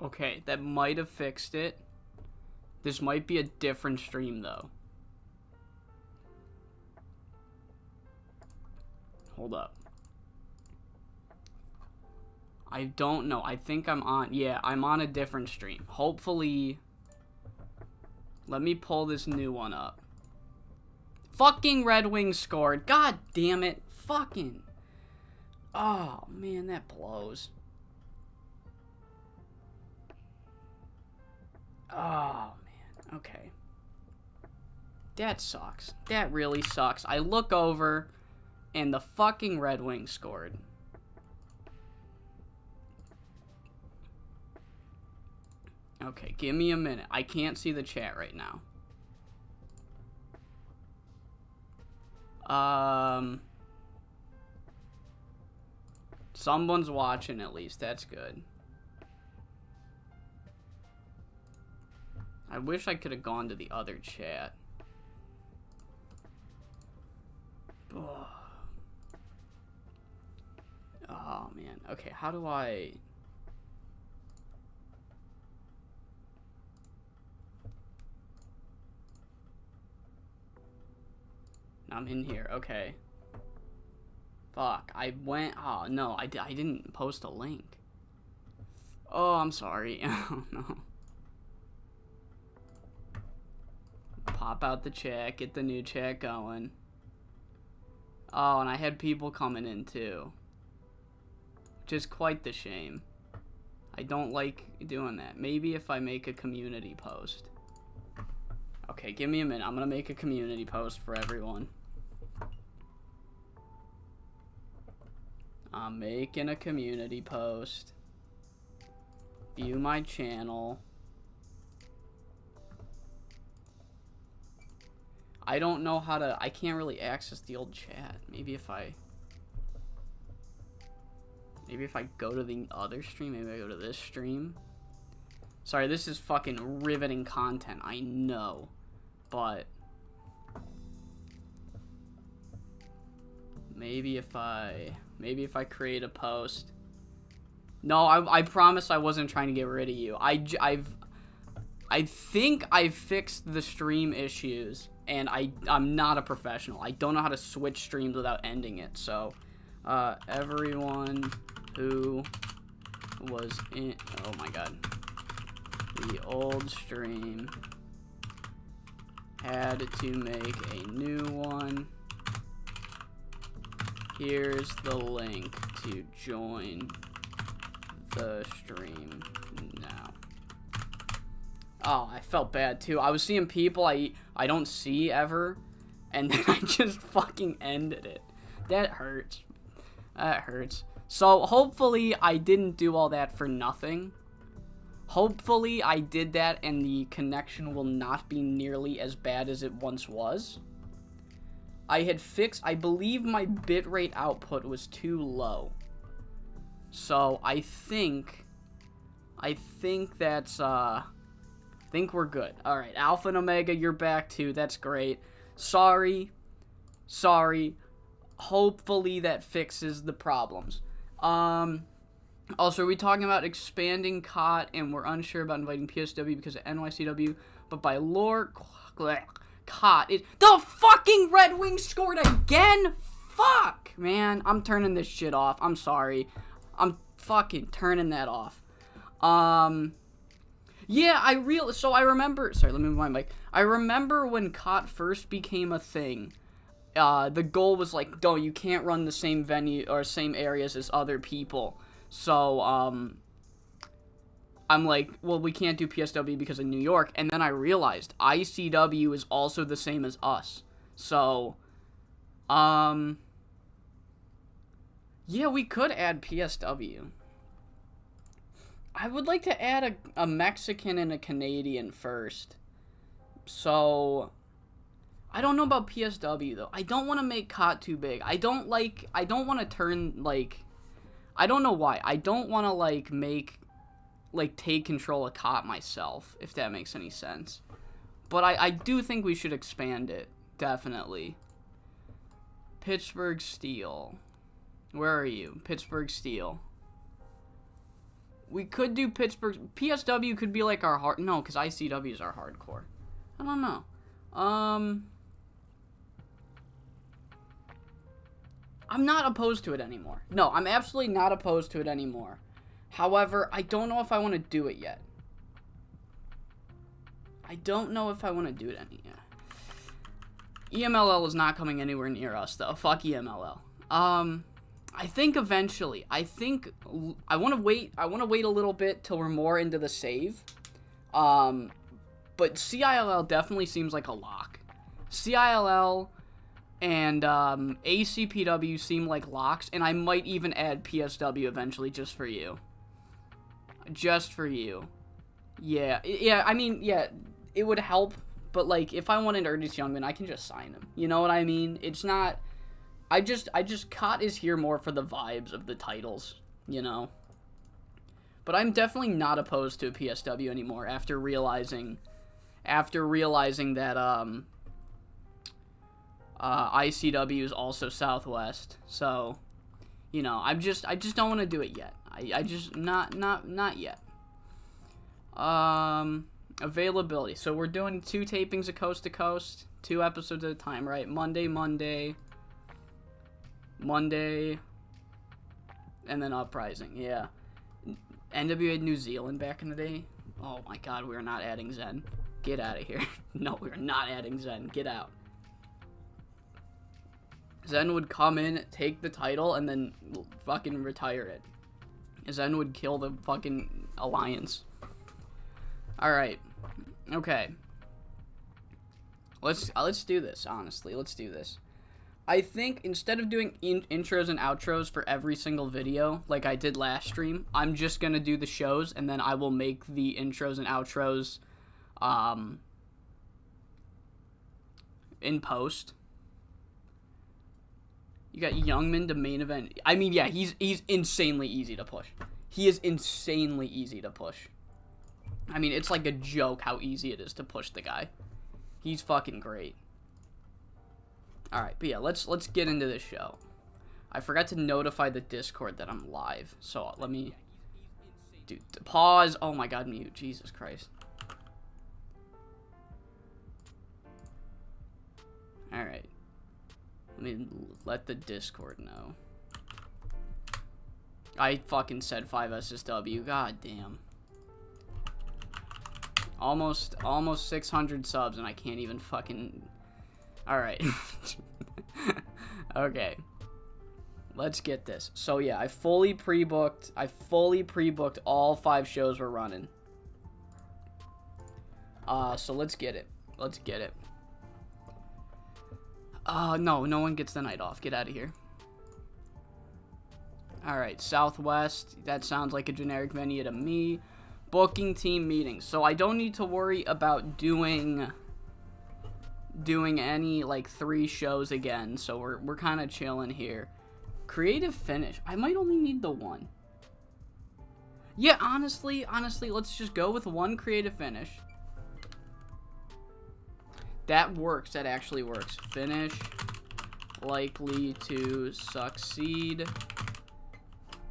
Okay, that might have fixed it. This might be a different stream, though. Hold up. I don't know. I think I'm on... Yeah, I'm on a different stream. Hopefully... Let me pull this new one up. Fucking Red Wings scored. God damn it. Fucking... Oh, man, that blows. Oh, man. Okay. That sucks. That really sucks. I look over, and the fucking Red Wings scored. Okay, give me a minute. I can't see the chat right now. Someone's watching at least. That's good. I wish I could have gone to the other chat. Oh, man. Okay, how do I... I'm in here. Okay. Fuck. I went... Oh, no. I didn't post a link. Oh, I'm sorry. Oh, no. Pop out the chat. Get the new chat going. Oh, and I had people coming in, too. Which is quite the shame. I don't like doing that. Maybe if I make a community post. Okay, give me a minute. I'm gonna make a community post for everyone. I'm making a community post. View my channel. I don't know how to... I can't really access the old chat. Maybe if I go to the other stream. Maybe I go to this stream. Sorry, this is fucking riveting content. I know. But... Maybe if I create a post. No, I promise I wasn't trying to get rid of you. I think I fixed the stream issues, and I'm not a professional. I don't know how to switch streams without ending it. So, everyone who was in... Oh my god. The old stream had to make a new one. Here's the link to join the stream now. Oh, I felt bad too. I was seeing people I don't see ever, and then I just fucking ended it. That hurts. That hurts. So hopefully I didn't do all that for nothing. Hopefully I did that and the connection will not be nearly as bad as it once was. I had fixed, I believe my bitrate output was too low. So I think that's, I think we're good. Alright, Alpha and Omega, you're back too. That's great. Sorry. Hopefully that fixes the problems. Also, are we talking about expanding COT and we're unsure about inviting PSW because of NYCW, but by lore... COT is... The fucking Red Wings scored again? Fuck, man. I'm turning this shit off. I'm sorry. I'm fucking turning that off. Yeah, so I remember... Sorry, let me move my mic. I remember when COT first became a thing. The goal was like, no, you can't run the same venue or same areas as other people. So, I'm like, well, we can't do PSW because of New York. And then I realized ICW is also the same as us. So, yeah, we could add PSW. I would like to add a Mexican and a Canadian first. So, I don't know about PSW, though. I don't want to make COT too big. I don't want to turn, like, I don't know why. I don't want to, like, take control of COT myself, if that makes any sense. But I do think we should expand it, definitely. Pittsburgh Steel. Where are you? Pittsburgh Steel. We could do Pittsburgh. PSW could be like our hard... No, because ICW is our hardcore. I don't know. I'm not opposed to it anymore. No, I'm absolutely not opposed to it anymore. However, I don't know if I want to do it yet. I don't know if I want to do it any yet. EMLL is not coming anywhere near us, though. Fuck EMLL. I think eventually. I think I want to wait. I want to wait a little bit till we're more into the save. But CILL definitely seems like a lock. CILL and ACPW seem like locks, and I might even add PSW eventually just for you. Just for you. Yeah, I mean, yeah, it would help, but, like, if I wanted Ernest Youngman, I can just sign him. You know what I mean? It's not... I just COT is here more for the vibes of the titles, you know? But I'm definitely not opposed to a PSW anymore after realizing that, ICW is also Southwest, so, you know, I just don't want to do it yet. I just, not yet. Availability. So we're doing 2 tapings of Coast to Coast, 2 episodes at a time, right? Monday, and then Uprising, yeah. NWA New Zealand back in the day. Oh my god, we are not adding Zen. Get out of here. No, we are not adding Zen. Get out. Zen would come in, take the title, and then fucking retire it. Zen would kill the fucking alliance. Alright. Okay. Let's do this, honestly. Let's do this. I think instead of doing intros and outros for every single video, like I did last stream, I'm just going to do the shows, and then I will make the intros and outros in post. You got Youngman to main event. I mean, yeah, he's insanely easy to push. He is insanely easy to push. I mean, it's like a joke how easy it is to push the guy. He's fucking great. Alright, but yeah, let's get into this show. I forgot to notify the Discord that I'm live, so let me... Dude, pause. Oh my god, mute. Jesus Christ. Alright. Let me let the Discord know. I fucking said 5 SSW. God damn. Almost 600 subs, and I can't even fucking... Alright. Okay. Let's get this. So, yeah, I fully pre-booked all 5 shows we're running. So let's get it. Let's get it. No one gets the night off. Get out of here. Alright, Southwest. That sounds like a generic venue to me. Booking team meetings. So I don't need to worry about doing any, like, 3 shows again. So we're kind of chilling here. Creative finish. I might only need the 1. Yeah, honestly, let's just go with 1 creative finish. That works. That actually works. Finish. Likely to succeed.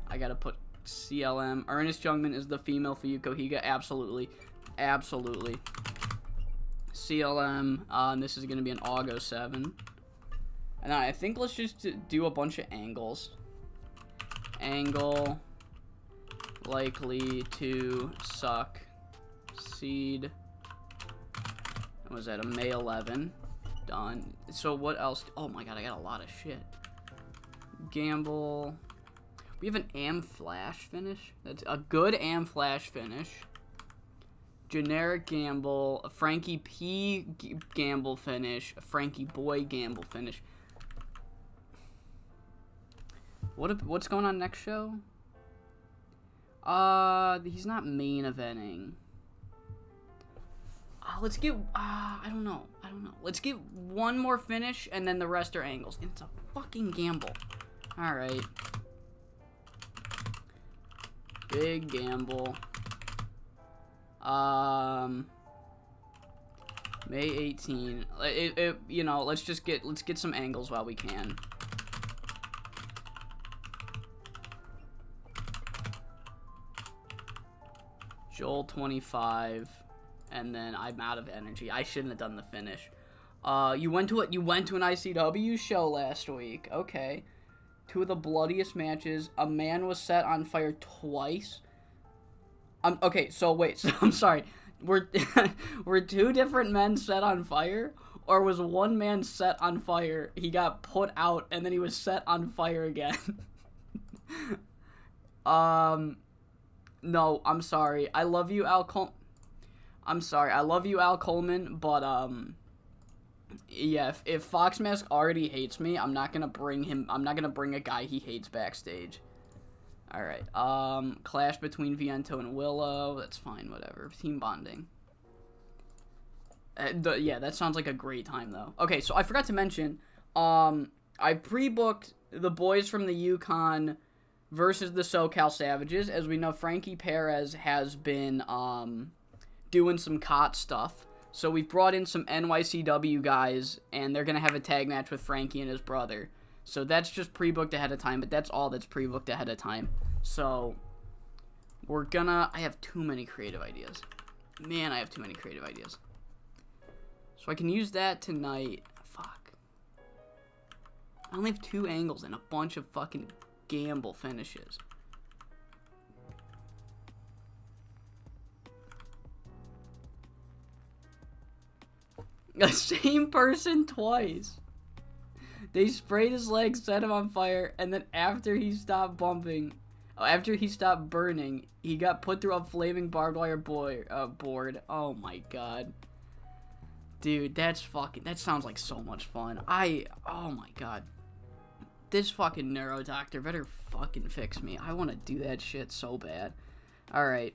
I gotta put CLM. Ernest Youngman is the female Fuyuko Higa. Absolutely. Absolutely. CLM. And this is gonna be an Augo 7. And I think let's just do a bunch of angles. Angle. Likely to succeed. What was that? A May 11. Done. So what else? Oh my god, I got a lot of shit. Gamble. We have an Am Flash finish. That's a good Am Flash finish. Generic Gamble. A Frankie P Gamble finish. A Frankie Boy Gamble finish. What's going on next show? He's not main eventing. Let's get, I don't know. Let's get 1 more finish, and then the rest are angles. And it's a fucking gamble. Alright. Big gamble. May 18. You know, let's get some angles while we can. Joel 25, and then I'm out of energy. I shouldn't have done the finish. You went to an ICW show last week. Okay. 2 of the bloodiest matches. A man was set on fire twice. Okay, so wait. So I'm sorry. Were 2 different men set on fire, or was one man set on fire? He got put out, and then he was set on fire again. No, I'm sorry. I love you, Al Coleman. I'm sorry. I love you, Al Coleman, but yeah, if Fox Mask already hates me, I'm not gonna bring a guy he hates backstage. Alright, clash between Viento and Willow, that's fine, whatever. Team bonding. Yeah, that sounds like a great time, though. Okay, so I forgot to mention, I pre-booked the boys from the Yukon versus the SoCal Savages. As we know, Frankie Perez has been, doing some COT stuff. So we've brought in some NYCW guys, and they're going to have a tag match with Frankie and his brother. So that's just pre-booked ahead of time, but that's all that's pre-booked ahead of time. So we're gonna... I have too many creative ideas. Man, I have too many creative ideas. So I can use that tonight. Fuck. I only have 2 angles and a bunch of fucking gamble finishes. The same person twice. They sprayed his legs, set him on fire, and then after he stopped burning, he got put through a flaming barbed wire board. Oh my god. Dude, that sounds like so much fun. Oh my god. This fucking neurodoctor better fucking fix me. I want to do that shit so bad. Alright.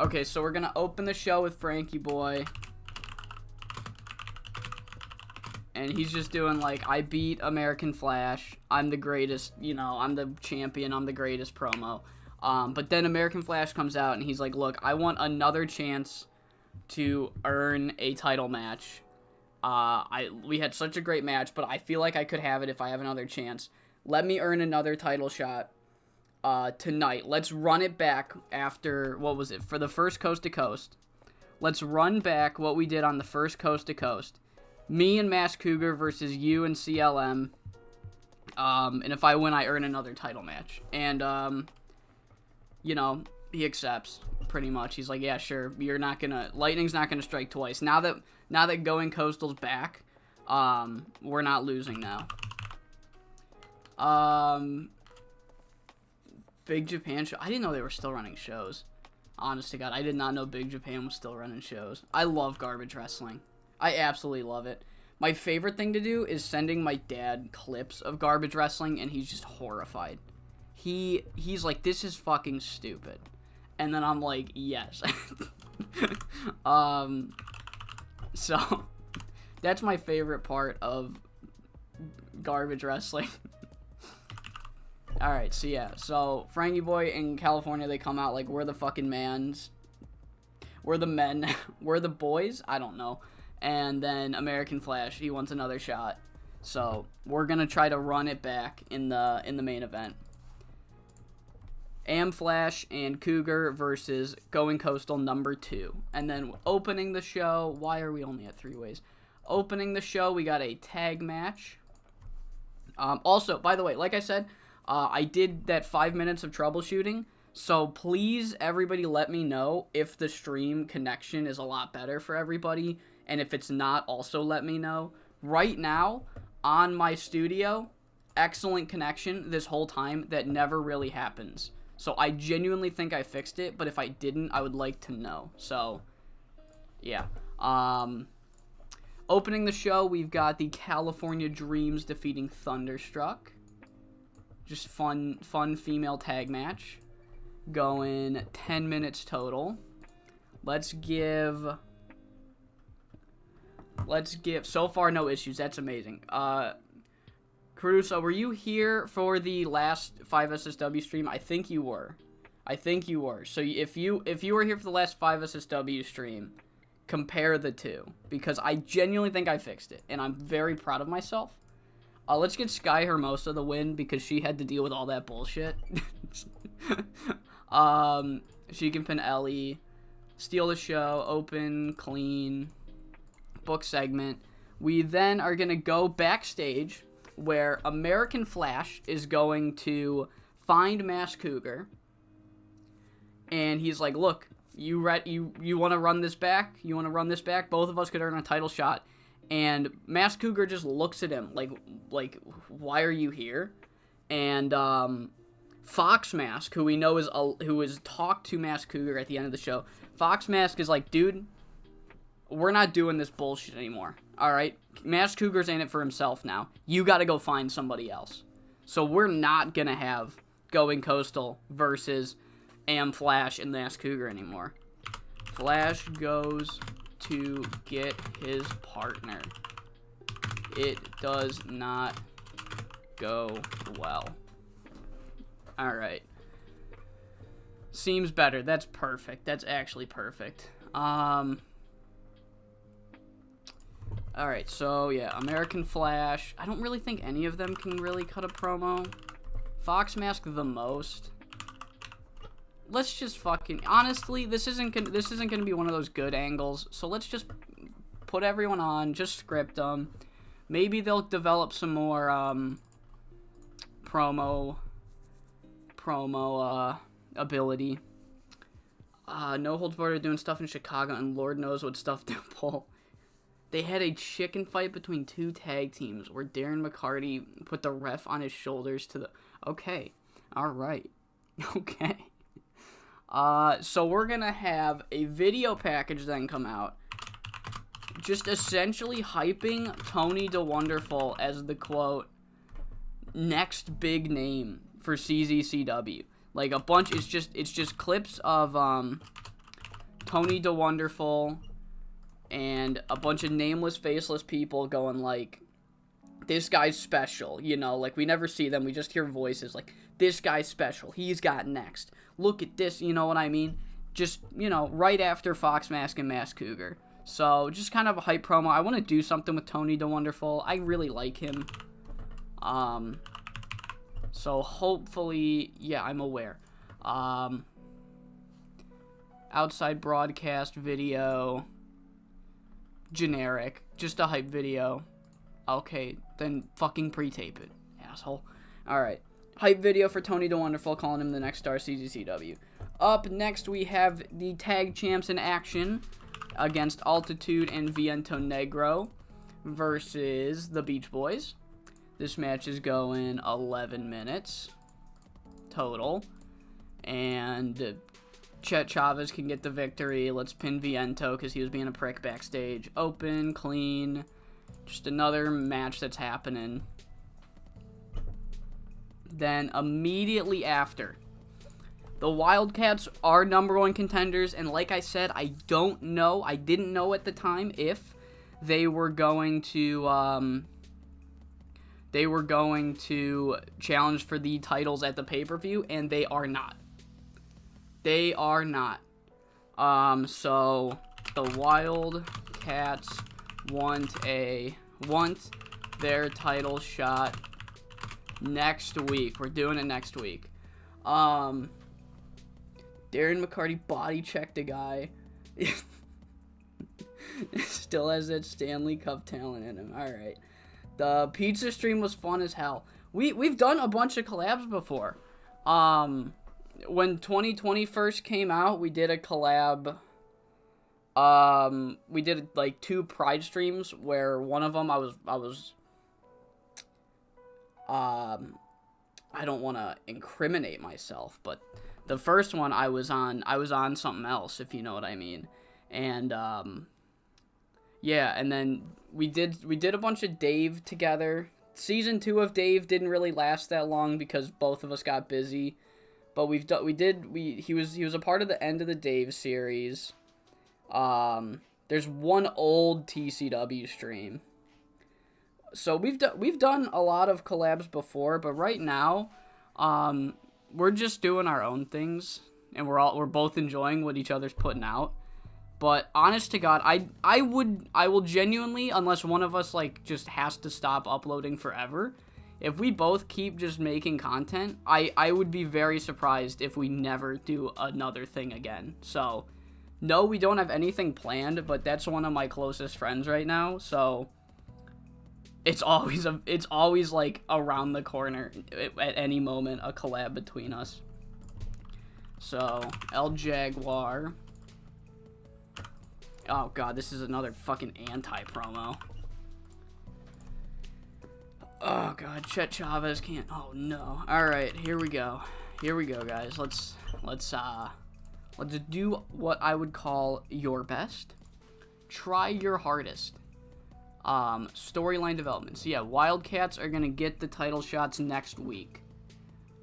Okay, so we're gonna open the show with Frankie Boy. And he's just doing, like, I beat American Flash. I'm the greatest, you know, I'm the champion. I'm the greatest promo. But then American Flash comes out, and he's like, look, I want another chance to earn a title match. We had such a great match, but I feel like I could have it if I have another chance. Let me earn another title shot tonight. Let's run it back after, what was it, for the first Coast to Coast. Let's run back what we did on the first Coast to Coast. Me and Mass Cougar versus you and CLM. And if I win, I earn another title match. And, you know, he accepts, pretty much. He's like, yeah, sure, Lightning's not gonna strike twice. Now that Going Coastal's back, we're not losing now. Big Japan show. I didn't know they were still running shows. Honest to God, I did not know Big Japan was still running shows. I love garbage wrestling. I absolutely love it. My favorite thing to do is sending my dad clips of garbage wrestling, and he's just horrified. He's like, this is fucking stupid. And then I'm like, yes. So, that's my favorite part of garbage wrestling. Alright, so yeah. So, Frankie Boy in California, they come out like, we're the fucking mans. We're the men. We're the boys? I don't know. And then American Flash, he wants another shot. So, we're going to try to run it back in the main event. Am Flash and Cougar versus Going Coastal number 2. And then opening the show, why are we only at 3 ways? Opening the show, we got a tag match. Also, by the way, like I said, I did that 5 minutes of troubleshooting. So please, everybody, let me know if the stream connection is a lot better for everybody. And if it's not, also let me know. Right now, on my studio, excellent connection this whole time. That never really happens. So I genuinely think I fixed it, but if I didn't, I would like to know. So, yeah. Opening the show, we've got the California Dreams defeating Thunderstruck. Just fun female tag match. Going 10 minutes total. Let's give, so far no issues, that's amazing. Caruso, were you here for the last 5SSW stream? I think you were. So if you were here for the last 5SSW stream, compare the two. Because I genuinely think I fixed it. And I'm very proud of myself. Let's get Sky Hermosa the win because she had to deal with all that bullshit. She can pin Ellie, steal the show, open, clean, book segment. We then are going to go backstage where American Flash is going to find Masked Cougar. And he's like, look, you want to run this back? You want to run this back? Both of us could earn a title shot. And Masked Cougar just looks at him like, why are you here? And Fox Mask, who we know who has talked to Masked Cougar at the end of the show, Fox Mask is like, dude, we're not doing this bullshit anymore. All right, Masked Cougar's in it for himself now. You got to go find somebody else. So we're not gonna have Going Coastal versus Flash and Masked Cougar anymore. Flash goes to get his partner. It does not go well. Alright. Seems better. That's perfect. That's actually perfect. Alright, so yeah, American Flash. I don't really think any of them can really cut a promo. Fox Mask the most. Let's just fucking... Honestly, this isn't gonna be one of those good angles, so let's just put everyone on, just script them. Maybe they'll develop some more, promo ability. No Holds Barred are doing stuff in Chicago, and Lord knows what stuff they'll pull. They had a chicken fight between two tag teams where Darren McCarty put the ref on his shoulders to the... Okay. Alright. Okay. So we're gonna have a video package then come out, just essentially hyping Tony DeWonderful as the, quote, next big name for CZCW. Like, a bunch, it's just clips of, Tony DeWonderful and a bunch of nameless, faceless people going like, this guy's special, you know, like, we never see them, we just hear voices, like, this guy's special, he's got next, look at this, you know what I mean, just, you know, right after Fox Mask and Masked Cougar, so, just kind of a hype promo. I want to do something with Tony DeWonderful, I really like him, so, hopefully, yeah, I'm aware, outside broadcast video, generic, just a hype video. Okay, then fucking pre-tape it, asshole. Alright, hype video for Tony DeWonderful, calling him the next star CZCW. Up next, we have the tag champs in action against Altitude and Viento Negro versus the Beach Boys. This match is going 11 minutes total, and Chet Chavez can get the victory. Let's pin Viento because he was being a prick backstage. Open, clean, just another match that's happening. Then immediately after, the Wildcats are #1 contenders, and like I said, I didn't know at the time if they were going to challenge for the titles at the pay-per-view, and they are not. They are not. So the Wildcats want their title shot next week. We're doing it next week. Darren McCarty body checked a guy. Still has that Stanley Cup talent in him. Alright. The pizza stream was fun as hell. We've done a bunch of collabs before. When 2020 first came out, we did a collab. We did like 2 Pride streams where one of them I don't want to incriminate myself, but the first one I was on something else, if you know what I mean. And yeah, and then we did a bunch of Dave together. Season 2 of Dave didn't really last that long because both of us got busy. But he was a part of the End of the Dave series. There's one old TCW stream. So we've done a lot of collabs before, but right now, we're just doing our own things, and we're both enjoying what each other's putting out. But honest to God, I will genuinely, unless one of us like just has to stop uploading forever, if we both keep just making content, I would be very surprised if we never do another thing again. So, no, we don't have anything planned, but that's one of my closest friends right now, so it's always like around the corner at any moment, a collab between us. So, El Jaguar. Oh god, this is another fucking anti-promo. Oh god, Chet Chavez can't. Oh no. All right, here we go. Here we go, guys. Let's do what I would call your best. Try your hardest. Storyline development. So yeah, Wildcats are gonna get the title shots next week.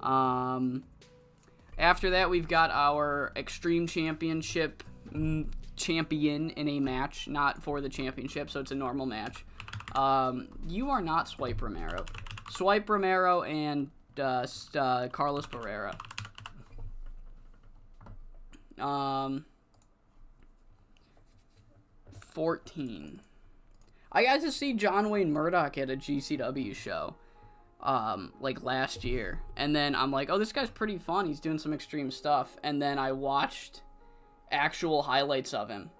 After that, we've got our Extreme Championship champion in a match, not for the championship, so it's a normal match. You are not Swipe Romero. Swipe Romero and Carlos Barrera. 14. I got to see John Wayne Murdoch at a GCW show, like last year, and then I'm like, oh, this guy's pretty fun. He's doing some extreme stuff, and then I watched actual highlights of him,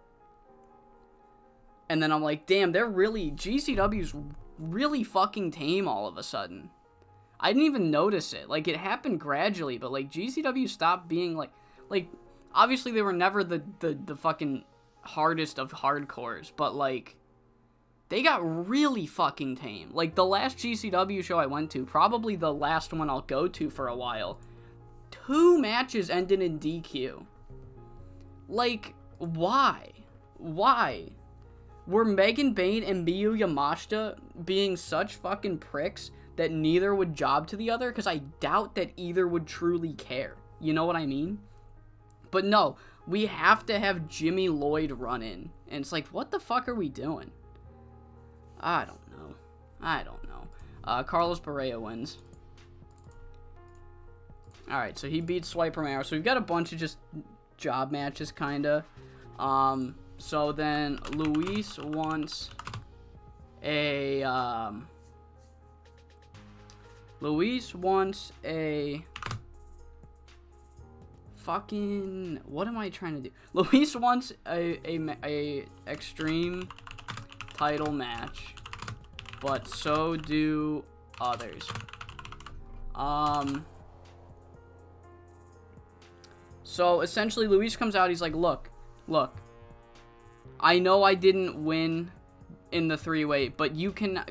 and then I'm like, damn, GCW's really fucking tame all of a sudden. I didn't even notice it. Like, it happened gradually, but like GCW stopped being like obviously they were never the fucking hardest of hardcores, but like they got really fucking tame. Like the last GCW show I went to, probably the last one I'll go to for a while, 2 matches ended in DQ. Like, why? Why? Were Megan Bain and Miyu Yamashita being such fucking pricks that neither would job to the other? Because I doubt that either would truly care. You know what I mean? But no, we have to have Jimmy Lloyd run in. And it's like, what the fuck are we doing? I don't know. Carlos Barrera wins. Alright, so he beats Swipe Romero. So we've got a bunch of just job matches, kinda. So then Luis wants a fucking, what am I trying to do? Luis wants a extreme title match, but so do others. So essentially Luis comes out, he's like, look, I know I didn't win in the 3-way, but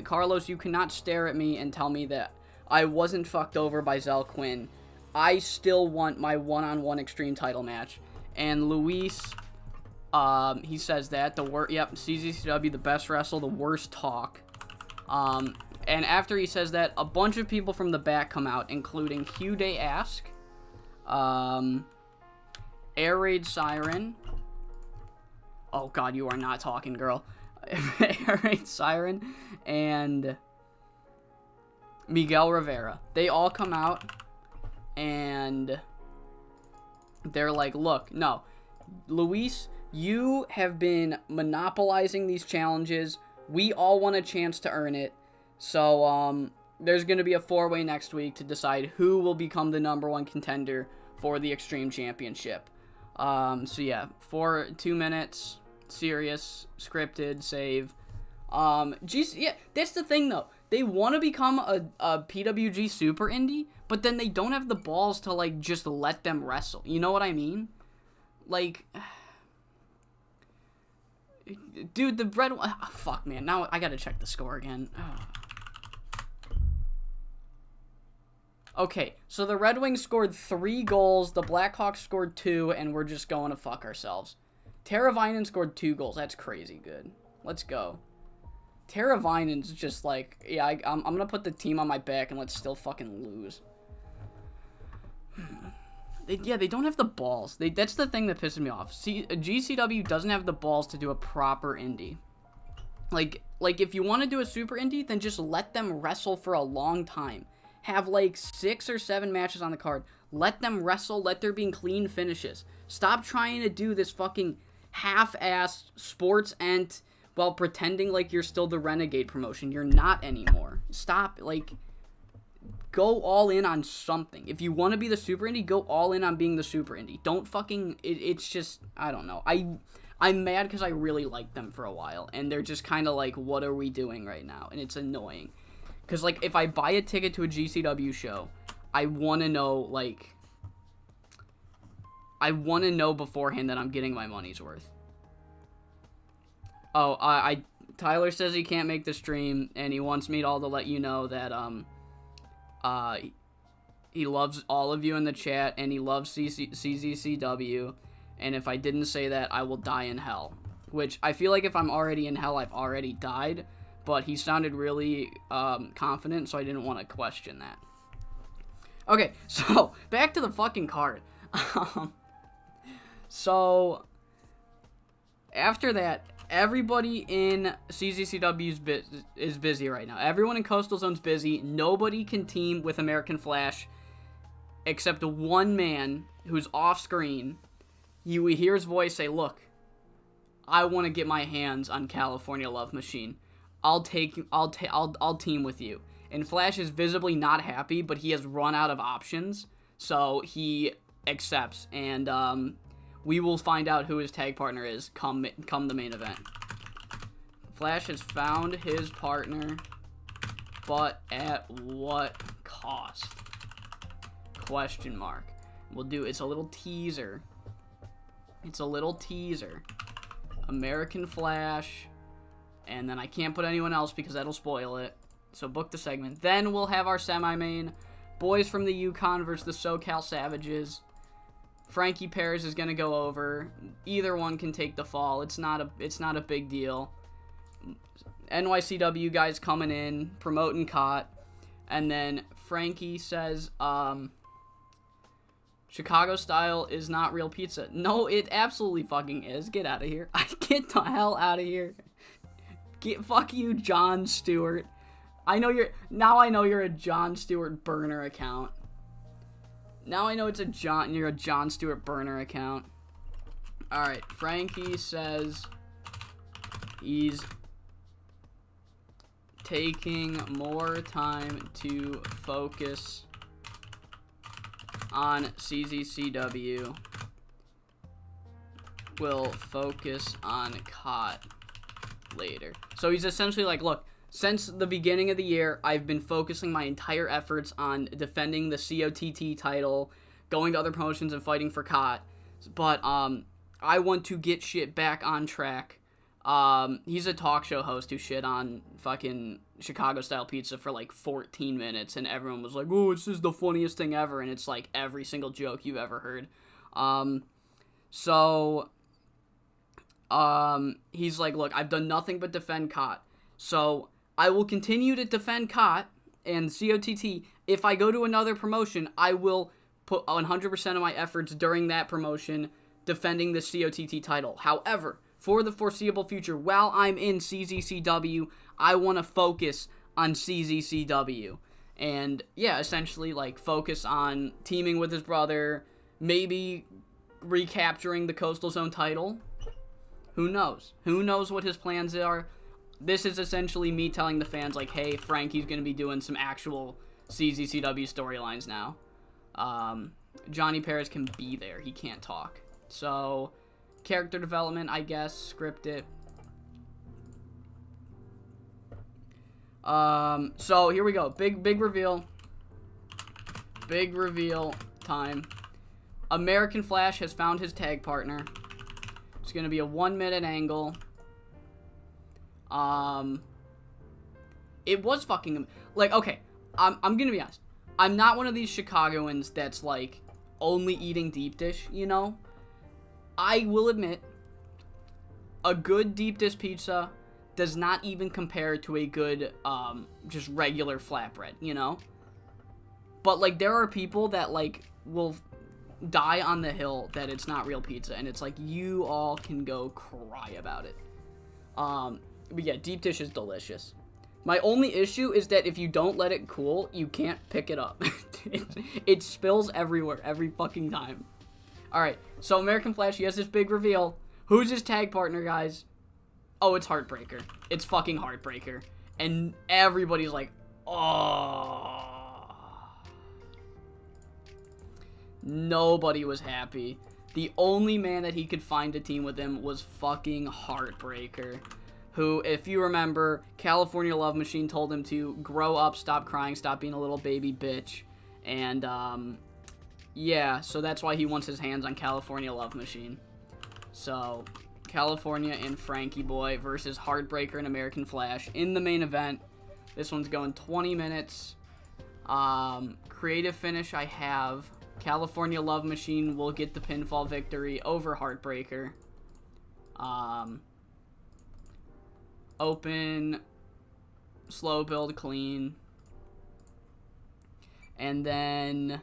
Carlos, you cannot stare at me and tell me that I wasn't fucked over by Zell Quinn. I still want my one-on-one extreme title match. And Luis, he says that, CZCW, the best wrestle, the worst talk. And after he says that, a bunch of people from the back come out, including Hugh Day Ask, Air Raid Siren. Oh god, you are not talking, girl. Air Raid Siren and Miguel Rivera. They all come out and they're like, look, no, Luis, you have been monopolizing these challenges. We all want a chance to earn it. So, there's going to be a 4-way next week to decide who will become the #1 contender for the Extreme Championship. So yeah, 2 minutes, serious, scripted, save. Yeah, that's the thing though. They want to become a PWG super indie, but then they don't have the balls to like just let them wrestle. You know what I mean? Like, dude, the red one. Oh, fuck, man. Now I gotta check the score again. Oh. Okay, so the Red Wings scored 3 goals, the Blackhawks scored 2, and we're just going to fuck ourselves. Tara Vinen scored 2 goals. That's crazy good. Let's go. Tara Vinen's just like, yeah, I'm going to put the team on my back and let's still fucking lose. They don't have the balls. That's the thing that pisses me off. GCW doesn't have the balls to do a proper indie. Like if you want to do a super indie, then just let them wrestle for a long time. Have like 6 or 7 matches on the card. Let them wrestle. Let there be clean finishes. Stop trying to do this fucking half-assed sports ent while pretending like you're still the Renegade promotion. You're not anymore. Stop, like, go all in on something. If you want to be the Super Indie, go all in on being the Super Indie. Don't fucking, it's just, I don't know. I'm mad because I really liked them for a while, and they're just kind of like, what are we doing right now? And it's annoying. Because, like, if I buy a ticket to a GCW show, I want to know, like, I want to know beforehand that I'm getting my money's worth. Oh, Tyler says he can't make the stream, and he wants me all to let you know that, he loves all of you in the chat, and he loves CZCW, and if I didn't say that, I will die in hell. Which, I feel like if I'm already in hell, I've already died, but he sounded really, confident, so I didn't want to question that. Okay, so, back to the fucking card. So, after that, everybody in CZCW is busy right now. Everyone in Coastal Zone's busy. Nobody can team with American Flash except one man who's off screen. We hear his voice say, "Look, I want to get my hands on California Love Machine. I'll team with you." And Flash is visibly not happy, but he has run out of options, so he accepts. And we will find out who his tag partner is come the main event. Flash has found his partner, but at what cost? Question mark. It's a little teaser. It's a little teaser. American Flash, and then I can't put anyone else because that'll spoil it. So book the segment. Then we'll have our semi-main. Boys from the Yukon versus the SoCal Savages. Frankie Perez is going to go over. Either one can take the fall. It's not a big deal. NYCW guys coming in, promoting Cot. And then Frankie says, Chicago style is not real pizza. No, it absolutely fucking is. Get out of here. Get the hell out of here. Fuck you, Jon Stewart. Now I know you're a Jon Stewart burner account. Now I know you're a Jon Stewart burner account. Alright, Frankie says he's taking more time to focus on CZCW. Will focus on COT later. So he's essentially like, look, since the beginning of the year, I've been focusing my entire efforts on defending the COTT title, going to other promotions and fighting for COT. But I want to get shit back on track. He's a talk show host who shit on fucking Chicago style pizza for like 14 minutes, and everyone was like, "Oh, this is the funniest thing ever," and it's like every single joke you've ever heard. He's like, "Look, I've done nothing but defend COT, so I will continue to defend COT and COTT. If I go to another promotion, I will put 100% of my efforts during that promotion defending the COTT title. However, for the foreseeable future, while I'm in CZCW, I want to focus on CZCW." And yeah, essentially like focus on teaming with his brother, maybe recapturing the Coastal Zone title. Who knows? Who knows what his plans are? This is essentially me telling the fans, like, hey, Frankie's going to be doing some actual CZCW storylines now. Johnny Perez can be there. He can't talk. So, character development, I guess. Script it. So, here we go. Big reveal. Big reveal time. American Flash has found his tag partner. It's going to be a 1-minute angle. It was fucking, like, okay, I'm gonna be honest. I'm not one of these Chicagoans that's, like, only eating deep dish, you know? I will admit, a good deep dish pizza does not even compare to a good, just regular flatbread, you know? But, like, there are people that, like, will die on the hill that it's not real pizza, and it's like, you all can go cry about it. But yeah, deep dish is delicious. My only issue is that if you don't let it cool, you can't pick it up. It spills everywhere, every fucking time. Alright, so American Flash, he has this big reveal. Who's his tag partner, guys? Oh, it's Heartbreaker. It's fucking Heartbreaker. And everybody's like, oh. Nobody was happy. The only man that he could find a team with him was fucking Heartbreaker. Who, if you remember, California Love Machine told him to grow up, stop crying, stop being a little baby bitch. And, yeah, so that's why he wants his hands on California Love Machine. So, California and Frankie Boy versus Heartbreaker and American Flash in the main event. This one's going 20 minutes. Creative finish I have. California Love Machine will get the pinfall victory over Heartbreaker. Open, slow build, clean. And then,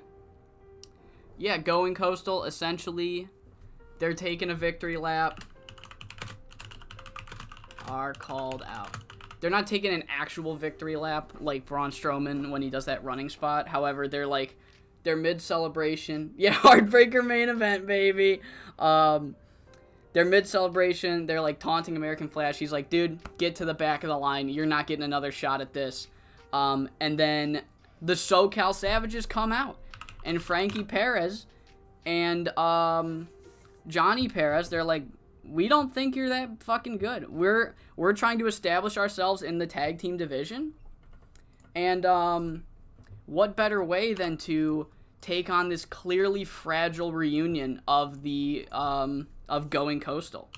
yeah, going coastal, essentially, they're taking a victory lap. Are called out. They're not taking an actual victory lap like Braun Strowman when he does that running spot. However, they're mid-celebration. Yeah, Heartbreaker main event, baby. They're mid-celebration. They're, like, taunting American Flash. He's like, dude, get to the back of the line. You're not getting another shot at this. And then the SoCal Savages come out. And Frankie Perez and Johnny Perez, they're like, we don't think you're that fucking good. We're trying to establish ourselves in the tag team division. And what better way than to take on this clearly fragile reunion of the of Going Coastal.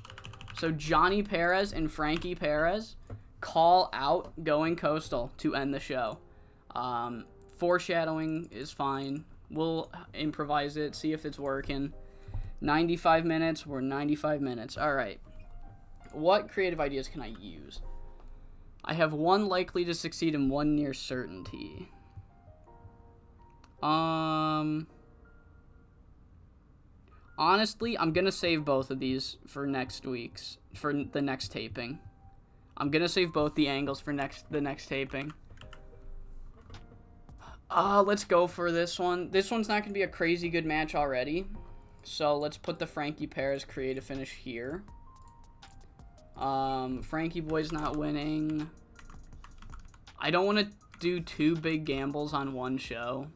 So Johnny Perez and Frankie Perez call out Going Coastal to end the show. Foreshadowing is fine. We'll improvise it, see if it's working. 95 minutes. We're 95 minutes. All right. What creative ideas can I use? I have one likely to succeed and one near certainty. Honestly, I'm going to save both of these for next week's, for the next taping. I'm going to save both the angles for the next taping. Let's go for this one. This one's not going to be a crazy good match already. So let's put the Frankie Perez creative finish here. Frankie Boy's not winning. I don't want to do two big gambles on one show.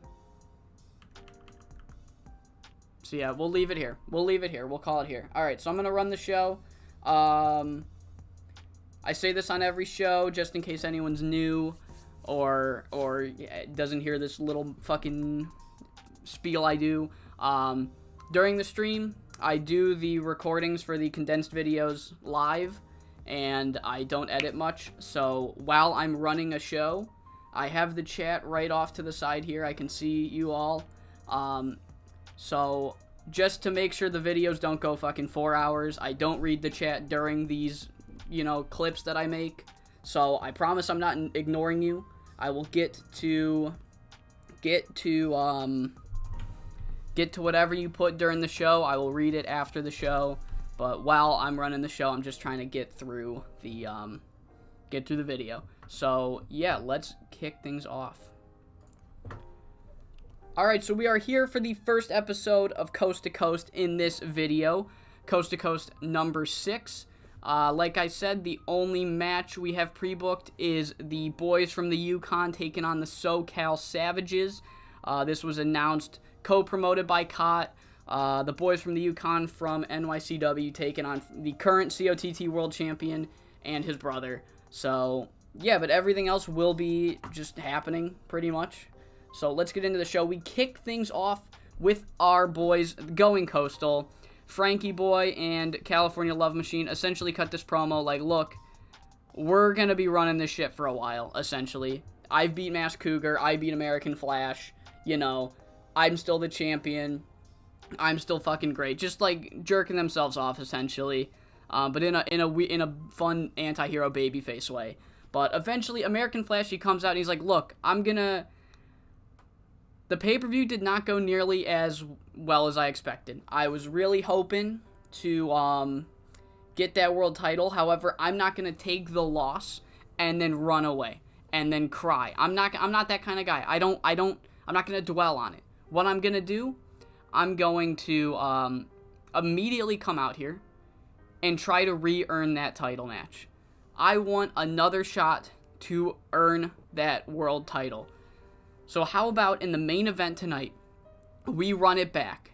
So yeah, we'll leave it here. We'll call it here. Alright, so I'm going to run the show. I say this on every show just in case anyone's new or doesn't hear this little fucking spiel I do. During the stream, I do the recordings for the condensed videos live, and I don't edit much. So while I'm running a show, I have the chat right off to the side here. I can see you all. So just to make sure the videos don't go fucking 4 hours, I don't read the chat during these, clips that I make. So I promise I'm not ignoring you. I will get to whatever you put during the show. I will read it after the show. But while I'm running the show, I'm just trying to get through the video. So yeah, let's kick things off. Alright, so we are here for the first episode of Coast to Coast in this video. Coast to Coast number 6. Like I said, the only match we have pre-booked is the boys from the Yukon taking on the SoCal Savages. This was announced, co-promoted by Cot. The boys from the Yukon from NYCW taking on the current COTT World Champion and his brother. So, yeah, but everything else will be just happening, pretty much. So let's get into the show. We kick things off with our boys Going Coastal. Frankie Boy and California Love Machine essentially cut this promo like, look, we're going to be running this shit for a while, essentially. I've beat Mass Cougar. I beat American Flash. I'm still the champion. I'm still fucking great. Just, like, jerking themselves off, essentially. But in a fun anti-hero babyface way. But eventually, American Flash, he comes out and he's like, look, the pay-per-view did not go nearly as well as I expected. I was really hoping to get that world title. However, I'm not going to take the loss and then run away and then cry. I'm not that kind of guy. I'm not going to dwell on it. What I'm going to do, I'm going to immediately come out here and try to re-earn that title match. I want another shot to earn that world title. So how about in the main event tonight, we run it back.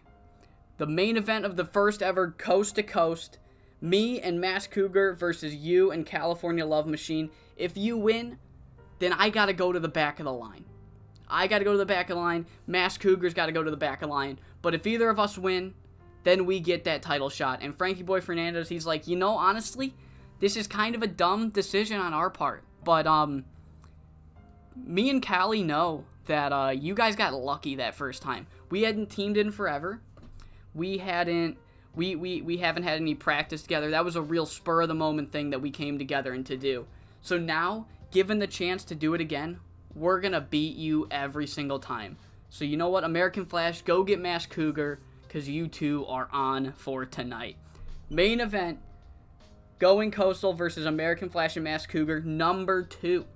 The main event of the first ever Coast to Coast, me and Mass Cougar versus you and California Love Machine. If you win, then I gotta go to the back of the line. I gotta go to the back of the line. Mass Cougar's gotta go to the back of the line. But if either of us win, then we get that title shot. And Frankie Boy Fernandez, he's like, you know, honestly, this is kind of a dumb decision on our part. But, me and Callie know that, you guys got lucky that first time. We hadn't teamed in forever. We haven't had any practice together. That was a real spur of the moment thing that we came together and to do. So now, given the chance to do it again, we're gonna beat you every single time. So you know what, American Flash, go get Mass Cougar, because you two are on for tonight. Main event, Going Coastal versus American Flash and Mass Cougar, number 2.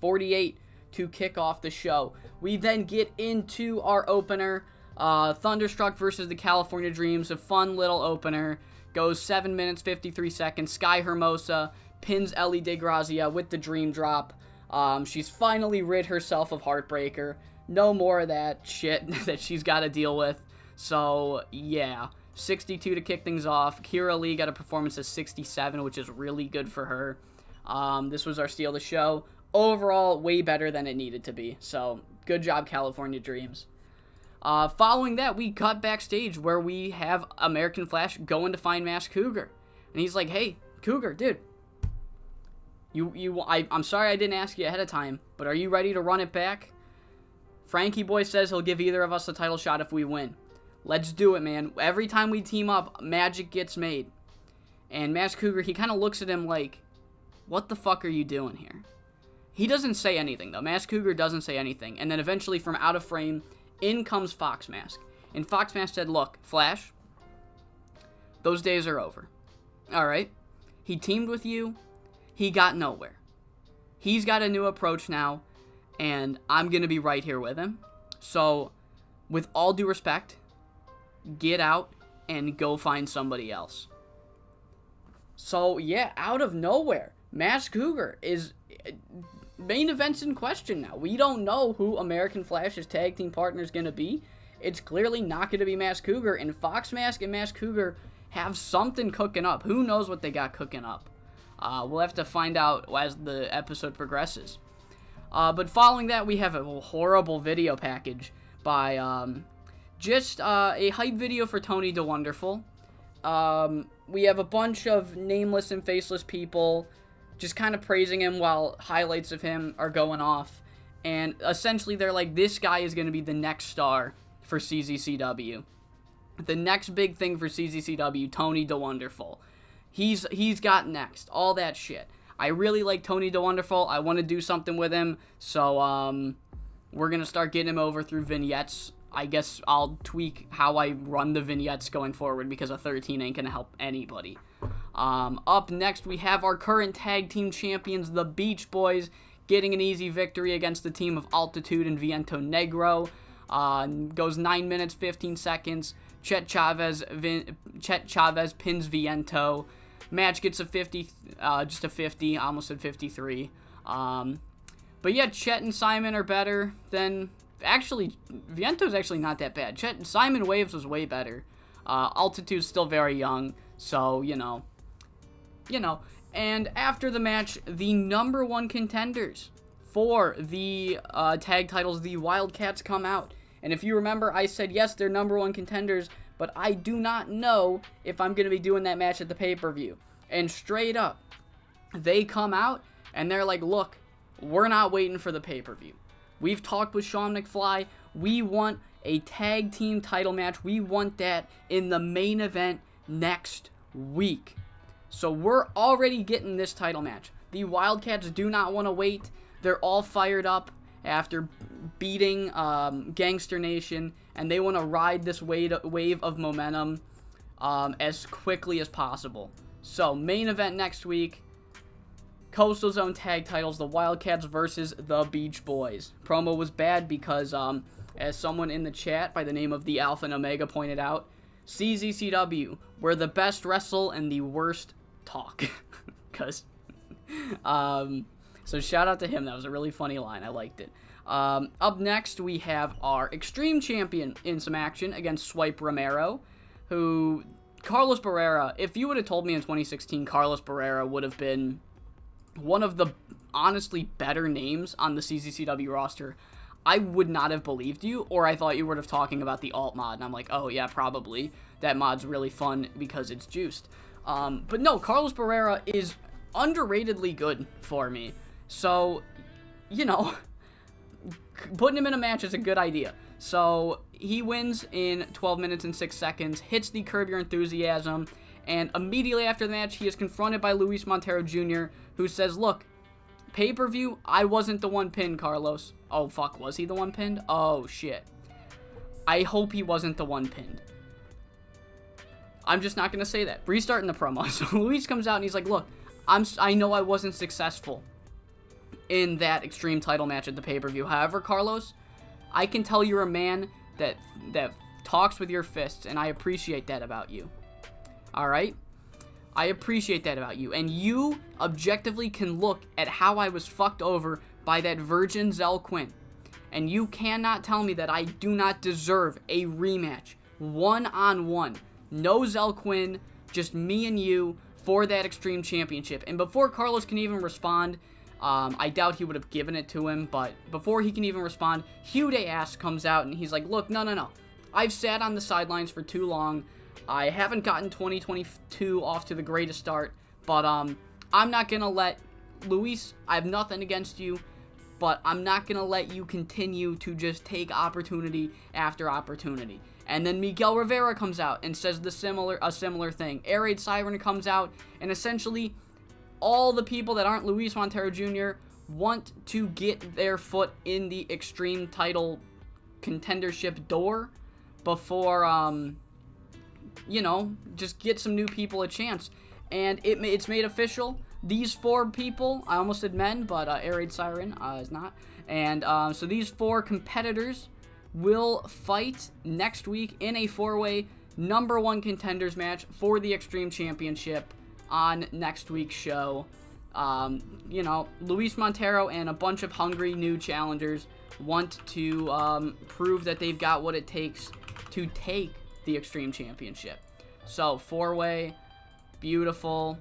48 to kick off the show. We then get into our opener, Thunderstruck versus the California Dreams, a fun little opener. Goes 7 minutes, 53 seconds. Sky Hermosa pins Ellie DeGrazia with the Dream Drop. She's finally rid herself of Heartbreaker. No more of that shit that she's got to deal with. So, yeah. 62 to kick things off. Kira Lee got a performance of 67, which is really good for her. This was our steal of the show. Overall, way better than it needed to be. So, good job, California Dreams. Following that, we cut backstage where we have American Flash going to find Mass Cougar. And he's like, hey, Cougar, dude. I'm sorry I didn't ask you ahead of time, but are you ready to run it back? Frankie Boy says he'll give either of us a title shot if we win. Let's do it, man. Every time we team up, magic gets made. And Mass Cougar, he kind of looks at him like, what the fuck are you doing here? He doesn't say anything, though. Mass Cougar doesn't say anything. And then eventually, from out of frame, in comes Fox Mask. And Fox Mask said, look, Flash, those days are over. Alright? He teamed with you. He got nowhere. He's got a new approach now. And I'm going to be right here with him. So, with all due respect, get out and go find somebody else. So, yeah, out of nowhere, Mass Cougar is... main event's in question now. We don't know who American Flash's tag team partner is going to be. It's clearly not going to be Mass Cougar, and Fox Mask and Mass Cougar have something cooking up. Who knows what they got cooking up? We'll have to find out as the episode progresses. But following that, we have a horrible video package by just a hype video for Tony the Wonderful. We have a bunch of nameless and faceless people just kind of praising him while highlights of him are going off. And essentially they're like, this guy is going to be the next star for CZCW. The next big thing for CZCW, Tony the Wonderful. He's got next. All that shit. I really like Tony the Wonderful. I want to do something with him. So, we're going to start getting him over through vignettes. I guess I'll tweak how I run the vignettes going forward because a 13 ain't going to help anybody. Up next, we have our current tag team champions, the Beach Boys, getting an easy victory against the team of Altitude and Viento Negro. Goes 9 minutes, 15 seconds. Chet Chavez pins Viento. Match gets a 50, just a 50, almost said 53. But yeah, Chet and Simon are better than... Actually, Viento's actually not that bad. Simon Waves was way better. Altitude's still very young, so, you know. And after the match, the number one contenders for the tag titles, the Wildcats, come out. And if you remember, I said, yes, they're number one contenders, but I do not know if I'm going to be doing that match at the pay-per-view. And straight up, they come out, and they're like, look, we're not waiting for the pay-per-view. We've talked with Sean McFly. We want a tag team title match. We want that in the main event next week. So we're already getting this title match. The Wildcats do not want to wait. They're all fired up after beating Gangster Nation, and they want to ride this wave of momentum as quickly as possible. So, main event next week, Coastal Zone tag titles, the Wildcats versus the Beach Boys. Promo was bad because, as someone in the chat by the name of the Alpha and Omega pointed out, CZCW, where the best wrestle and the worst talk. Because, so shout out to him. That was a really funny line. I liked it. Up next, we have our Extreme Champion in some action against Swipe Romero, who, Carlos Barrera, if you would have told me in 2016 Carlos Barrera would have been one of the honestly better names on the CZCW roster, I would not have believed you, or I thought you would have talking about the alt mod, and I'm like, oh yeah, probably. That mod's really fun because it's juiced. But no, Carlos Barrera is underratedly good for me. So, you know, putting him in a match is a good idea. So, he wins in 12 minutes and 6 seconds, hits the Curb Your Enthusiasm, and immediately after the match, he is confronted by Luis Montero Jr., who says, look, pay-per-view, I wasn't the one pinned, Carlos. Oh, fuck, was he the one pinned? Oh, shit. I hope he wasn't the one pinned. I'm just not going to say that. Restarting the promo. So Luis comes out and he's like, look, I know I wasn't successful in that Extreme title match at the pay-per-view. However, Carlos, I can tell you're a man that talks with your fists, and I appreciate that about you. Alright? I appreciate that about you. And you objectively can look at how I was fucked over by that virgin Zell Quinn. And you cannot tell me that I do not deserve a rematch. One-on-one. No Zell Quinn, just me and you for that Extreme Championship. And before Carlos can even respond, I doubt he would have given it to him, but before he can even respond, Hude Ass comes out and he's like, look, no. I've sat on the sidelines for too long. I haven't gotten 2022 off to the greatest start, but I'm not going to let Luis, I have nothing against you, but I'm not going to let you continue to just take opportunity after opportunity. And then Miguel Rivera comes out and says a similar thing. Air Raid Siren comes out, and essentially all the people that aren't Luis Montero Jr. want to get their foot in the Extreme title contendership door before, you know, just get some new people a chance. And it's made official. These 4 people, I almost said men, but Air Raid Siren is not. And so these 4 competitors will fight next week in a 4-way #1 contenders match for the Extreme Championship on next week's show. You know, Luis Montero and a bunch of hungry new challengers want to prove that they've got what it takes to take the Extreme Championship. So, 4-way, beautiful.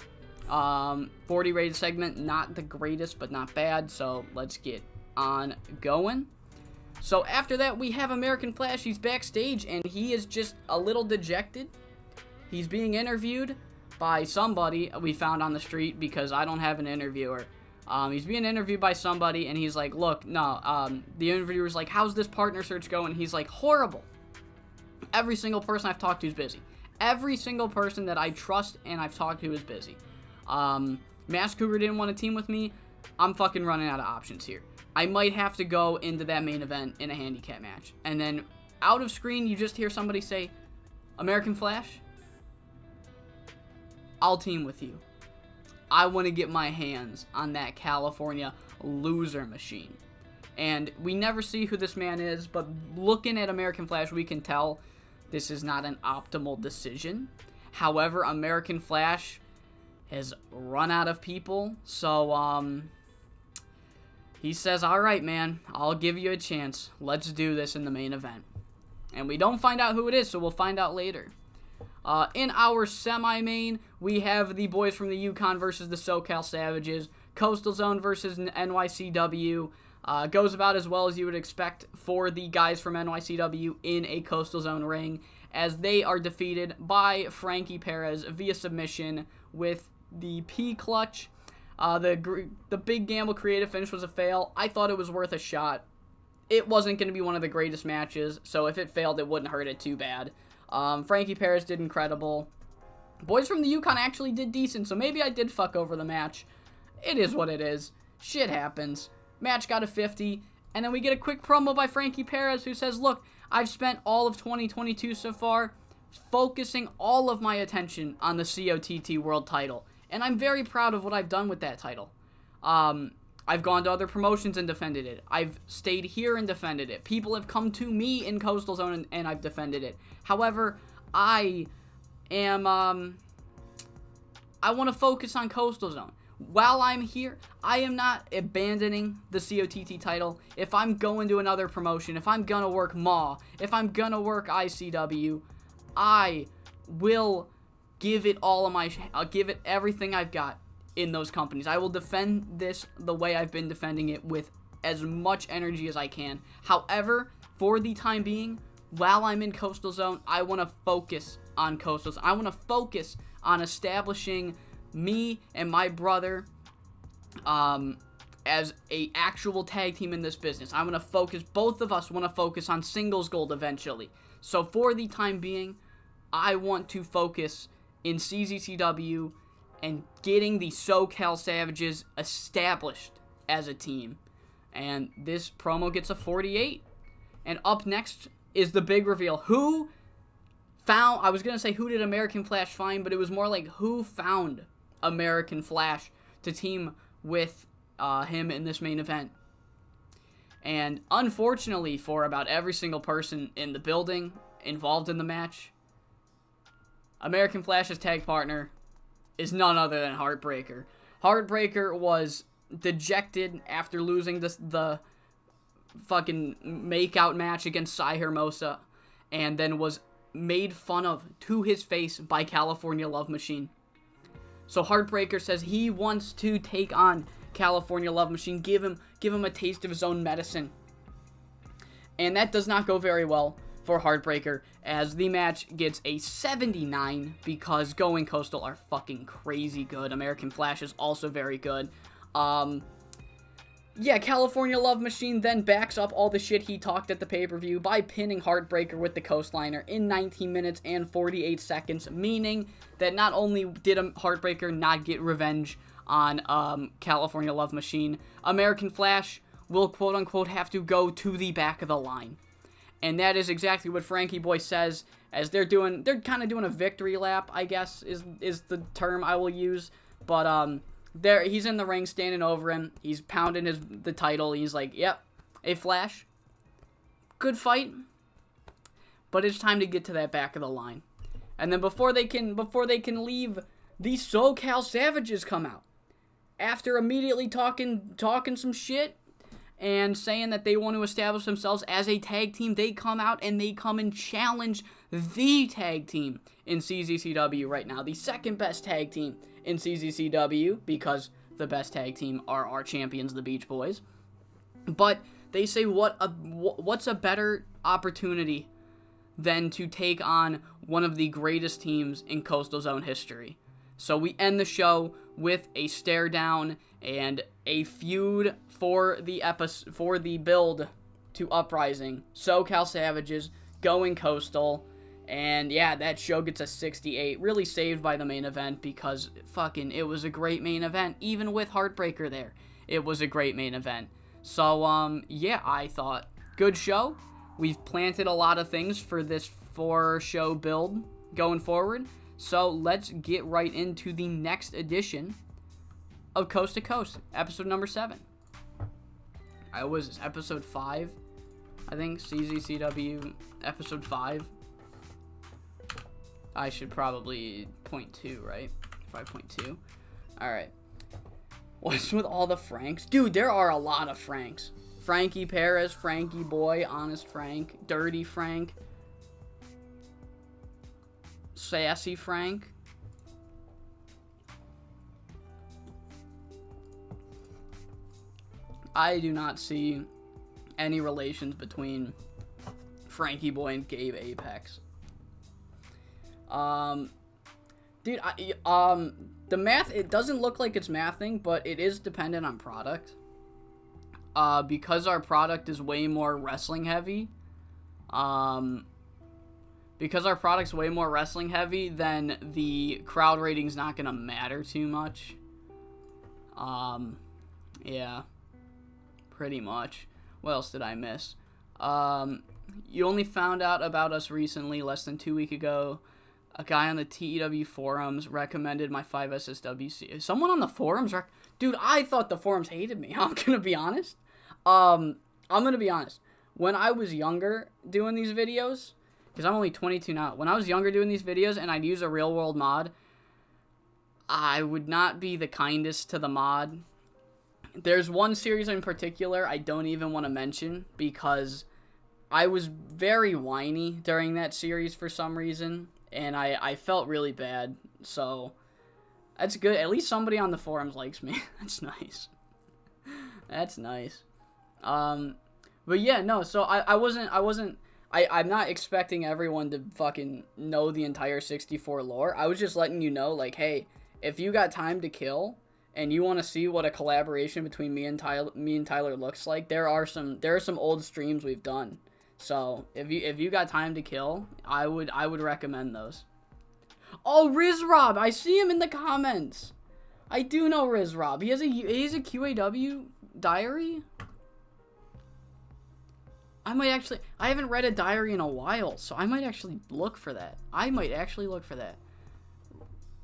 40 rated segment, not the greatest, but not bad. So, let's get on going. So, after that, we have American Flash. He's backstage, and he is just a little dejected. He's being interviewed by somebody we found on the street because I don't have an interviewer. He's being interviewed by somebody, and he's like, look, no, the interviewer's like, how's this partner search going? He's like, horrible. Every single person I've talked to is busy. Every single person that I trust and I've talked to is busy. Mask Cougar didn't want to team with me. I'm fucking running out of options here. I might have to go into that main event in a handicap match. And then, out of screen, you just hear somebody say, American Flash, I'll team with you. I want to get my hands on that California loser machine. And we never see who this man is, but looking at American Flash, we can tell this is not an optimal decision. However, American Flash has run out of people, so he says, alright man, I'll give you a chance. Let's do this in the main event. And we don't find out who it is, so we'll find out later. In our semi-main, we have the boys from the Yukon versus the SoCal Savages. Coastal Zone versus NYCW. Goes about as well as you would expect for the guys from NYCW in a Coastal Zone ring, as they are defeated by Frankie Perez via submission with the P-clutch. The Big Gamble creative finish was a fail. I thought it was worth a shot. It wasn't going to be one of the greatest matches, so if it failed, it wouldn't hurt it too bad. Frankie Perez did incredible. Boys from the Yukon actually did decent, so maybe I did fuck over the match. It is what it is. Shit happens. Match got a 50, and then we get a quick promo by Frankie Perez who says, look, I've spent all of 2022 so far focusing all of my attention on the COTT World title, and I'm very proud of what I've done with that title. I've gone to other promotions and defended it. I've stayed here and defended it. People have come to me in Coastal Zone and I've defended it. However, I am, I want to focus on Coastal Zone. While I'm here, I am not abandoning the COTT title. If I'm going to another promotion, if I'm going to work MAW, if I'm going to work ICW, I will give it all of I'll give it everything I've got in those companies. I will defend this the way I've been defending it, with as much energy as I can. However, for the time being, while I'm in Coastal Zone, I want to focus on Coastal Zone. I want to focus on establishing me and my brother as a actual tag team in this business. I want to focus, both of us want to focus on singles gold eventually. So for the time being, I want to focus in CZCW and getting the SoCal Savages established as a team. And this promo gets a 48. And up next is the big reveal. I was going to say who did American Flash find, but it was more like who found American Flash to team with him in this main event. And unfortunately for about every single person in the building involved in the match, American Flash's tag partner is none other than Heartbreaker. Heartbreaker was dejected after losing the fucking make-out match against Cy Hermosa, and then was made fun of to his face by California Love Machine. So Heartbreaker says he wants to take on California Love Machine, give him a taste of his own medicine. And that does not go very well for Heartbreaker, as the match gets a 79 because Going Coastal are fucking crazy good. American Flash is also very good. California Love Machine then backs up all the shit he talked at the pay-per-view by pinning Heartbreaker with the coastliner in 19 minutes and 48 seconds, meaning that not only did Heartbreaker not get revenge on California Love Machine, American Flash will quote-unquote have to go to the back of the line. And that is exactly what Frankie Boy says, as they're kind of doing a victory lap, I guess, is the term I will use. But, he's in the ring standing over him. He's pounding the title. He's like, yep, hey, Flash, good fight, but it's time to get to that back of the line. And then before they can leave, the SoCal Savages come out. After immediately talking some shit and saying that they want to establish themselves as a tag team, they come out and they come and challenge the tag team in CZCW right now. The second best tag team in CZCW, because the best tag team are our champions, the Beach Boys. But they say what's a better opportunity than to take on one of the greatest teams in Coastal Zone history. So we end the show with a stare down and a feud for the build to Uprising. SoCal Savages Going Coastal. And yeah, that show gets a 68. Really saved by the main event, because fucking it was a great main event. Even with Heartbreaker there, it was a great main event. So yeah, I thought good show. We've planted a lot of things for this 4-show build going forward. So let's get right into the next edition of Coast to Coast, episode number 7. Was this episode 5? I think CZCW episode 5. I should probably point 2, right? 5.2. Alright. What's with all the Franks? Dude, there are a lot of Franks. Frankie Perez, Frankie Boy, Honest Frank, Dirty Frank, Sassy Frank. I do not see any relations between Frankie Boy and Gabe Apex. Dude, the math, it doesn't look like it's mathing, but it is dependent on product. Because our product is way more wrestling heavy, then the crowd rating's not gonna matter too much. Yeah, pretty much. What else did I miss? You only found out about us recently, less than 2 weeks ago. A guy on the TEW forums recommended my 5SSWC. Someone on the forums? Dude, I thought the forums hated me. I'm gonna be honest. I'm gonna be honest. When I was younger doing these videos, because I'm only 22 now. When I was younger doing these videos and I'd use a real world mod, I would not be the kindest to the mod. There's one series in particular I don't even want to mention because I was very whiny during that series for some reason, and I felt really bad. So that's good. At least somebody on the forums likes me. That's nice. That's nice. But yeah, no, so I'm not expecting everyone to fucking know the entire 64 lore. I was just letting you know, like, hey, if you got time to kill and you want to see what a collaboration between me and Tyler looks like, there are some old streams we've done. So if you got time to kill, I would recommend those. Oh, RizRob, I see him in the comments. I do know RizRob. He has a QAW diary. I haven't read a diary in a while, so I might actually look for that.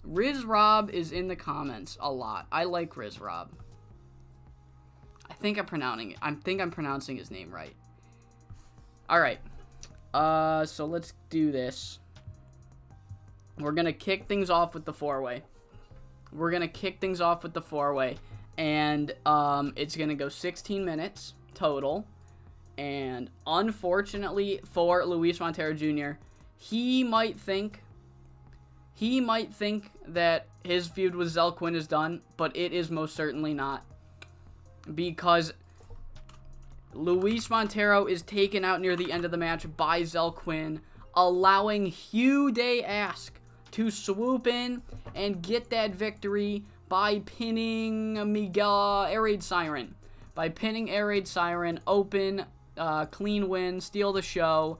RizRob is in the comments a lot. I like RizRob. I think I'm pronouncing his name right. Alright. So let's do this. We're gonna kick things off with the four-way. And it's gonna go 16 minutes total. And unfortunately for Luis Montero Jr., he might think that his feud with Zell Quinn is done, but it is most certainly not. Because Luis Montero is taken out near the end of the match by Zell Quinn, allowing Hugh Day Ask to swoop in and get that victory by pinning Miguel Air Raid Siren. Open, clean win, steal the show.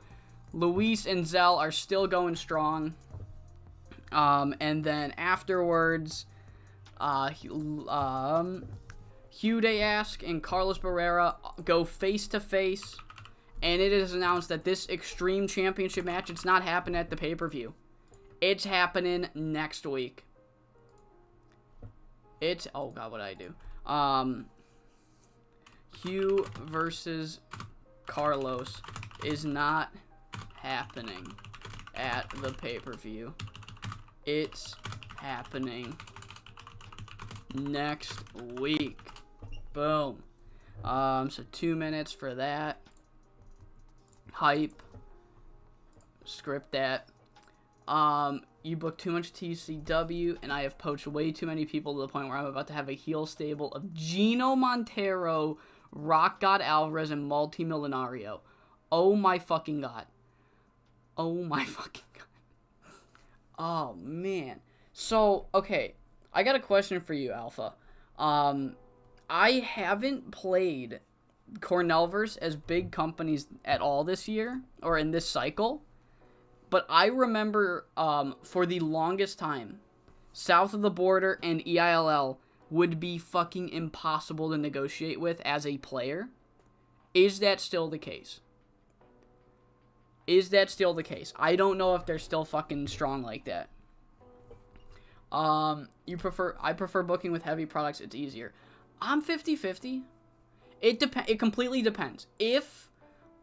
Luis and Zell are still going strong. And then afterwards, Hugh Day Ask and Carlos Barrera go face to face, and it is announced that this Extreme Championship match, it's not happening at the pay-per-view. It's happening next week. Oh god, what did I do? Hugh versus Carlos is not happening at the pay-per-view. It's happening next week. Boom. So 2 minutes for that. Hype. Script that. You booked too much TCW, and I have poached way too many people to the point where I'm about to have a heel stable of Gino Montero, Rock God Alvarez, and Multimillonario. Oh my fucking god. Oh man. So, okay. I got a question for you, Alpha. I haven't played Cornellverse as big companies at all this year, or in this cycle. But I remember, for the longest time, South of the Border and EILL would be fucking impossible to negotiate with as a player. Is that still the case? I don't know if they're still fucking strong like that. I prefer booking with heavy products. It's easier. I'm 50-50. It completely depends. If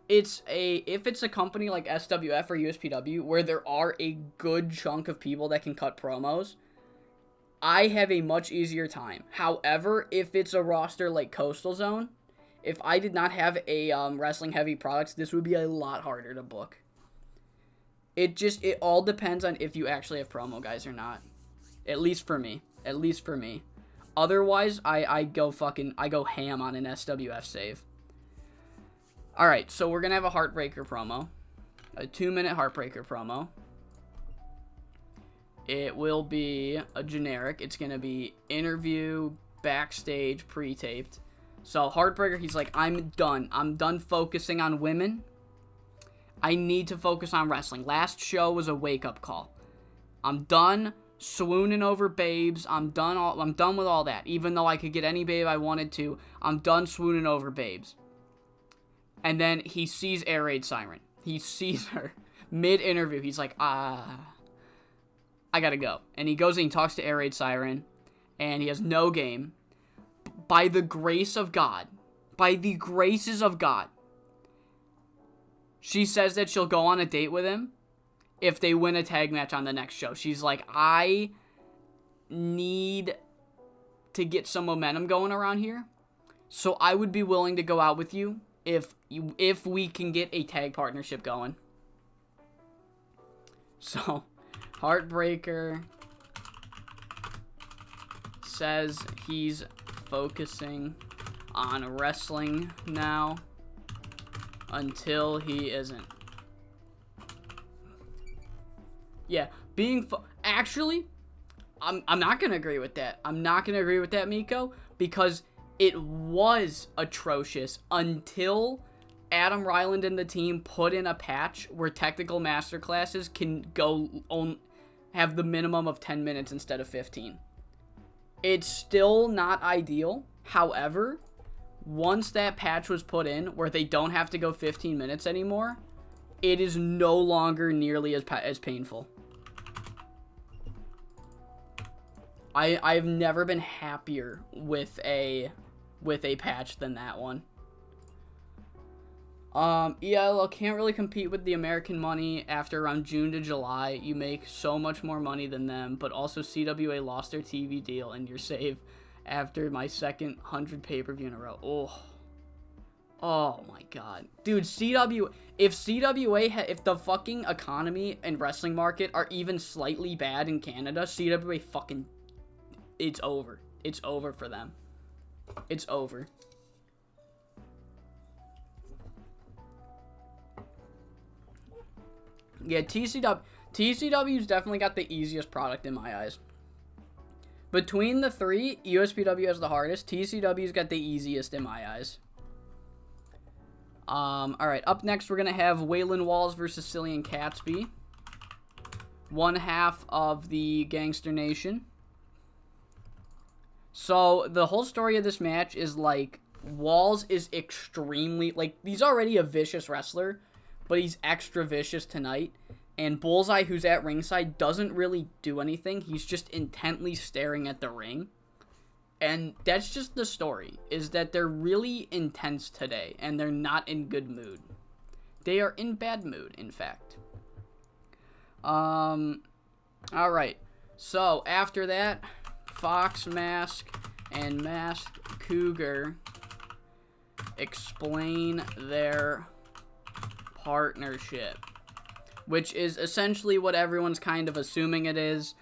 it's a company like SWF or USPW where there are a good chunk of people that can cut promos, I have a much easier time. However, if it's a roster like Coastal Zone, if I did not have a wrestling heavy products, this would be a lot harder to book. It all depends on if you actually have promo guys or not. At least for me. Otherwise, I go ham on an SWF save. Alright, so we're gonna have a Heartbreaker promo. A 2-minute Heartbreaker promo. It will be a generic. It's gonna be interview, backstage, pre-taped. So Heartbreaker, he's like, I'm done focusing on women. I need to focus on wrestling. Last show was a wake-up call. I'm done swooning over babes. I'm done with all that. Even though I could get any babe I wanted to, I'm done swooning over babes. And then he sees Air Raid Siren. He sees her mid-interview. He's like, I gotta go. And he goes and he talks to Air Raid Siren, and he has no game. By the grace of God, by the graces of God, she says that she'll go on a date with him, if they win a tag match on the next show. She's like, I need to get some momentum going around here, so I would be willing to go out with you if we can get a tag partnership going. So, Heartbreaker says he's focusing on wrestling now until he isn't. Yeah, actually, I'm not going to agree with that. I'm not going to agree with that, Miko, because it was atrocious until Adam Ryland and the team put in a patch where technical masterclasses can have the minimum of 10 minutes instead of 15. It's still not ideal. However, once that patch was put in where they don't have to go 15 minutes anymore, it is no longer nearly as painful. I've never been happier with a patch than that one. ELL can't really compete with the American money after around June to July. You make so much more money than them, but also CWA lost their TV deal and you're safe after my second 100 pay-per-view in a row. Oh my god. Dude, if the fucking economy and wrestling market are even slightly bad in Canada, CWA fucking, it's over. It's over for them. It's over. Yeah, TCW's definitely got the easiest product in my eyes. Between the three, USPW has the hardest. TCW's got the easiest in my eyes. Alright, up next we're going to have Waylon Walls versus Cillian Catsby. One half of the Gangster Nation. So, the whole story of this match is, like, Walls is extremely, like, he's already a vicious wrestler, but he's extra vicious tonight. And Bullseye, who's at ringside, doesn't really do anything. He's just intently staring at the ring. And that's just the story, is that they're really intense today, and they're not in good mood. They are in bad mood, in fact. Alright. So, after that, Fox Mask and Masked Cougar explain their partnership, which is essentially what everyone's kind of assuming it is.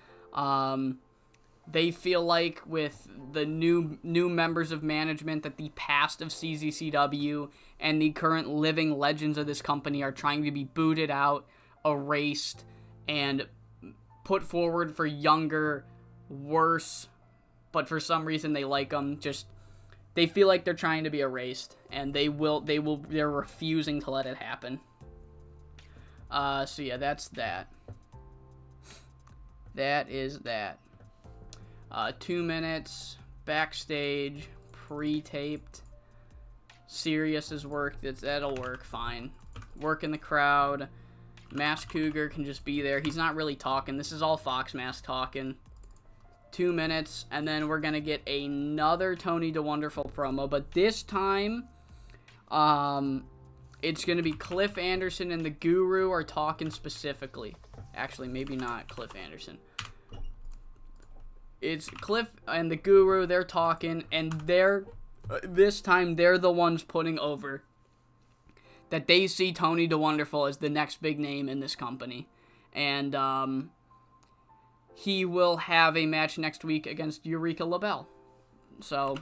They feel like with the new members of management that the past of CZCW and the current living legends of this company are trying to be booted out, erased, and put forward for younger, worse, but for some reason they like them. Just, they feel like they're trying to be erased, and they're refusing to let it happen. So yeah, that's that. That is that. 2 minutes, backstage, pre-taped. Sirius's work, that'll work fine. Work in the crowd. Masked Cougar can just be there. He's not really talking. This is all Fox Mask talking. 2 minutes, and then we're gonna get another Tony DeWonderful promo, but this time, it's gonna be Cliff Anderson and the Guru are talking specifically. Actually, maybe not Cliff Anderson. It's Cliff and the Guru, they're talking, and this time they're the ones putting over that they see Tony DeWonderful as the next big name in this company. And, he will have a match next week against Eureka LaBelle. So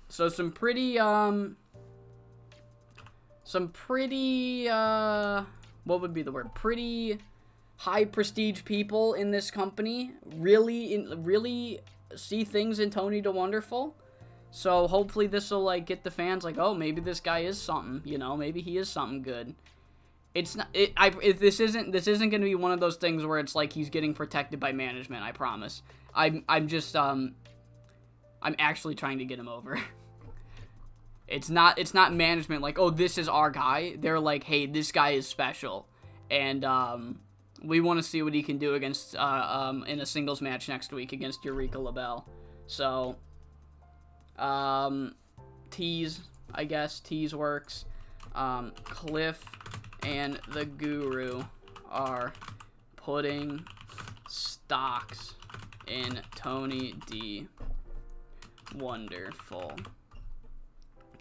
some pretty, what would be the word? Pretty high prestige people in this company really see things in Tony DeWonderful. So hopefully this will, like, get the fans like, oh, maybe this guy is something, you know, maybe he is something good. It's not. This isn't going to be one of those things where it's like he's getting protected by management. I promise. I'm actually trying to get him over. It's not management like, oh, this is our guy. They're like, hey, this guy is special, and we want to see what he can do against in a singles match next week against Eureka LaBelle. So, tease, I guess tease works. Cliff and the Guru are putting stocks in Tony D. Wonderful.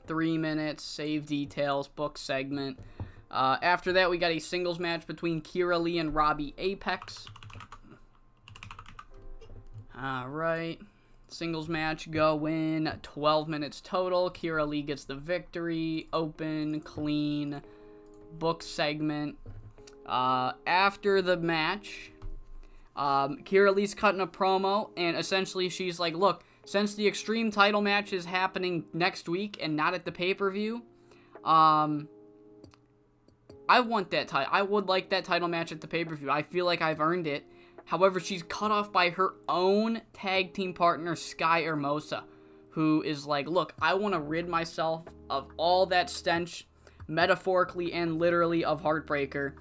3 minutes, save details, book segment. After that, we got a singles match between Kira Lee and Robbie Apex. Alright. Singles match going 12 minutes total. Kira Lee gets the victory. Open, clean, book segment. After the match, Kira Lee's cutting a promo, and essentially she's like, look, since the Extreme title match is happening next week and not at the pay-per-view, I want that title. I would like that title match at the pay-per-view. I feel like I've earned it. However, she's cut off by her own tag team partner, Sky Hermosa, who is like, look, I want to rid myself of all that stench, metaphorically and literally, of Heartbreaker.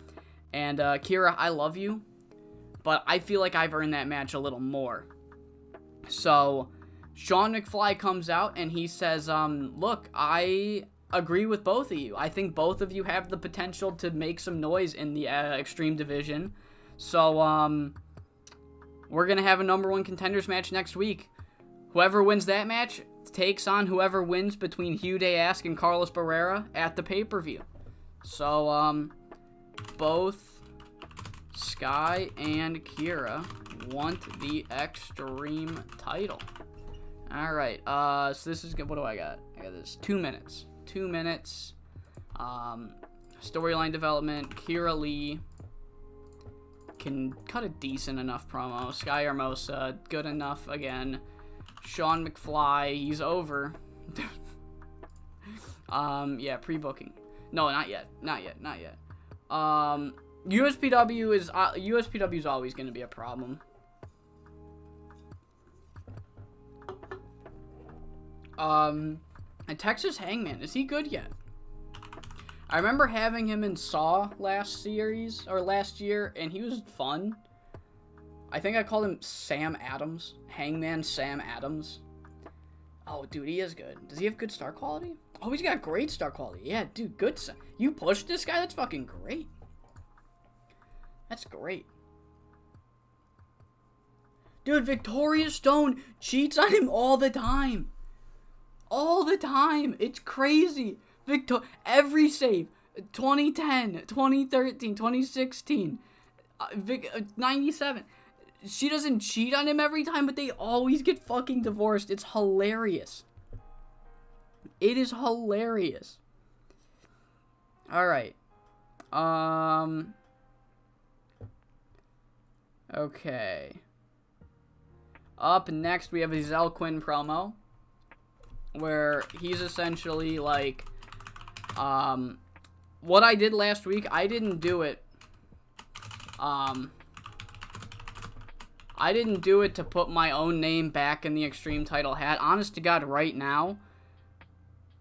And, Kira, I love you, but I feel like I've earned that match a little more. So, Sean McFly comes out and he says, look, I agree with both of you. I think both of you have the potential to make some noise in the Extreme division. So, we're going to have a number 1 contenders match next week. Whoever wins that match takes on whoever wins between Hugh Day-Ask and Carlos Barrera at the pay-per-view. So, both Sky and Kira want the Extreme title. Alright, so this is good. What do I got? I got this. 2 minutes. 2 minutes. Storyline development. Kira Lee can cut a decent enough promo. Sky Hermosa, good enough again. Sean McFly, he's over. Yeah, pre-booking. No, not yet. Not yet. Not yet. USPW is always going to be a problem. And Texas Hangman, is he good yet? I remember having him in Saw last year, and he was fun. I think I called him Sam Adams. Hangman Sam Adams. Oh, dude, he is good. Does he have good star quality? Oh, he's got great star quality. Yeah, dude, good. You pushed this guy? That's fucking great. That's great. Dude, Victoria Stone cheats on him all the time. All the time. It's crazy. Every save. 2010, 2013, 2016, 97. She doesn't cheat on him every time, but they always get fucking divorced. It's hilarious. It is hilarious. Alright. Okay. Up next, we have a Zell Quinn promo, where he's essentially like, what I did last week, I didn't do it, I didn't do it to put my own name back in the Extreme title hat. Honest to God, right now,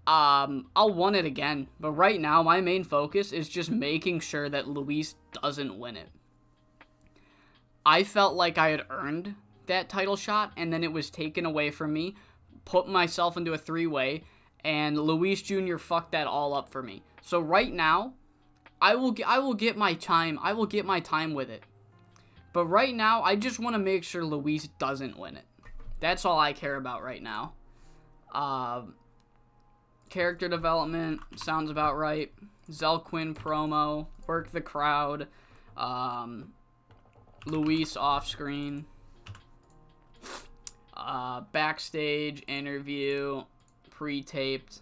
I'll want it again, but right now, my main focus is just making sure that Luis doesn't win it. I felt like I had earned that title shot, and then it was taken away from me, put myself into a 3-way, and Luis Jr. fucked that all up for me. So right now, I will get my time. I will get my time with it. But right now, I just want to make sure Luis doesn't win it. That's all I care about right now. Character development sounds about right. Zell Quinn promo, work the crowd. Luis off screen. Backstage interview, pre-taped.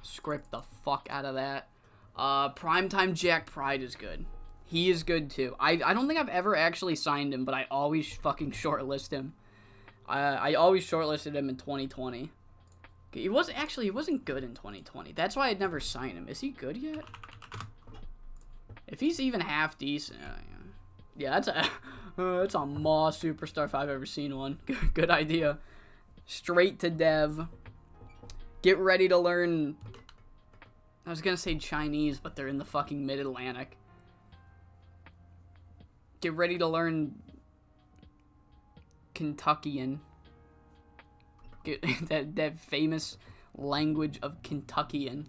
Script the fuck out of that. Primetime Jack Pride is good. He is good too. I don't think I've ever actually signed him, but I always fucking shortlist him. I always shortlisted him in 2020. He wasn't good in 2020. That's why I'd never signed him. Is he good yet? If he's even half decent, yeah, that's a Maw superstar if I've ever seen one. Good idea. Straight to dev. Get ready to learn. I was gonna say Chinese, but they're in the fucking Mid-Atlantic. Get ready to learn Kentuckian. Get that famous language of Kentuckian.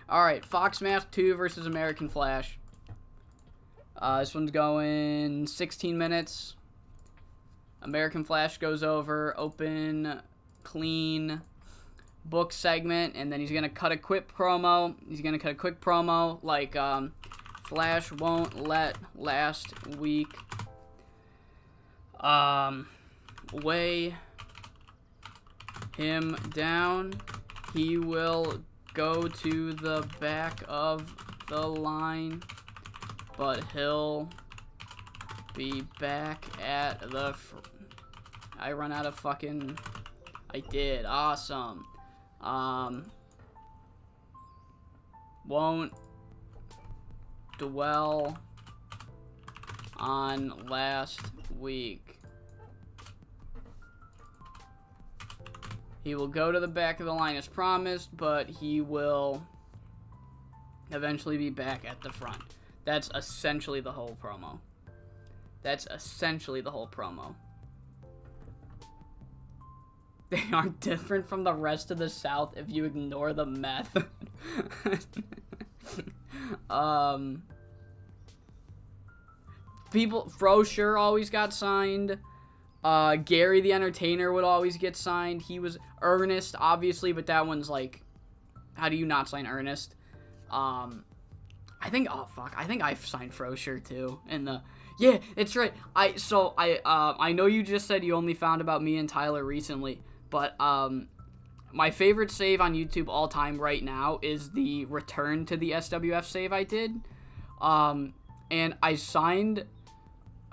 Alright, Fox Mask 2 versus American Flash. This one's going 16 minutes. American Flash goes over, open, clean, book segment, and then he's going to cut a quick promo. He's going to cut a quick promo like, Flash won't let last week weigh him down. He will go to the back of the line, but he'll be back at the I run out of fucking... I did. Awesome. Won't dwell on last week. He will go to the back of the line as promised, but he will eventually be back at the front. That's essentially the whole promo. That's essentially the whole promo. They aren't different from the rest of the South if you ignore the meth. Frosher always got signed. Gary the Entertainer would always get signed. He was Ernest, obviously, but that one's like, how do you not sign Ernest? I think I've signed Frosher too. Yeah, it's right. I know you just said you only found about me and Tyler recently, but my favorite save on YouTube all time right now is the return to the SWF save I did. And I signed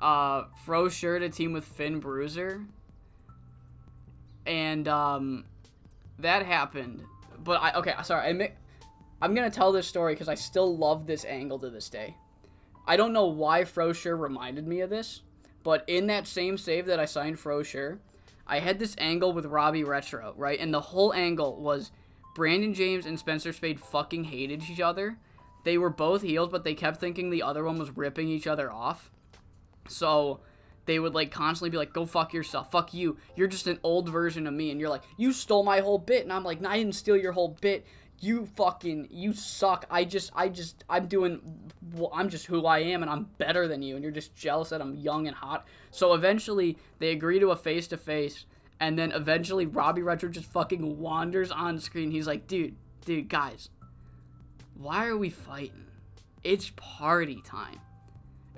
Frosher to team with Finn Bruiser, and that happened. But I'm gonna tell this story because I still love this angle to this day. I don't know why Frosher reminded me of this, but in that same save that I signed Frosher, I had this angle with Robbie Retro, right? And the whole angle was Brandon James and Spencer Spade fucking hated each other. They were both heels, but they kept thinking the other one was ripping each other off. So they would like constantly be like, go fuck yourself, fuck you, you're just an old version of me. And you're like, you stole my whole bit. And I'm like, no, I didn't steal your whole bit. You suck. I'm just who I am, and I'm better than you, and you're just jealous that I'm young and hot. So eventually they agree to a face-to-face, and then eventually Robbie Retro just fucking wanders on screen. He's like, dude, guys, why are we fighting? It's party time.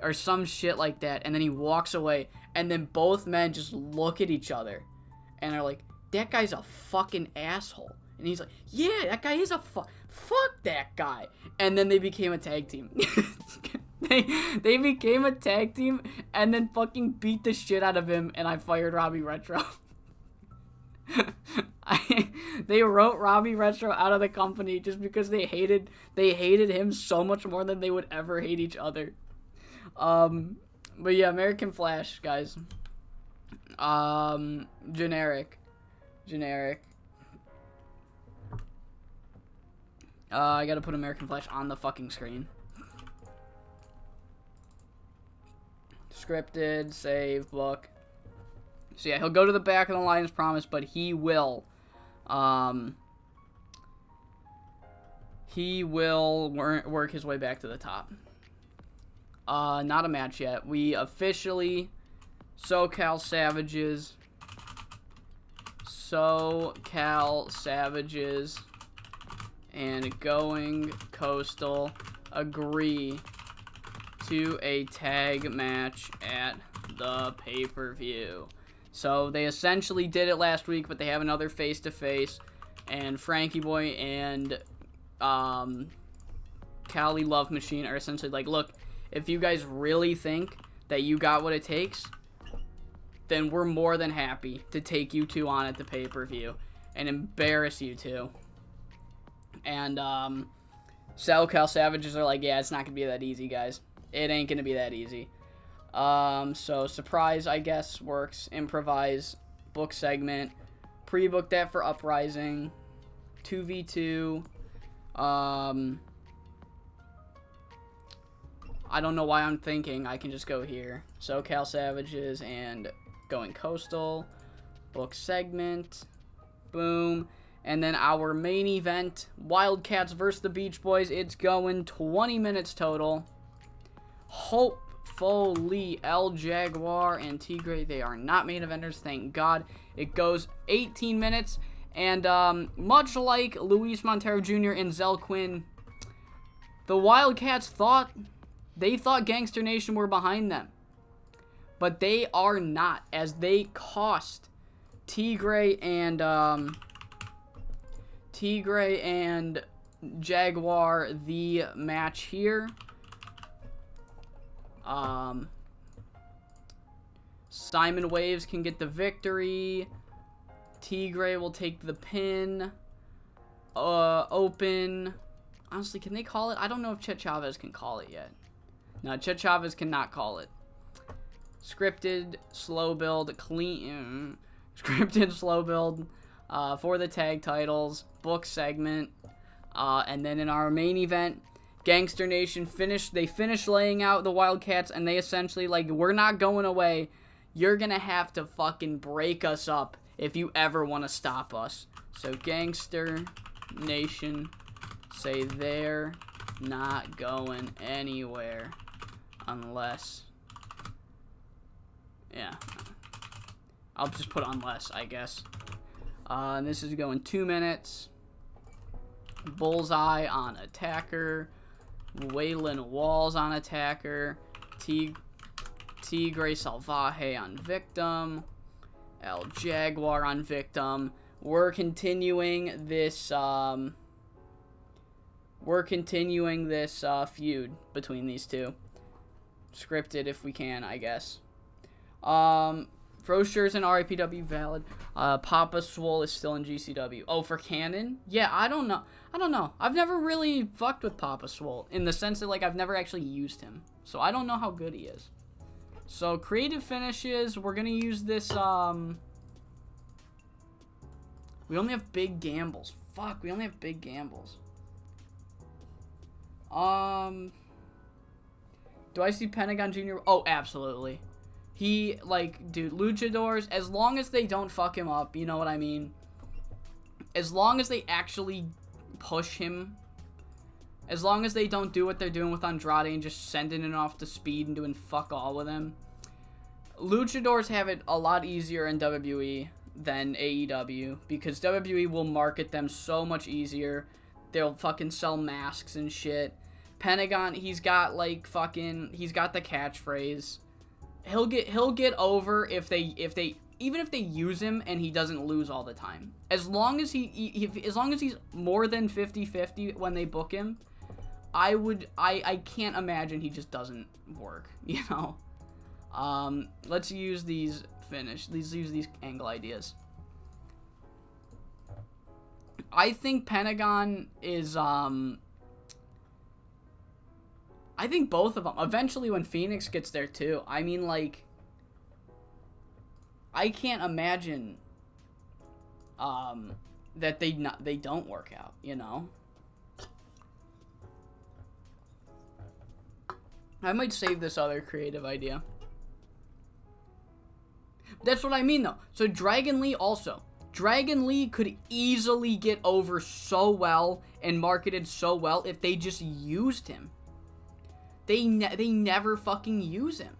Or some shit like that. And then he walks away, and then both men just look at each other and are like, that guy's a fucking asshole. And he's like, yeah, that guy is a fuck that guy. And then they became a tag team. they became a tag team and then fucking beat the shit out of him, and I fired Robbie Retro. They wrote Robbie Retro out of the company just because they hated him so much more than they would ever hate each other. But yeah, American Flash, guys. Generic. I gotta put American Flash on the fucking screen. Scripted, save, book. So yeah, he'll go to the back of the line as promised, but he will work his way back to the top. Not a match yet. We officially SoCal Savages and Going Coastal agree to a tag match at the pay-per-view. So they essentially did it last week, but they have another face-to-face, and Frankie Boy and Cali Love Machine are essentially like, look, if you guys really think that you got what it takes, then we're more than happy to take you two on at the pay-per-view and embarrass you two. And SoCal Savages are like, yeah, it's not going to be that easy, guys. It ain't going to be that easy. So surprise, I guess, works. Improvise, book segment. Pre-book that for Uprising. 2v2. I don't know why I'm thinking. I can just go here. SoCal Savages and Going Coastal. Book segment. Boom. And then our main event, Wildcats versus the Beach Boys. It's going 20 minutes total. Hopefully, El Jaguar and Tigre, they are not main eventers, thank God. It goes 18 minutes. And much like Luis Montero Jr. and Zell Quinn, the Wildcats thought Gangster Nation were behind them. But they are not, as they cost Tigre and Jaguar the match here. Simon Waves can get the victory. Tigre will take the pin. Open. Honestly, can they call it? I don't know if Chet Chavez can call it yet. No, Chet Chavez cannot call it. Scripted, slow build, clean. Scripted, slow build for the tag titles. Book segment. And then in our main event, Gangster Nation finished laying out the Wildcats, and they essentially, like, we're not going away. You're going to have to fucking break us up if you ever want to stop us. So Gangster Nation say they're not going anywhere unless... Yeah. I'll just put unless, I guess. And this is going 2 minutes. Bullseye on attacker. Waylon Walls on attacker. Tigre Salvaje on victim. El Jaguar on victim. We're continuing this feud between these two. Scripted if we can, I guess. Frosters and RIPW valid. Papa Swole is still in GCW. Oh, for canon? Yeah, I don't know. I've never really fucked with Papa Swole in the sense that, like, I've never actually used him. So I don't know how good he is. So creative finishes, we're gonna use this, we only have big gambles. Fuck, we only have big gambles. Do I see Pentagon Jr.? Oh, absolutely. He, like, dude, luchadors, as long as they don't fuck him up, you know what I mean? As long as they actually push him, as long as they don't do what they're doing with Andrade and just sending it off to speed and doing fuck all with him. Luchadors have it a lot easier in WWE than AEW, because WWE will market them so much easier. They'll fucking sell masks and shit. Pentagon, he's got, like, he's got the catchphrase. He'll get over if they even if they use him and he doesn't lose all the time. As long as as long as he's more than 50-50 when they book him, I can't imagine he just doesn't work, you know. Let's use these Let's use these angle ideas. I think Pentagon is I think both of them. Eventually, when Phoenix gets there, too. I mean, like... I can't imagine... that they don't work out, you know? I might save this other creative idea. That's what I mean, though. So, Dragon Lee also. Dragon Lee could easily get over so well and marketed so well if they just used him. They never fucking use him.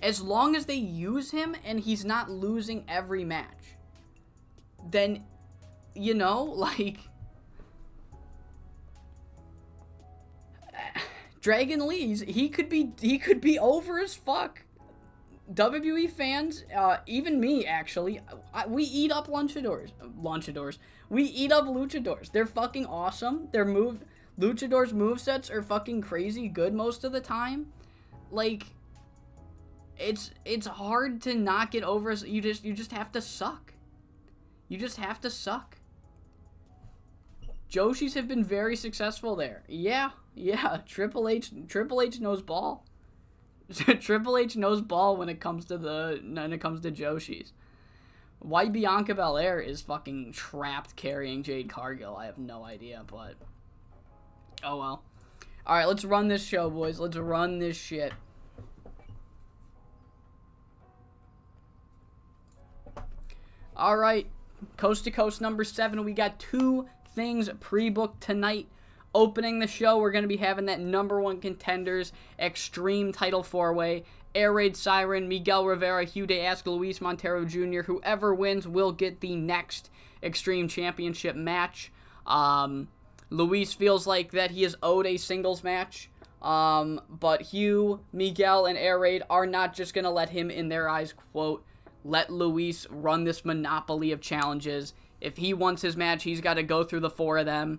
As long as they use him and he's not losing every match, then, you know, like, Dragon Lee's, he could be over as fuck. WWE fans, even me, actually, we eat up luchadors. We eat up luchadors. They're fucking awesome. Luchadors' movesets are fucking crazy good most of the time. Like, it's hard to not get over. You just have to suck. You just have to suck. Joshis have been very successful there. Yeah. Triple H knows ball. Triple H knows ball when it comes to Joshis. Why Bianca Belair is fucking trapped carrying Jade Cargill, I have no idea, but oh well. Alright, let's run this show, boys. Let's run this shit. Alright, Coast to Coast number 7. We got 2 things pre-booked tonight. Opening the show, we're going to be having that number 1 contenders Extreme Title 4-way. Air Raid Siren, Miguel Rivera, Hugh Day Ask, Luis Montero Jr. Whoever wins will get the next Extreme Championship match. Luis feels like that he is owed a singles match. But Hugh, Miguel, and Air Raid are not just going to let him, in their eyes, quote, let Luis run this monopoly of challenges. If he wants his match, he's got to go through the 4 of them.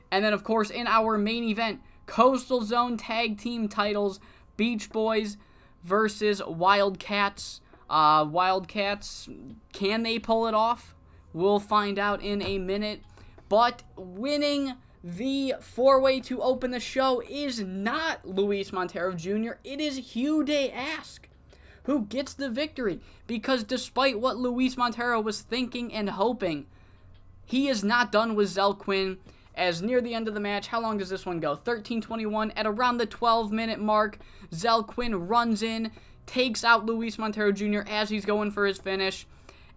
And then, of course, in our main event, Coastal Zone Tag Team titles, Beach Boys versus Wildcats. Wildcats, can they pull it off? We'll find out in a minute. But winning the 4-way to open the show is not Luis Montero Jr. It is Hugh Day Ask who gets the victory. Because despite what Luis Montero was thinking and hoping, he is not done with Zell Quinn. As near the end of the match, how long does this one go? 13:21. At around the 12-minute mark, Zell Quinn runs in, takes out Luis Montero Jr. as he's going for his finish,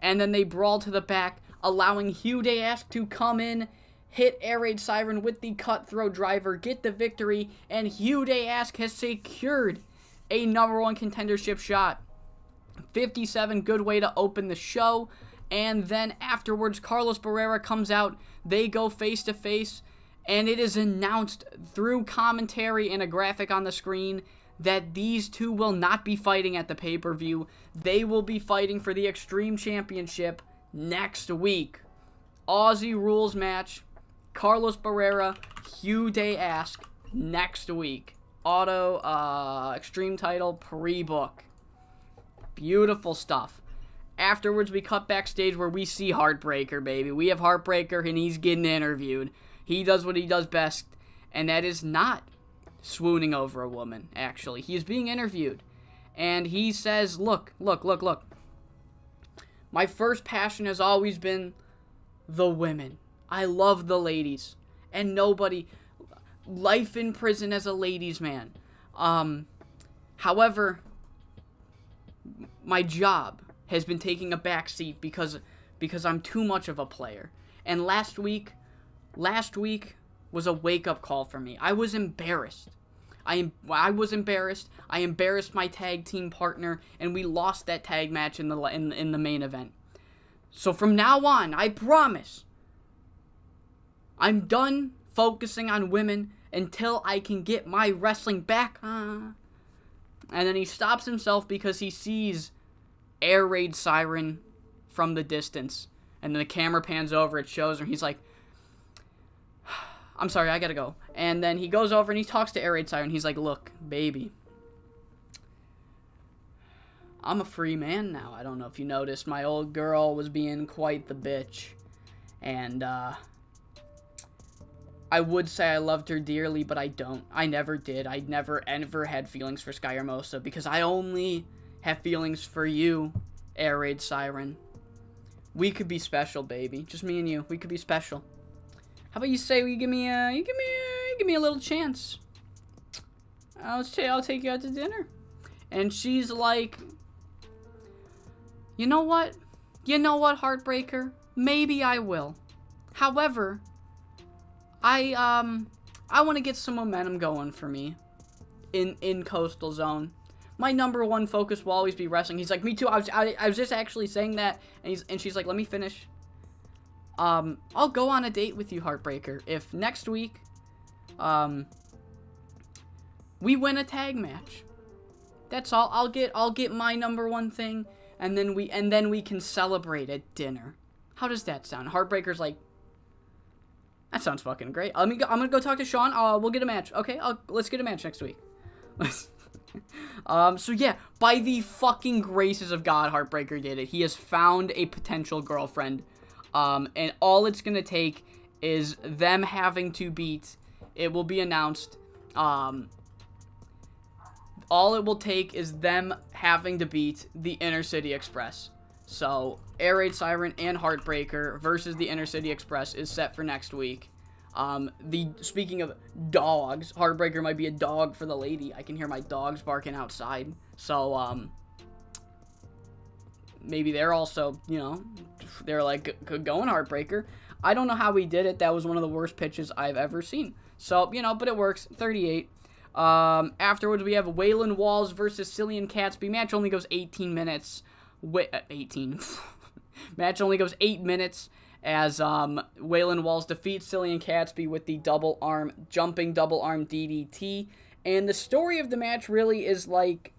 and then they brawl to the back, allowing Hugh Day Ask to come in, hit Air Raid Siren with the cutthroat driver, get the victory, and Hugh Day Ask has secured a number 1 contendership shot. 57, good way to open the show. And then afterwards, Carlos Barrera comes out. They go face-to-face. And it is announced through commentary and a graphic on the screen that these 2 will not be fighting at the pay-per-view. They will be fighting for the Extreme Championship next week. Aussie Rules match. Carlos Barrera, Hugh Day Ask next week. Extreme title pre-book. Beautiful stuff. Afterwards, we cut backstage where we see Heartbreaker, baby. We have Heartbreaker, and he's getting interviewed. He does what he does best, and that is not swooning over a woman, actually. He is being interviewed, and he says, look. My first passion has always been the women. I love the ladies, and life in prison as a ladies' man. However, my job has been taking a back seat because I'm too much of a player. And last week was a wake-up call for me. I was embarrassed. I was embarrassed. I embarrassed my tag team partner, and we lost that tag match in the main event. So from now on, I promise, I'm done focusing on women until I can get my wrestling back. And then he stops himself because he sees Air Raid Siren from the distance. And then the camera pans over, it shows her, he's like, I'm sorry, I gotta go. And then he goes over and he talks to Air Raid Siren. He's like, look, baby, I'm a free man now. I don't know if you noticed, my old girl was being quite the bitch. And, I would say I loved her dearly, but I don't. I never did. I never, ever had feelings for Sky Hermosa because I only have feelings for you, Air Raid Siren. We could be special, baby. Just me and you. We could be special. How about you say you give me a little chance? I'll take you out to dinner. And she's like, you know what, Heartbreaker? Maybe I will. However, I want to get some momentum going for me in Coastal Zone. My number 1 focus will always be wrestling. He's like, me too. I was just actually saying that, and she's like, let me finish. I'll go on a date with you, Heartbreaker, if next week, we win a tag match. That's all. I'll get my number 1 thing, and then we can celebrate at dinner. How does that sound? Heartbreaker's like, that sounds fucking great. I'm gonna go talk to Sean. We'll get a match. Okay, let's get a match next week. So yeah, by the fucking graces of God, Heartbreaker did it. He has found a potential girlfriend. And all it's gonna take is them having to beat, it will be announced, all it will take is them having to beat the Inner City Express. So, Air Raid Siren and Heartbreaker versus the Inner City Express is set for next week. Speaking of dogs, Heartbreaker might be a dog for the lady. I can hear my dogs barking outside. So, maybe they're also, you know, they're like, going Heartbreaker. I don't know how he did it. That was one of the worst pitches I've ever seen. So, you know, but it works. 38. Afterwards, we have Waylon Walls versus Cillian Catsby. Match only goes 18 minutes. 18. Match only goes 8 minutes as Waylon Walls defeats Cillian Catsby with the jumping double arm DDT. And the story of the match really is like,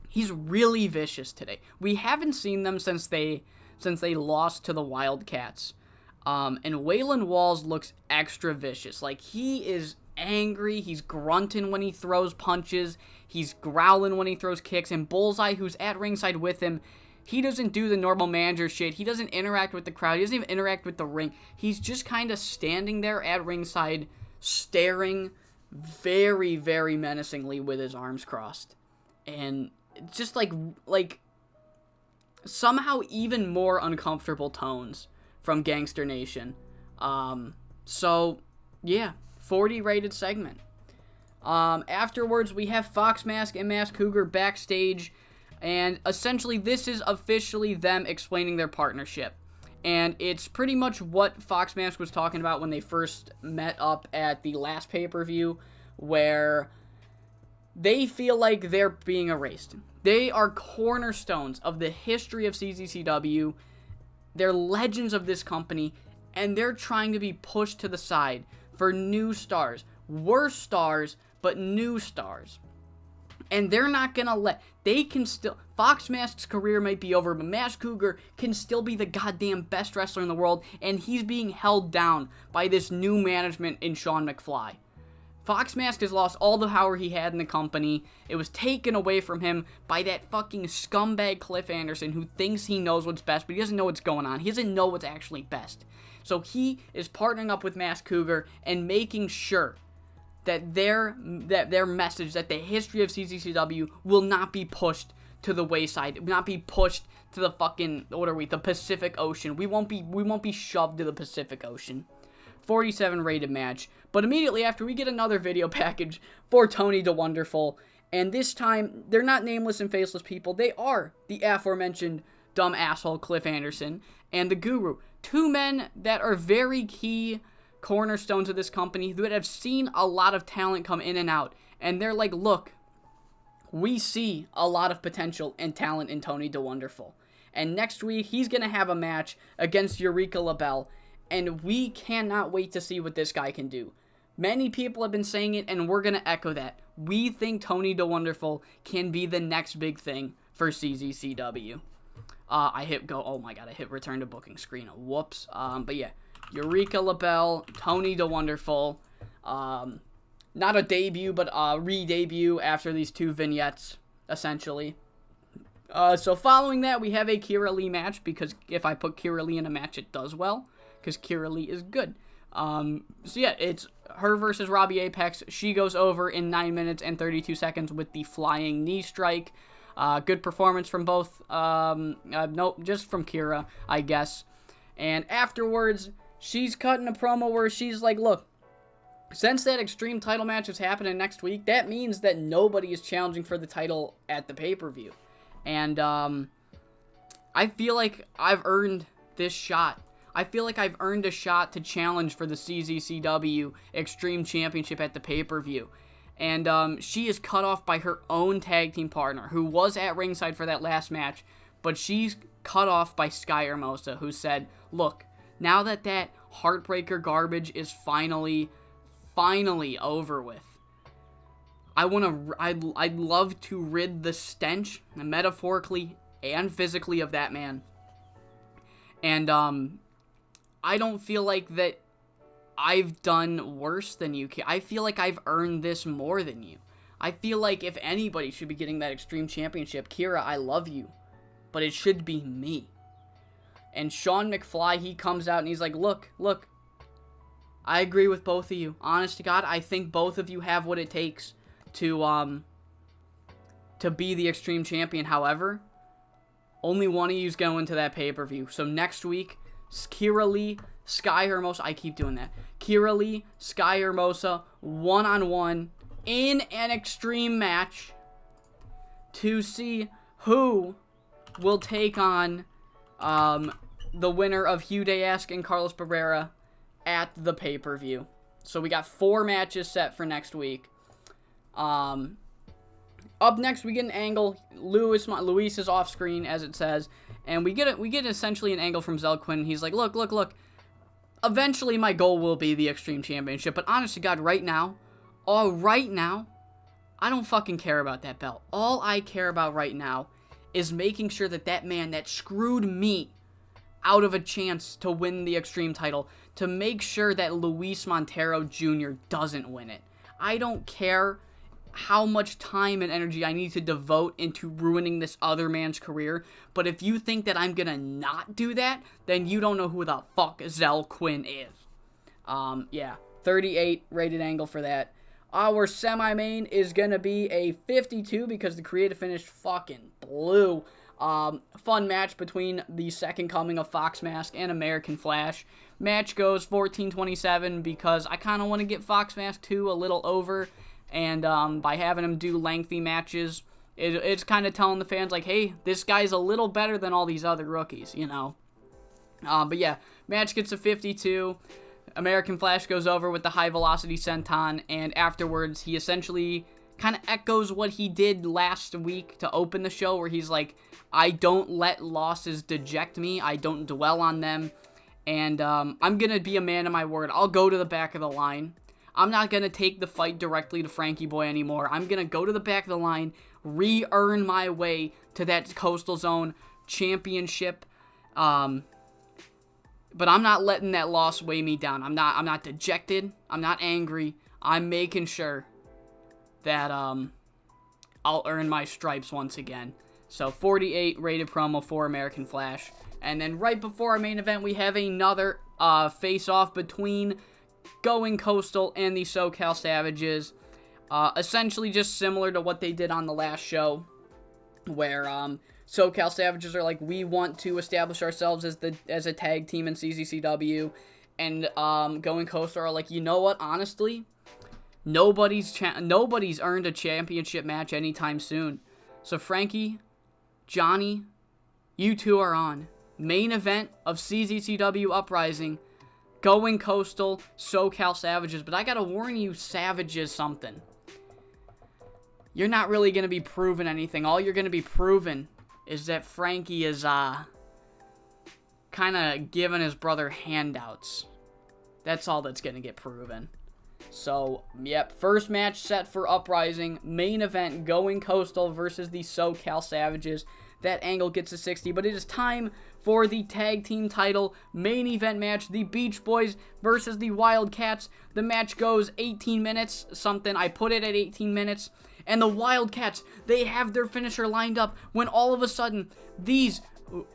he's really vicious today. We haven't seen them since they lost to the Wildcats. And Waylon Walls looks extra vicious. Like, he is angry. He's grunting when he throws punches. He's growling when he throws kicks. And Bullseye, who's at ringside with him, he doesn't do the normal manager shit. He doesn't interact with the crowd. He doesn't even interact with the ring. He's just kind of standing there at ringside, staring very, very menacingly with his arms crossed. And just like somehow even more uncomfortable tones from Gangster Nation. So, yeah, 40 rated segment. Afterwards, we have Fox Mask and Mask Cougar backstage, and essentially this is officially them explaining their partnership. And it's pretty much what Fox Mask was talking about when they first met up at the last pay-per-view, where they feel like they're being erased. They are cornerstones of the history of CZCW. They're legends of this company, and they're trying to be pushed to the side for new stars. Worse stars, but new stars. And they're not gonna Fox Mask's career might be over, but Mask Cougar can still be the goddamn best wrestler in the world, and he's being held down by this new management in Sean McFly. Fox Mask has lost all the power he had in the company. It was taken away from him by that fucking scumbag Cliff Anderson, who thinks he knows what's best, but he doesn't know what's going on. He doesn't know what's actually best. So he is partnering up with Mask Cougar and making sure that their message, that the history of CZCW will not be pushed to the wayside. It will not be pushed to the fucking, the Pacific Ocean. We won't be shoved to the Pacific Ocean. 47 rated match. But immediately after, we get another video package for Tony the Wonderful. And this time, they're not nameless and faceless people. They are the aforementioned dumb asshole Cliff Anderson and the Guru. Two men that are very key cornerstones of this company that have seen a lot of talent come in and out. And they're like, look, we see a lot of potential and talent in Tony the Wonderful. And next week, he's going to have a match against Eureka LaBelle. And we cannot wait to see what this guy can do. Many people have been saying it, and we're going to echo that. We think Tony the Wonderful can be the next big thing for CZCW. I hit return to booking screen. Whoops. But yeah, Eureka LaBelle, Tony the Wonderful. Not a debut, but a re-debut after these two vignettes, essentially. So following that, we have a Kira Lee match, because if I put Kira Lee in a match, it does well, because Kira Lee is good. So yeah, it's her versus Robbie Apex. She goes over in 9 minutes and 32 seconds with the flying knee strike. Good performance from both, just from Kira, I guess. And afterwards, she's cutting a promo where she's like, look, since that Extreme title match is happening next week, that means that nobody is challenging for the title at the pay-per-view. And, I feel like I've earned this shot. I feel like I've earned a shot to challenge for the CZCW Extreme Championship at the pay-per-view. And she is cut off by her own tag team partner, who was at ringside for that last match, but she's cut off by Sky Hermosa, who said, look, now that that Heartbreaker garbage is finally over with, I'd love to rid the stench, metaphorically and physically, of that man. And, I don't feel like that I've done worse than you. I feel like I've earned this more than you. I feel like if anybody should be getting that Extreme Championship, Kira, I love you, but it should be me. And Sean McFly, he comes out and he's like, look, I agree with both of you. Honest to God, I think both of you have what it takes to be the Extreme Champion. However, only one of you's going to that pay-per-view. So next week, Kira Lee, Sky Hermosa, I keep doing that. Kira Lee, Sky Hermosa, one-on-one in an Extreme match to see who will take on the winner of Hugh Dayask and Carlos Barrera at the pay-per-view. So we got 4 matches set for next week. Up next, we get an angle. Luis is off screen, as it says, and we get essentially an angle from Zelquin. He's like, look. Eventually, my goal will be the Extreme Championship, but honest to God, right now, I don't fucking care about that belt. All I care about right now is making sure that man that screwed me out of a chance to win the Extreme title, to make sure that Luis Montero Jr. doesn't win it. I don't care how much time and energy I need to devote into ruining this other man's career, but if you think that I'm gonna not do that, then you don't know who the fuck Zell Quinn is. Yeah, 38 rated angle for that. Our semi-main is gonna be a 52 because the creative finish fucking blew. Fun match between the second coming of Fox Mask and American Flash. Match goes 14-27 because I kind of want to get Fox Mask 2 a little over, and by having him do lengthy matches, it's kind of telling the fans, like, hey, this guy's a little better than all these other rookies, you know? But yeah, match gets a 52. American Flash goes over with the high-velocity senton, and afterwards, he essentially kind of echoes what he did last week to open the show, where he's like, I don't let losses deject me, I don't dwell on them, and I'm going to be a man of my word. I'll go to the back of the line. I'm not going to take the fight directly to Frankie Boy anymore. I'm going to go to the back of the line, re-earn my way to that Coastal Zone championship, but I'm not letting that loss weigh me down. I'm not dejected. I'm not angry. I'm making sure that I'll earn my stripes once again. So 48 rated promo for American Flash. And then right before our main event, we have another face-off between Going Coastal and the SoCal Savages. Essentially just similar to what they did on the last show, where SoCal Savages are like, we want to establish ourselves as a tag team in CZCW, and Going Coastal are like, you know what, honestly, nobody's earned a championship match anytime soon. So Frankie, Johnny, you two are on. Main event of CZCW Uprising, Going Coastal, SoCal Savages. But I gotta warn you, Savages, something. You're not really gonna be proving anything. All you're gonna be proving is that Frankie is, kind of giving his brother handouts. That's all that's gonna get proven. So, yep, first match set for Uprising. Main event, Going Coastal versus the SoCal Savages. That angle gets a 60, but it is time for the tag team title main event match. The Beach Boys versus the Wildcats. The match goes 18 minutes, something. I put it at 18 minutes. And the Wildcats, they have their finisher lined up when all of a sudden, these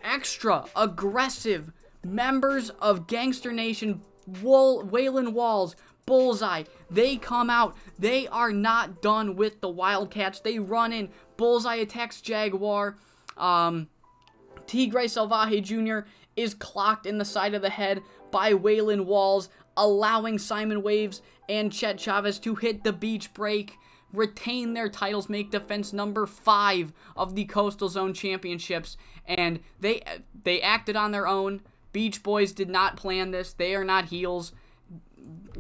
extra aggressive members of Gangster Nation, Waylon Walls, Bullseye, they come out. They are not done with the Wildcats. They run in. Bullseye attacks Jaguar. Tigre Salvaje Jr. is clocked in the side of the head by Waylon Walls, allowing Simon Waves and Chet Chavez to hit the beach break, retain their titles, make defense number 5 of the Coastal Zone Championships, and they acted on their own. Beach Boys did not plan this. They are not heels.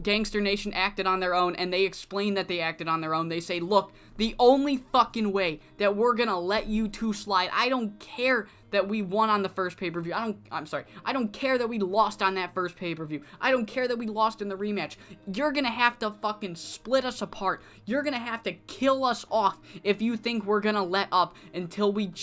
Gangster Nation acted on their own, and they explain that they acted on their own. They say, look, the only fucking way that we're gonna let you two slide, I don't care that we won on the first pay-per-view. I don't care that we lost on that first pay-per-view. I don't care that we lost in the rematch. You're gonna have to fucking split us apart. You're gonna have to kill us off if you think we're gonna let up until we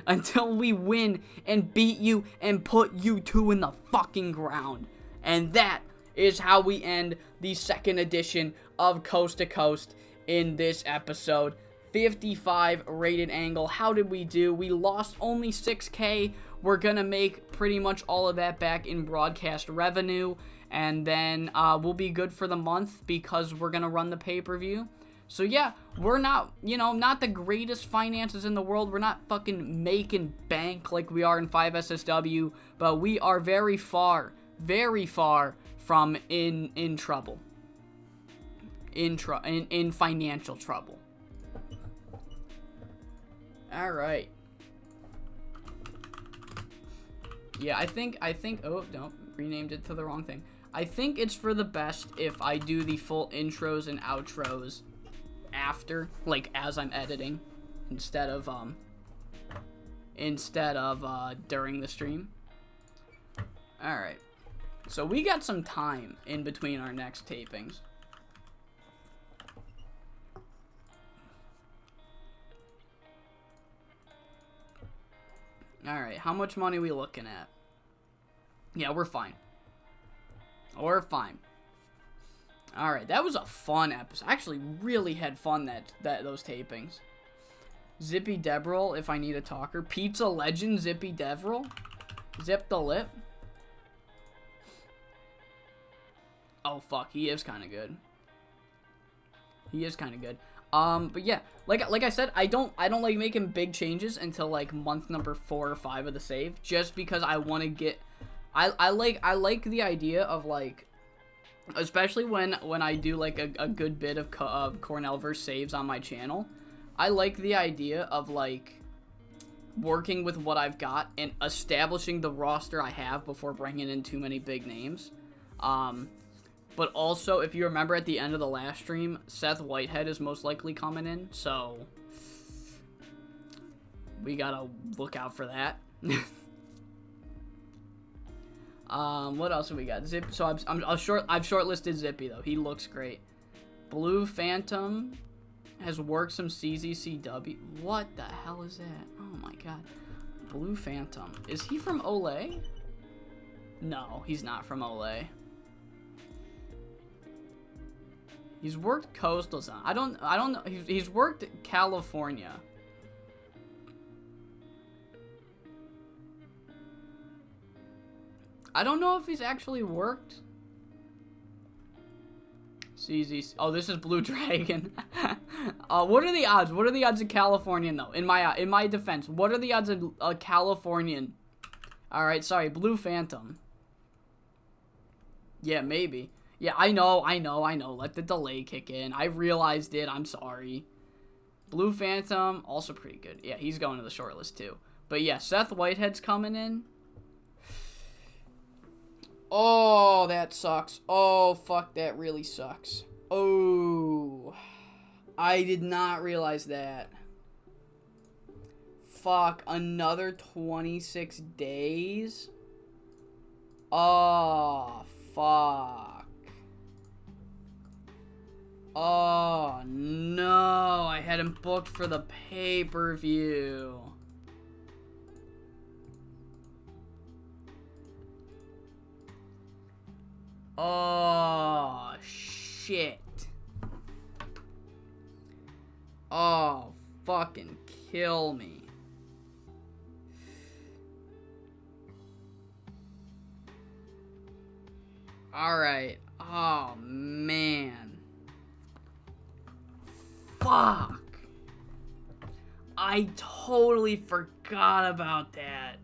until we win and beat you and put you two in the fucking ground. And that is how we end the second edition of Coast to Coast in this episode. 55 rated angle. How did we do? We lost only 6K. We're going to make pretty much all of that back in broadcast revenue. And then we'll be good for the month because we're going to run the pay-per-view. So yeah, we're not, not the greatest finances in the world. We're not fucking making bank like we are in 5SSW. But we are very far from in trouble. In financial trouble. Alright. Yeah, I think, oh, no, renamed it to the wrong thing. I think it's for the best if I do the full intros and outros after, like, as I'm editing, instead of during the stream. Alright. So we got some time in between our next tapings. Alright, how much money are we looking at? Yeah, we're fine. We're fine. Alright, that was a fun episode. I actually really had fun those tapings. Zippy Debril, if I need a talker. Pizza Legend, Zippy Devril. Zip the Lip. Oh, fuck, he is kind of good. He is kind of good. But yeah, like I said, I don't like making big changes until like month number 4 or 5 of the save, just because I want to get, I like the idea of like, especially when I do like a good bit of Cornellverse saves on my channel, I like the idea of like working with what I've got and establishing the roster I have before bringing in too many big names. But also, if you remember at the end of the last stream, Seth Whitehead is most likely coming in, so we gotta look out for that. What else have we got? Zip. So I've shortlisted Zippy though. He looks great. Blue Phantom has worked some CZCW. What the hell is that? Oh my god. Blue Phantom. Is he from Olay? No, he's not from Olay. He's worked Coastal Zone. I don't know. He's worked California. I don't know if he's actually worked. CZ. Oh, this is Blue Dragon. What are the odds? What are the odds of Californian though? In my defense, what are the odds of a Californian? All right, sorry, Blue Phantom. Yeah, maybe. Yeah, I know. Let the delay kick in. I realized it. I'm sorry. Blue Phantom, also pretty good. Yeah, he's going to the shortlist too. But yeah, Seth Whitehead's coming in. Oh, that sucks. Oh, fuck, that really sucks. Oh, I did not realize that. Fuck, another 26 days? Oh, fuck. Oh, no. I had him booked for the pay-per-view. Oh, shit. Oh, fucking kill me. Alright. Oh, man. Fuck. I totally forgot about that.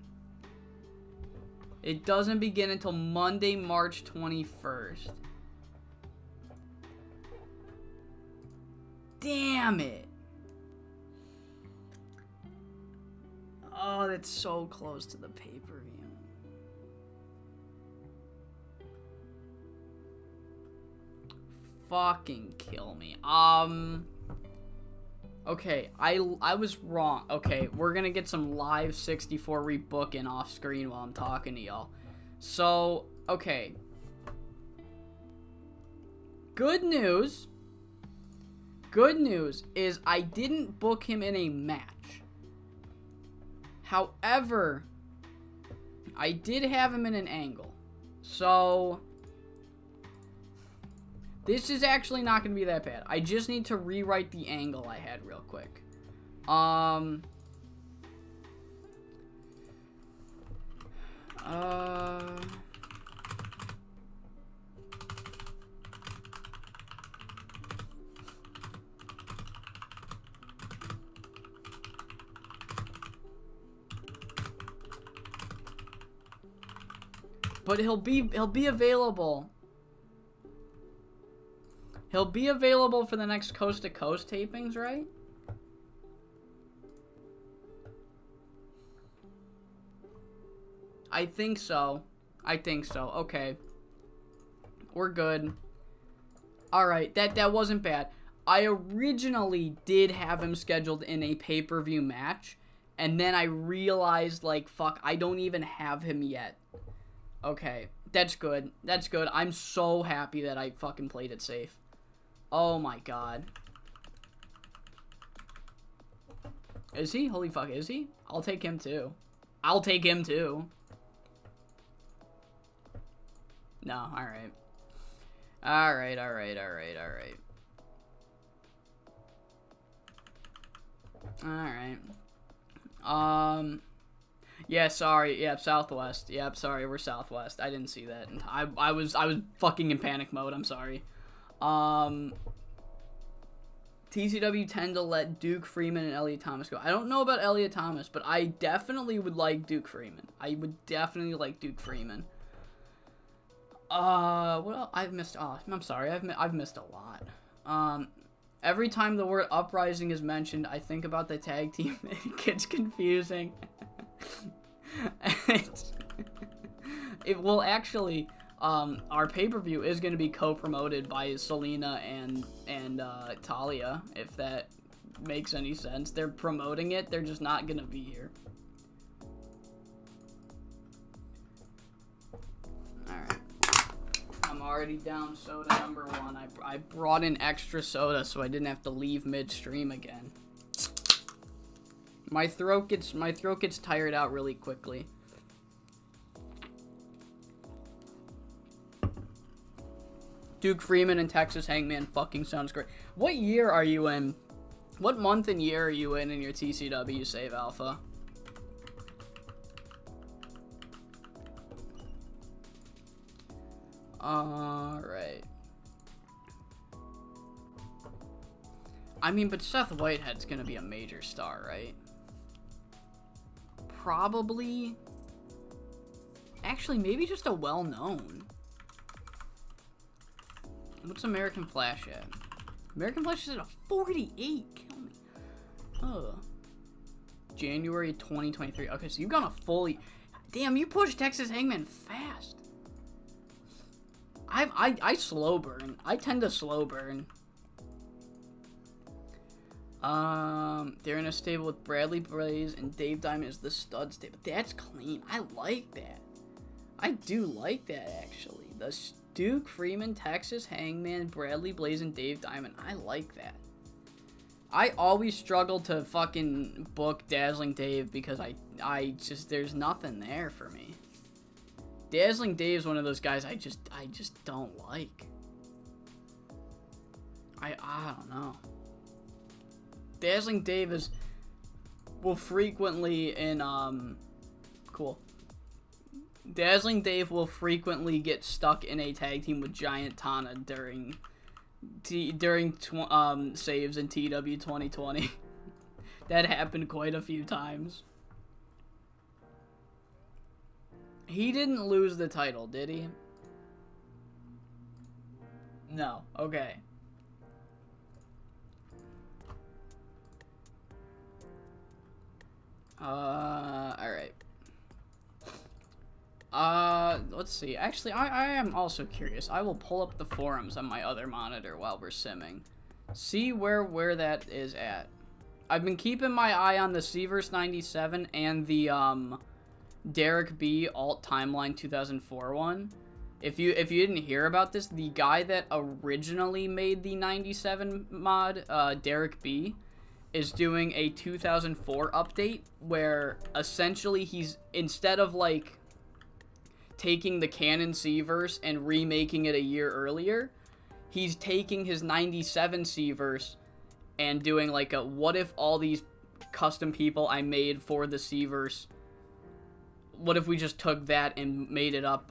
It doesn't begin until Monday, March 21st. Damn it. Oh, that's so close to the pay-per-view. Fucking kill me. Okay, I was wrong. Okay, we're gonna get some live 64 rebooking off screen while I'm talking to y'all. So, okay. Good news. Good news is I didn't book him in a match. However, I did have him in an angle. So, this is actually not going to be that bad. I just need to rewrite the angle I had real quick. But he'll be available. He'll be available for the next Coast to Coast tapings, right? I think so. Okay. We're good. Alright, that wasn't bad. I originally did have him scheduled in a pay-per-view match, and then I realized, like, fuck, I don't even have him yet. Okay, that's good. I'm so happy that I fucking played it safe. Oh my god. Is he? Holy fuck, is he? I'll take him too. No, alright. Alright. Yeah, sorry. Yep, Southwest. Yep, sorry, we're Southwest. I didn't see that. I was fucking in panic mode. I'm sorry. TCW tend to let Duke Freeman and Elliot Thomas go. I don't know about Elliot Thomas, but I definitely would like Duke Freeman. Well, I've missed. Oh, I'm sorry. I've missed a lot. Every time the word Uprising is mentioned, I think about the tag team. It gets confusing. It will actually. Our pay-per-view is going to be co-promoted by Selena and Talia, if that makes any sense. They're promoting it, they're just not going to be here. Alright. I'm already down soda number 1. I brought in extra soda so I didn't have to leave mid-stream again. My throat gets tired out really quickly. Duke Freeman and Texas Hangman fucking sounds great. What year are you in? What month and year are you in your TCW save alpha? Alright. I mean, but Seth Whitehead's gonna be a major star, right? Probably. Actually, maybe just a well-known. What's American Flash at? American Flash is at a 48. Kill me. Ugh. January 2023. Okay, so you've gone a fully... Damn, you pushed Texas Hangman fast. I slow burn. I tend to slow burn. They're in a stable with Bradley Blaze and Dave Diamond is the stud stable. That's clean. I like that. I do like that, actually. The Duke Freeman, Texas Hangman, Bradley Blaze, and Dave Diamond. I like that. I always struggle to fucking book Dazzling Dave because I just, there's nothing there for me. Dazzling Dave's one of those guys I just don't like. I don't know. Dazzling Dave will frequently in, cool. Dazzling Dave will frequently get stuck in a tag team with Giant Tana during saves in TEW 2020. That happened quite a few times. He didn't lose the title, did he? No. Okay. Alright. Let's see. Actually, I am also curious. I will pull up the forums on my other monitor while we're simming. See where that is at. I've been keeping my eye on the Seaverse 97 and the, Derek B. Alt Timeline 2004 one. If you didn't hear about this, the guy that originally made the 97 mod, Derek B., is doing a 2004 update where essentially he's, instead of like taking the canon Seaverse and remaking it a year earlier, he's taking his 97 Seaverse and doing like a what if all these custom people I made for the Seaverse, what if we just took that and made it up,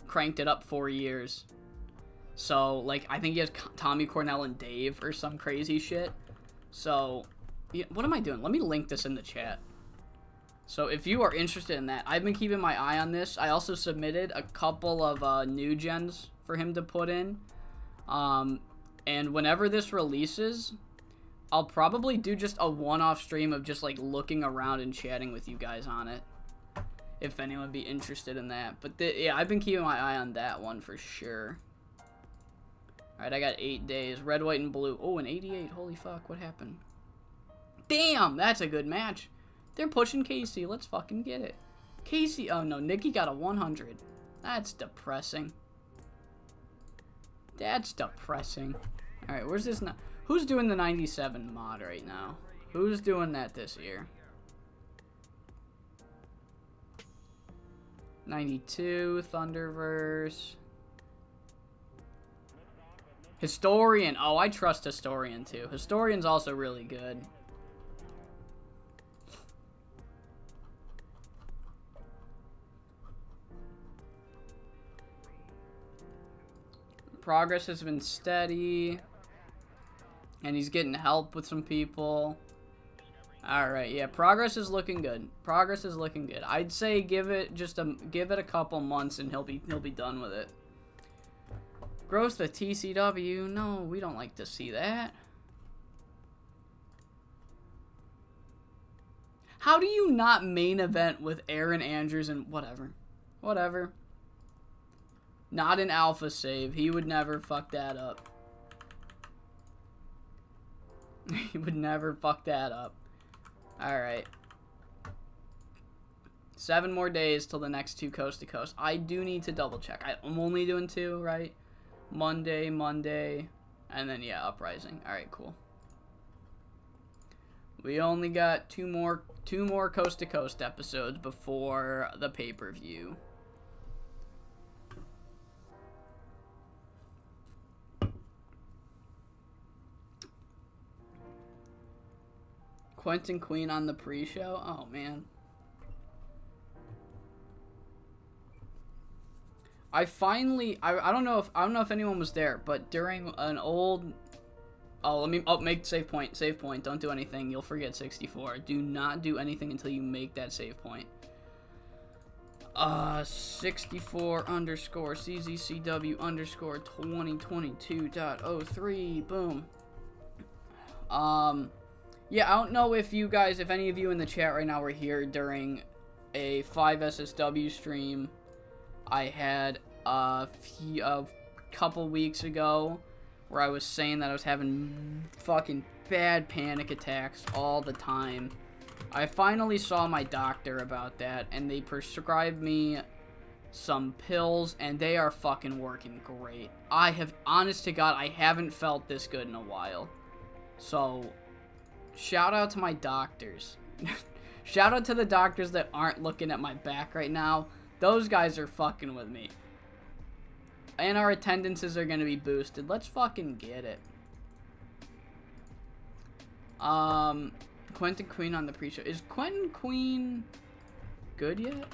cranked it up 4 years. So like I think he has Tommy Cornell and Dave or some crazy shit. So, yeah, what am I doing? Let me link this in the chat. So, if you are interested in that, I've been keeping my eye on this. I also submitted a couple of new gens for him to put in. And whenever this releases, I'll probably do just a one-off stream of just, like, looking around and chatting with you guys on it. if anyone would be interested in that. But yeah, I've been keeping my eye on that one for sure. Alright, I got 8 days. Red, white, and blue. Oh, an 88. Holy fuck, what happened? Damn, that's a good match. They're pushing Casey. Let's fucking get it. Casey, oh no, Nikki got a 100. That's depressing. That's depressing. Alright, where's this? Who's doing the 97 mod right now? Who's doing that this year? 92, Thunderverse. Historian. Oh, I trust Historian too. Historian's also really good. Progress has been steady. And he's getting help with some people. Alright, yeah, progress is looking good. Progress is looking good. I'd say give it a couple months and he'll be done with it. Growth of TCW. No, we don't like to see that. How do you not main event with Aaron Andrews and whatever? Whatever. Not an alpha save. He would never fuck that up. He would never fuck that up. Alright. 7 more days till the next 2 coast to coast. I do need to double check. I'm only doing 2, right? Monday, and then, yeah, Uprising. Alright, cool. We only got two more coast to coast episodes before the pay-per-view. Quentin Queen on the pre-show? Oh, man. I don't know if anyone was there, but during an old... Oh, make save point. Save point. Don't do anything. You'll forget 64. Do not do anything until you make that save point. 64 underscore CZCW underscore 2022.03. Boom. Yeah, I don't know if any of you in the chat right now were here during a 5SSW stream I had a couple weeks ago where I was saying that I was having fucking bad panic attacks all the time. I finally saw my doctor about that, and they prescribed me some pills, and they are fucking working great. Honest to God, I haven't felt this good in a while. So... shout out to my doctors. Shout out to the doctors that aren't looking at my back right now. Those guys are fucking with me. And our attendances are going to be boosted. Let's fucking get it. Quentin Queen on the pre-show. Is Quentin Queen good yet?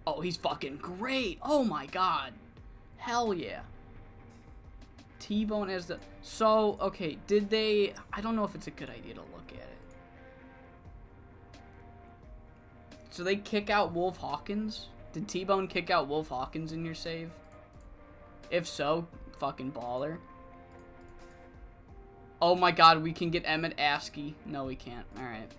Oh, he's fucking great. Oh my god. Hell yeah. T-Bone as the... So, okay, did they... I don't know if it's a good idea to look at it. So they kick out Wolf Hawkins? Did T-Bone kick out Wolf Hawkins in your save? If so, fucking baller. Oh my god, we can get Emmett Askey. No, we can't. Alright.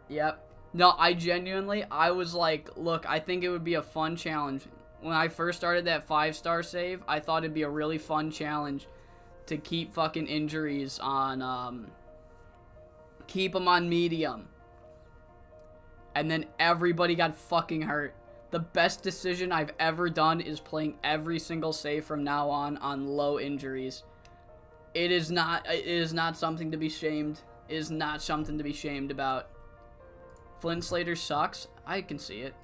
Yep. No, I was like, look, I think it would be a fun challenge. When I first started that 5-star save, I thought it'd be a really fun challenge to keep fucking injuries on, keep them on medium. And then everybody got fucking hurt. The best decision I've ever done is playing every single save from now on low injuries. It is not something to be shamed. It is not something to be shamed about. Flint Slater sucks. I can see it.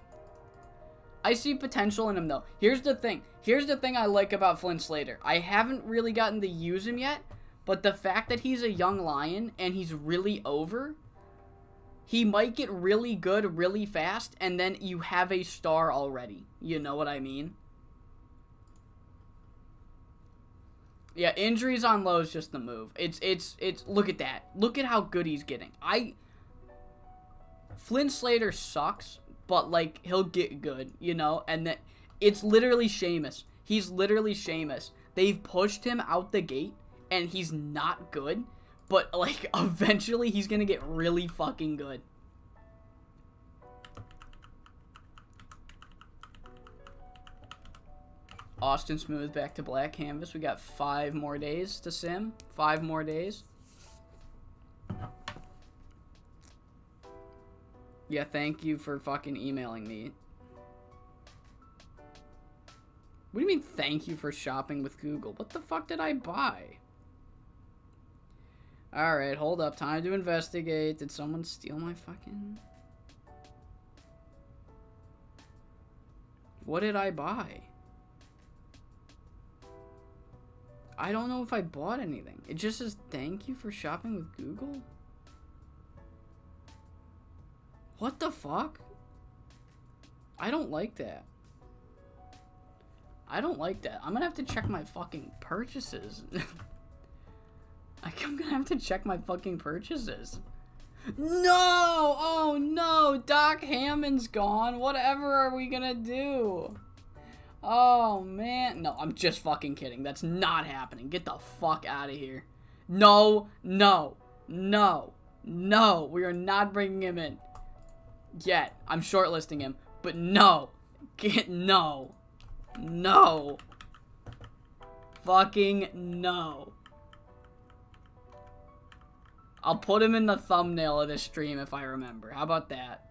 I see potential in him, though. Here's the thing. Here's the thing I like about Flint Slater. I haven't really gotten to use him yet, but the fact that he's a young lion and he's really over, he might get really good really fast, and then you have a star already. You know what I mean? Yeah, injuries on low is just the move. It's look at that. Look at how good he's getting. Flint Slater sucks, but, like, he'll get good, you know? And that it's literally Sheamus. He's literally Sheamus. They've pushed him out the gate, and he's not good, but, like, eventually he's gonna get really fucking good. Austin Smooth back to black canvas. We got 5 more days to sim. 5 more days. Yeah, thank you for fucking emailing me. What do you mean, thank you for shopping with Google? What the fuck did I buy? Alright, hold up. Time to investigate. Did someone steal my fucking... What did I buy? I don't know if I bought anything. It just says, thank you for shopping with Google? What the fuck? I don't like that. I don't like that. I'm gonna have to check my fucking purchases. I'm gonna have to check my fucking purchases. No! Oh no! Doc Hammond's gone. Whatever are we gonna do? Oh man. No, I'm just fucking kidding. That's not happening. Get the fuck out of here. No, no, no, no. We are not bringing him in. Yet. I'm shortlisting him. But no. No. No. Fucking no. I'll put him in the thumbnail of this stream if I remember. How about that?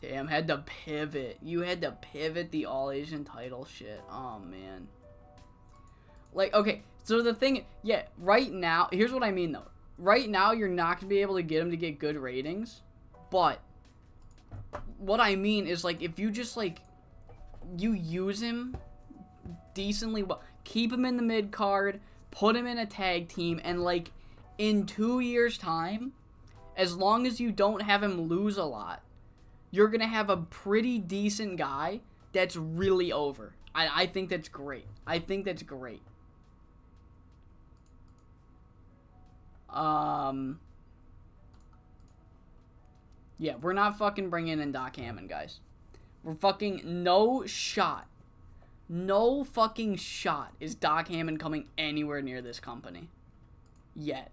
Damn, had to pivot. You had to pivot the All-Asian title shit. Oh, man. Like, okay, so the thing, yeah, right now, here's what I mean, though. Right now, you're not going to be able to get him to get good ratings, but what I mean is, like, if you just, like, you use him decently well, keep him in the mid-card, put him in a tag team, and, like, in 2 years' time, as long as you don't have him lose a lot, you're going to have a pretty decent guy that's really over. I think that's great. I think that's great. Yeah, we're not fucking bringing in Doc Hammond, guys. We're fucking no shot. No fucking shot is Doc Hammond coming anywhere near this company. Yet.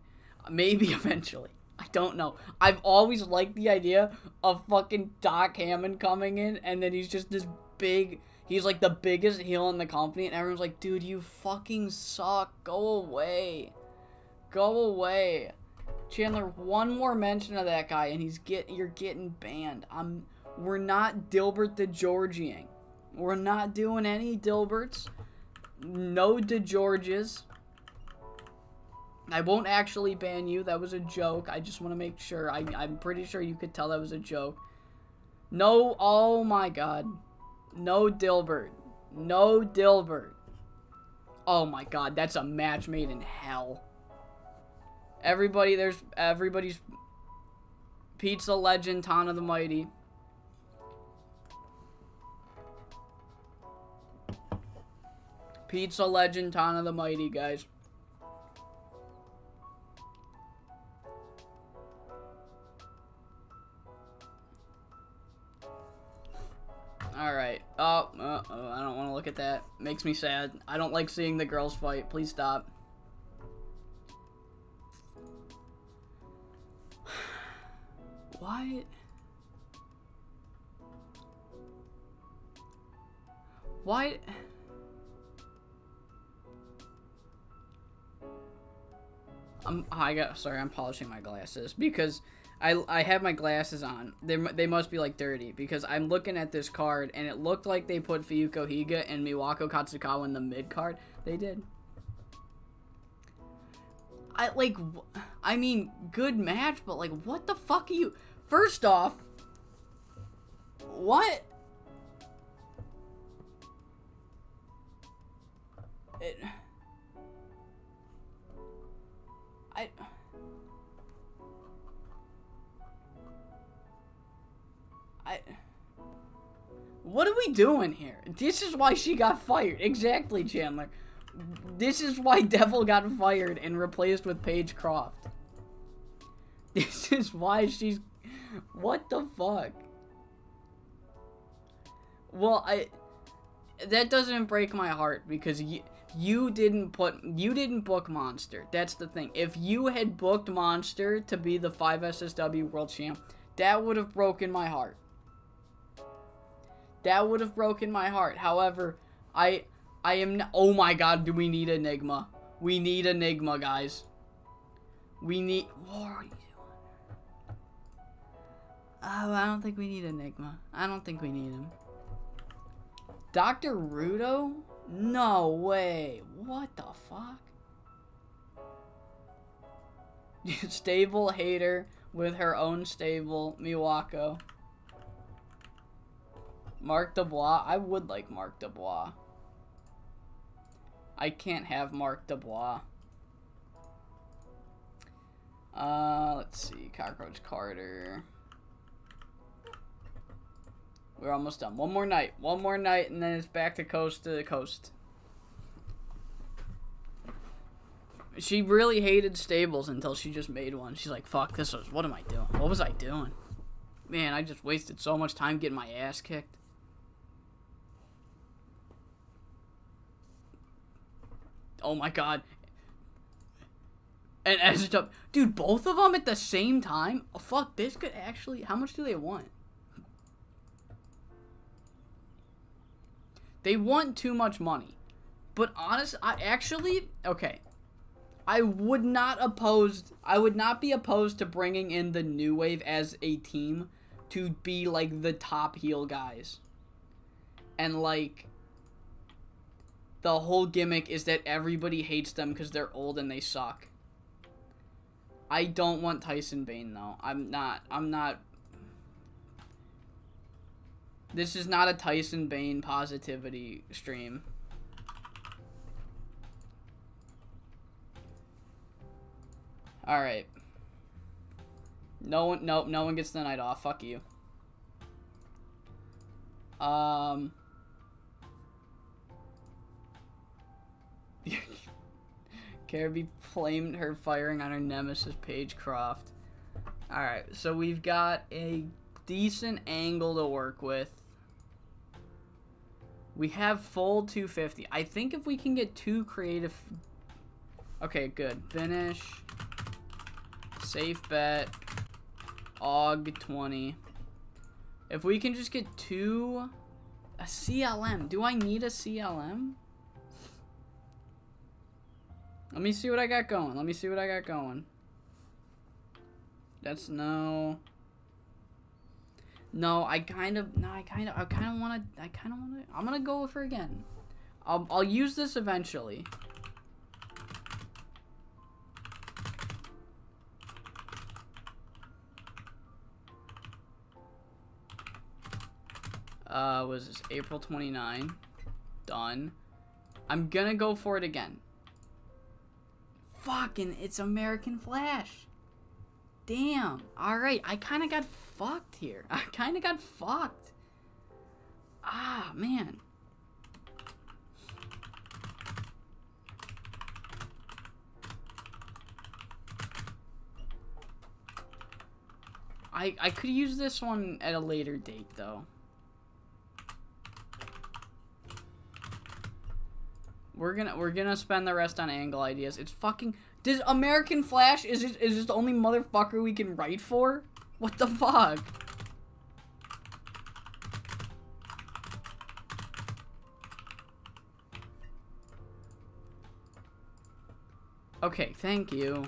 Maybe eventually. I don't know. I've always liked the idea of fucking Doc Hammond coming in, and then he's just this big... He's like the biggest heel in the company, and everyone's like, dude, you fucking suck. Go away. Go away. Chandler, one more mention of that guy, and you're getting banned. We're not Dilbert the Georgian. We're not doing any Dilberts. No DeGeorges. I won't actually ban you. That was a joke. I just want to make sure. I'm pretty sure you could tell that was a joke. No, oh my god. No Dilbert. No Dilbert. Oh my god, that's a match made in hell. Everybody's pizza legend, Tana the Mighty. Pizza legend, Tana the Mighty, guys. Alright. Oh, I don't want to look at that. Makes me sad. I don't like seeing the girls fight. Please stop. What? Why? Sorry, I'm polishing my glasses because I have my glasses on. They must be like dirty because I'm looking at this card and it looked like they put Fuyuko Higa and Miwako Katsukawa in the mid card. They did. I mean, good match, but like, what the fuck are you? First off, what? What are we doing here? This is why she got fired. Exactly, Chandler. This is why Devil got fired and replaced with Paige Croft. This is why she's What the fuck? Well, that doesn't break my heart because you didn't book Monster. That's the thing. If you had booked Monster to be the 5SSW World Champ, that would have broken my heart. That would have broken my heart. However, I am... Oh my god, do we need Enigma? We need Enigma, guys. We need... What are you doing? Oh, I don't think we need Enigma. I don't think we need him. Dr. Rudo? No way. What the fuck? Stable hater with her own stable, Miwako. Mark Dubois? I would like Mark Dubois. I can't have Mark Dubois. Let's see. Cockroach Carter. We're almost done. One more night. One more night, and then it's back to coast to coast. She really hated stables until she just made one. She's like, fuck, what am I doing? What was I doing? Man, I just wasted so much time getting my ass kicked. Oh my god. And SW, dude, both of them at the same time? Oh, fuck, this could actually... How much do they want? They want too much money. But honestly, okay. I would not be opposed to bringing in the New Wave as a team to be, like, the top heel guys. And, like, the whole gimmick is that everybody hates them because they're old and they suck. I don't want Tyson Bane, though. I'm not... This is not a Tyson Bane positivity stream. Alright. No one gets the night off. Fuck you. Kirby flamed her firing on her nemesis, Paige Croft. Alright, so we've got a decent angle to work with. We have full 250. I think if we can get 2 creative... Okay, good. Finish. Safe bet. AUG 20. If we can just get 2... A CLM. Do I need a CLM? Let me see what I got going. That's no... No, I kind of want to, I'm going to go with her again. I'll use this eventually. Was this April 29? Done. I'm going to go for it again. Fucking, it's American Flash. Damn. Alright, I kind of got fucked here. Ah, man. I could use this one at a later date, though. We're gonna spend the rest on angle ideas. It's fucking... Does American Flash, is this the only motherfucker we can write for? What the fuck? Okay, thank you.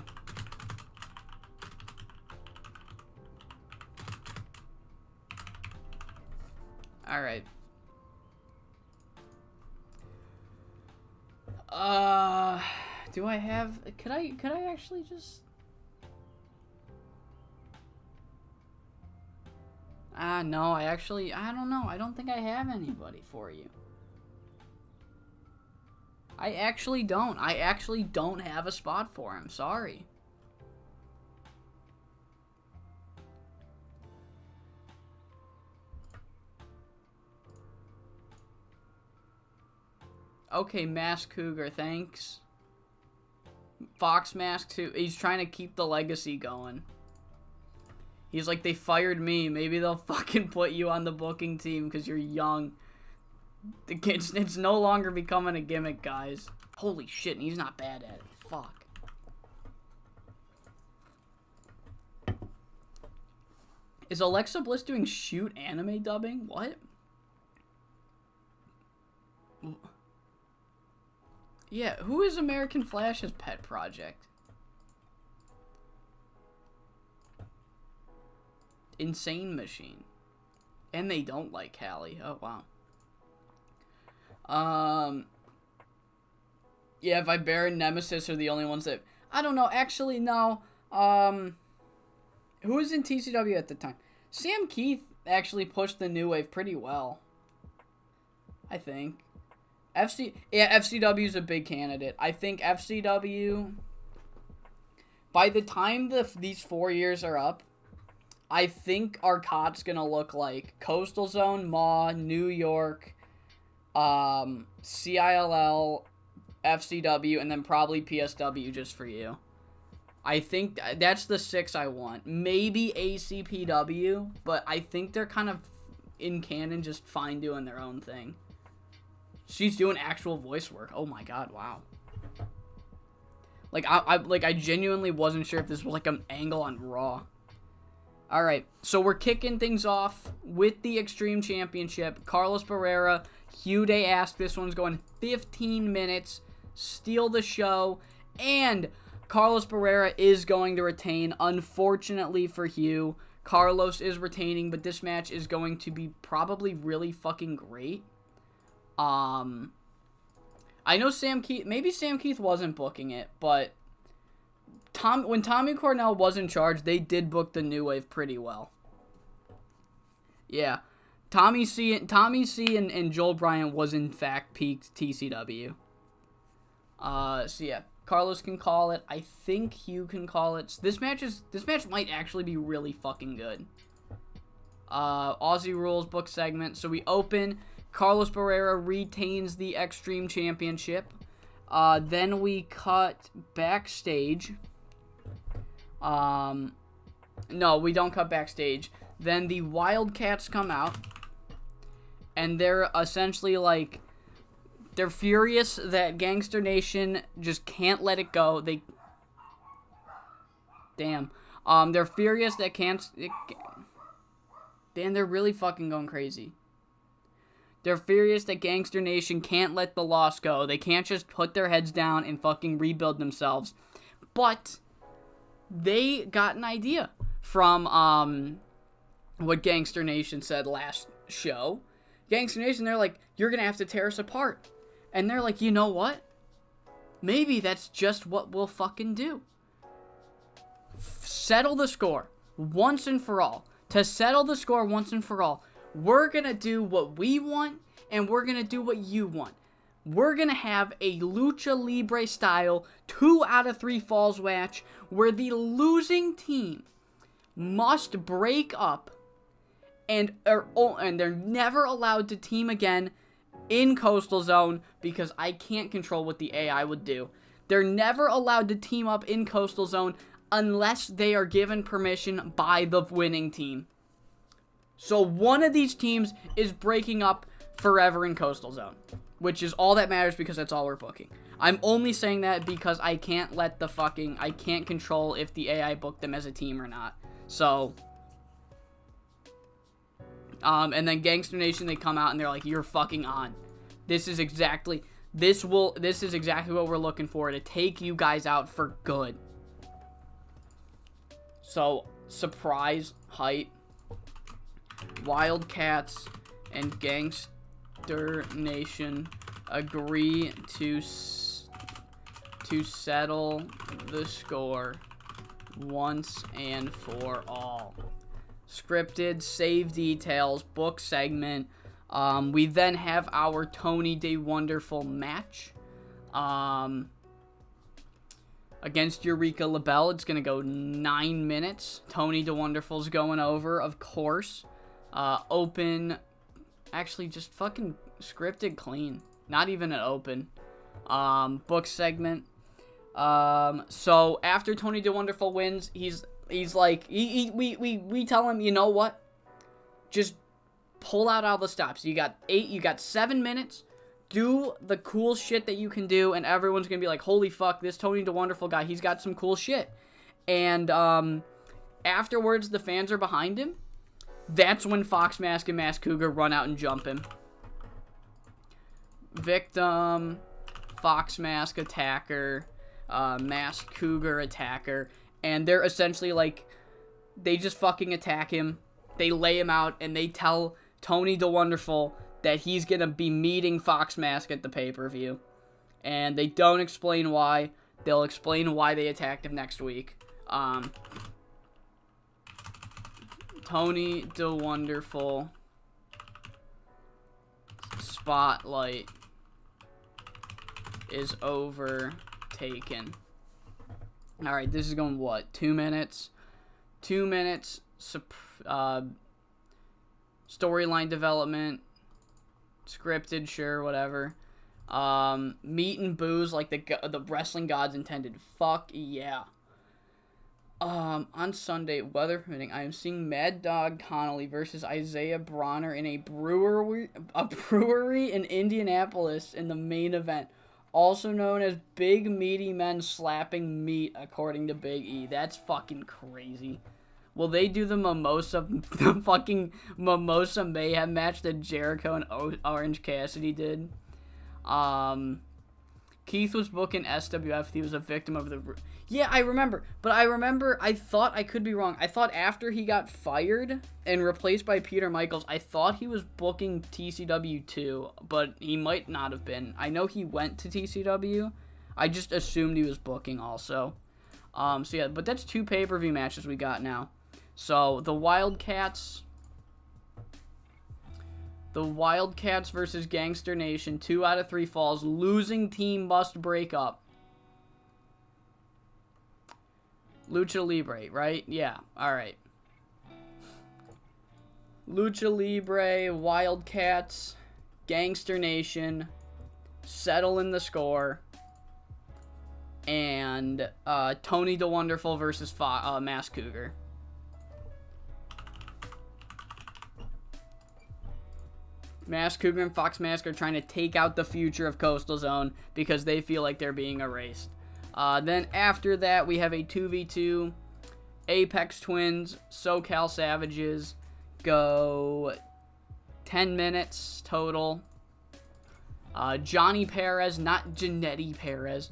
Alright. Do I have... Could I actually just... No, I don't know. I don't think I have anybody for you. I actually don't have a spot for him. Sorry. Okay, Mask Cougar, thanks. Fox Mask too. He's trying to keep the legacy going. He's like, they fired me. Maybe they'll fucking put you on the booking team because you're young. It's no longer becoming a gimmick, guys. Holy shit, and he's not bad at it. Fuck. Is Alexa Bliss doing shoot anime dubbing? What? Yeah, who is American Flash's pet project? Insane Machine. And they don't like Hallie. Oh, wow. Yeah, Vibera and Nemesis are the only ones that... I don't know. Actually, no. Who was in TCW at the time? Sam Keith actually pushed the New Wave pretty well. I think. FCW is a big candidate. I think FCW... By the time these 4 years are up, I think Arcot's going to look like Coastal Zone, Maw, New York... CILL, FCW, and then probably PSW just for you. I think that's the 6 I want. Maybe ACPW, but I think they're kind of in canon just fine doing their own thing. She's doing actual voice work. Oh my god, wow. Like I genuinely wasn't sure if this was like an angle on Raw. Alright, so we're kicking things off with the Extreme Championship. Carlos Barrera, Hugh Day asked, this one's going 15 minutes, steal the show, and Carlos Barrera is going to retain. Unfortunately for Hugh, Carlos is retaining, but this match is going to be probably really fucking great. I know maybe Sam Keith wasn't booking it, but when Tommy Cornell was in charge, they did book the New Wave pretty well. Yeah. Tommy C and Joel Bryant was in fact peak TCW. So yeah, Carlos can call it. I think Hugh can call it. This match might actually be really fucking good. Aussie Rules book segment. So we open. Carlos Barrera retains the Extreme Championship. Then we cut backstage. No, we don't cut backstage. Then the Wildcats come out. And they're essentially like... They're furious that Gangster Nation just can't let it go. Damn. They're furious that Damn, they're really fucking going crazy. They're furious that Gangster Nation can't let the loss go. They can't just put their heads down and fucking rebuild themselves. But they got an idea from what Gangster Nation said last show. Gangster Nation, they're like, you're going to have to tear us apart. And they're like, you know what? Maybe that's just what we'll fucking do. Settle the score once and for all. To settle the score once and for all, we're going to do what we want, and we're going to do what you want. We're going to have a Lucha Libre style 2 out of 3 falls match where the losing team must break up and they're never allowed to team again in Coastal Zone because I can't control what the AI would do. They're never allowed to team up in Coastal Zone unless they are given permission by the winning team. So one of these teams is breaking up forever in Coastal Zone, which is all that matters because that's all we're booking. I'm only saying that because I can't control if the AI booked them as a team or not. So, and then Gangster Nation, they come out and they're like, you're fucking on. This is exactly what we're looking for, to take you guys out for good. So, surprise, height, Wildcats and Gangster Nation agree to settle the score once and for all. Scripted, save details, book segment. We then have our Tony Day Wonderful match. Against Eureka LaBelle, it's going to go 9 minutes. Tony Day Wonderful's going over, of course. Open, actually just fucking scripted clean. Not even an open. Book segment. So after Tony Day Wonderful wins, he's He's like, we tell him, you know what? Just pull out all the stops. You got 7 minutes. Do the cool shit that you can do, and everyone's gonna be like, holy fuck, this Tony the Wonderful guy, he's got some cool shit. And afterwards, the fans are behind him. That's when Fox Mask and Mask Cougar run out and jump him. Victim, Fox Mask attacker, Mask Cougar attacker, and they're essentially like, they just fucking attack him. They lay him out, and they tell Tony the Wonderful that he's gonna be meeting Fox Mask at the pay-per-view. And they don't explain why. They'll explain why they attacked him next week. Tony the Wonderful spotlight is overtaken. Alright, this is going, what, 2 minutes? 2 minutes, storyline development, scripted, sure, whatever. Meat and booze like the wrestling gods intended. Fuck yeah. On Sunday, weather permitting, I am seeing Mad Dog Connolly versus Isaiah Bronner in a brewery in Indianapolis in the main event, also known as Big Meaty Men Slapping Meat, according to Big E. That's fucking crazy. Will they do the fucking Mimosa Mayhem match that Jericho and Orange Cassidy did? Keith was booking SWF. He was a victim of the... Yeah, I remember. But I thought, I could be wrong. I thought after he got fired and replaced by Peter Michaels, I thought he was booking TCW too. But he might not have been. I know he went to TCW. I just assumed he was booking also. So yeah, but that's 2 pay-per-view matches we got now. So, the Wildcats versus Gangster Nation, 2 out of 3 falls. Losing team must break up. Lucha Libre, right? Yeah, alright. Lucha Libre, Wildcats, Gangster Nation, settle in the score. And Tony the Wonderful versus Mask Cougar. Mask Cougar and Fox Mask are trying to take out the future of Coastal Zone because they feel like they're being erased. Then after that, we have a 2v2. Apex Twins, SoCal Savages go 10 minutes total. Johnny Perez, not Janetti Perez.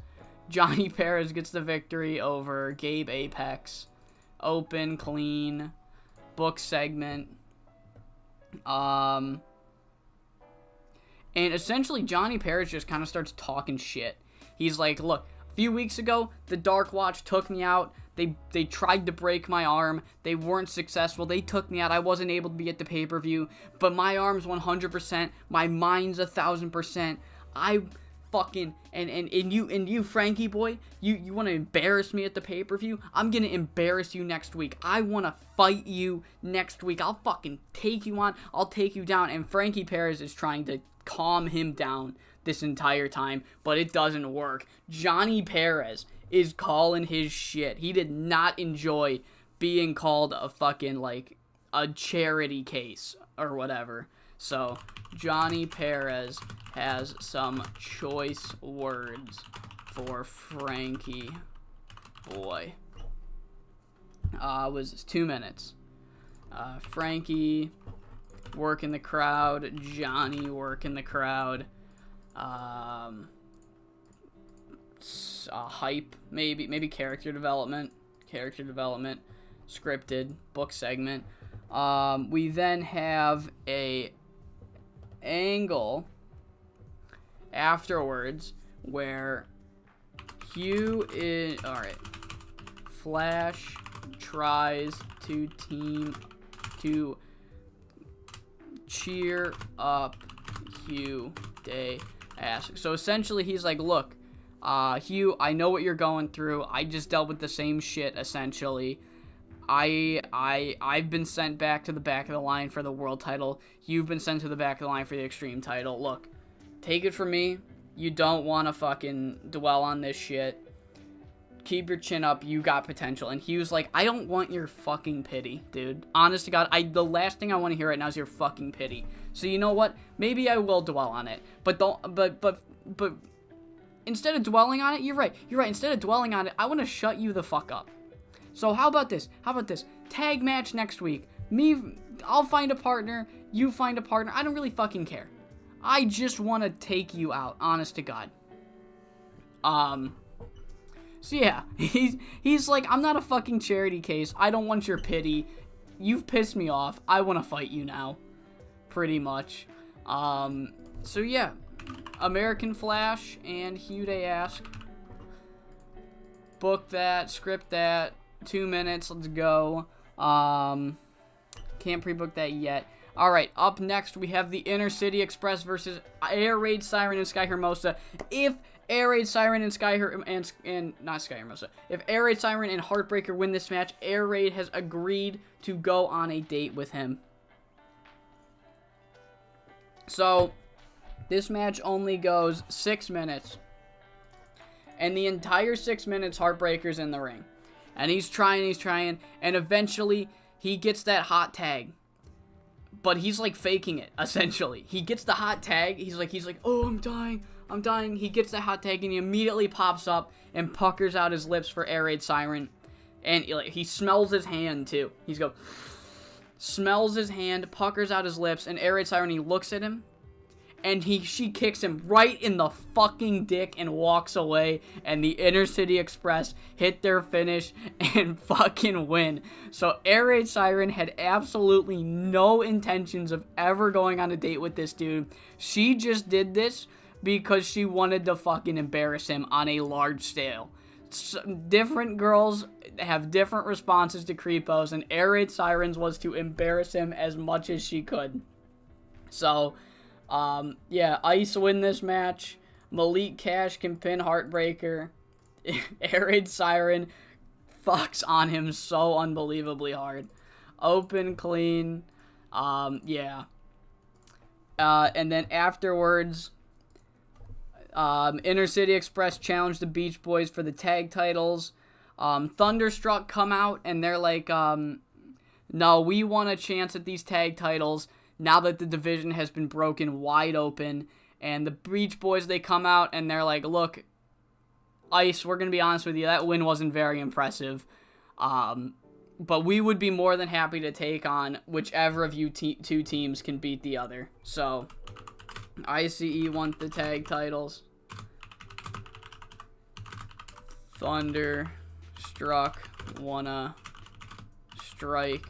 Johnny Perez gets the victory over Gabe Apex. Open, clean, book segment. And essentially, Johnny Perez just kind of starts talking shit. He's like, look, a few weeks ago, the Dark Watch took me out. They tried to break my arm. They weren't successful. They took me out. I wasn't able to be at the pay-per-view. But my arm's 100%. My mind's 1,000%. I fucking... And you, Frankie boy, you want to embarrass me at the pay-per-view? I'm going to embarrass you next week. I want to fight you next week. I'll fucking take you on. I'll take you down. And Frankie Perez is trying to calm him down this entire time, but it doesn't work. Johnny Perez is calling his shit. He did not enjoy being called a fucking, like, a charity case or whatever. So, Johnny Perez has some choice words for Frankie boy. Was 2 minutes. Frankie working the crowd, Johnny working the crowd, hype, maybe character development, scripted, book segment. We then have a angle afterwards where Hugh is, alright, Flash tries to cheer up Hugh Day asks. So essentially he's like, look, Hugh, I know what you're going through. I just dealt with the same shit essentially. I've been sent back to the back of the line for the world title. You've been sent to the back of the line for the Extreme title. Look, take it from me. You don't want to fucking dwell on this shit. keep your chin up, you got potential. And he was like, I don't want your fucking pity, dude. Honest to God, the last thing I want to hear right now is your fucking pity. So you know what? Maybe I will dwell on it. But instead of dwelling on it, you're right. Instead of dwelling on it, I want to shut you the fuck up. So how about this? Tag match next week. I'll find a partner. You find a partner. I don't really fucking care. I just want to take you out, honest to God. So yeah, he's like, I'm not a fucking charity case. I don't want your pity. You've pissed me off. I want to fight you now. Pretty much. So yeah. American Flash and Hugh They Ask. Book that, script that. 2 minutes, let's go. Can't pre-book that yet. Alright, up next we have the Inner City Express versus Air Raid Siren and Sky Hermosa. If Air Raid Siren and if Air Raid Siren and Heartbreaker win this match, Air Raid has agreed to go on a date with him. So, this match only goes 6 minutes. And the entire 6 minutes, Heartbreaker's in the ring. And he's trying, and eventually he gets that hot tag. But he's like faking it, essentially. He gets the hot tag, he's like, oh, I'm dying. He gets that hot tag and he immediately pops up and puckers out his lips for Air Raid Siren. And he smells his hand too. Smells his hand, puckers out his lips, and Air Raid Siren, he looks at him. And she kicks him right in the fucking dick and walks away. And the Inner City Express hit their finish and fucking win. So Air Raid Siren had absolutely no intentions of ever going on a date with this dude. She just did this because she wanted to fucking embarrass him on a large scale. So, different girls have different responses to creepos. And Air Raid Sirens was to embarrass him as much as she could. So... yeah, Ice win this match. Malik Cash can pin Heartbreaker. Air Raid Siren fucks on him so unbelievably hard. Open clean. Yeah. And then afterwards, Inner City Express challenged the Beach Boys for the tag titles. Thunderstruck come out and they're like, no, we want a chance at these tag titles. Now that the division has been broken wide open. And the Beach Boys, they come out and they're like, look, Ice, we're going to be honest with you, that win wasn't very impressive. But we would be more than happy to take on whichever of you two teams can beat the other. So, ICE won the tag titles. Thunderstruck wanna strike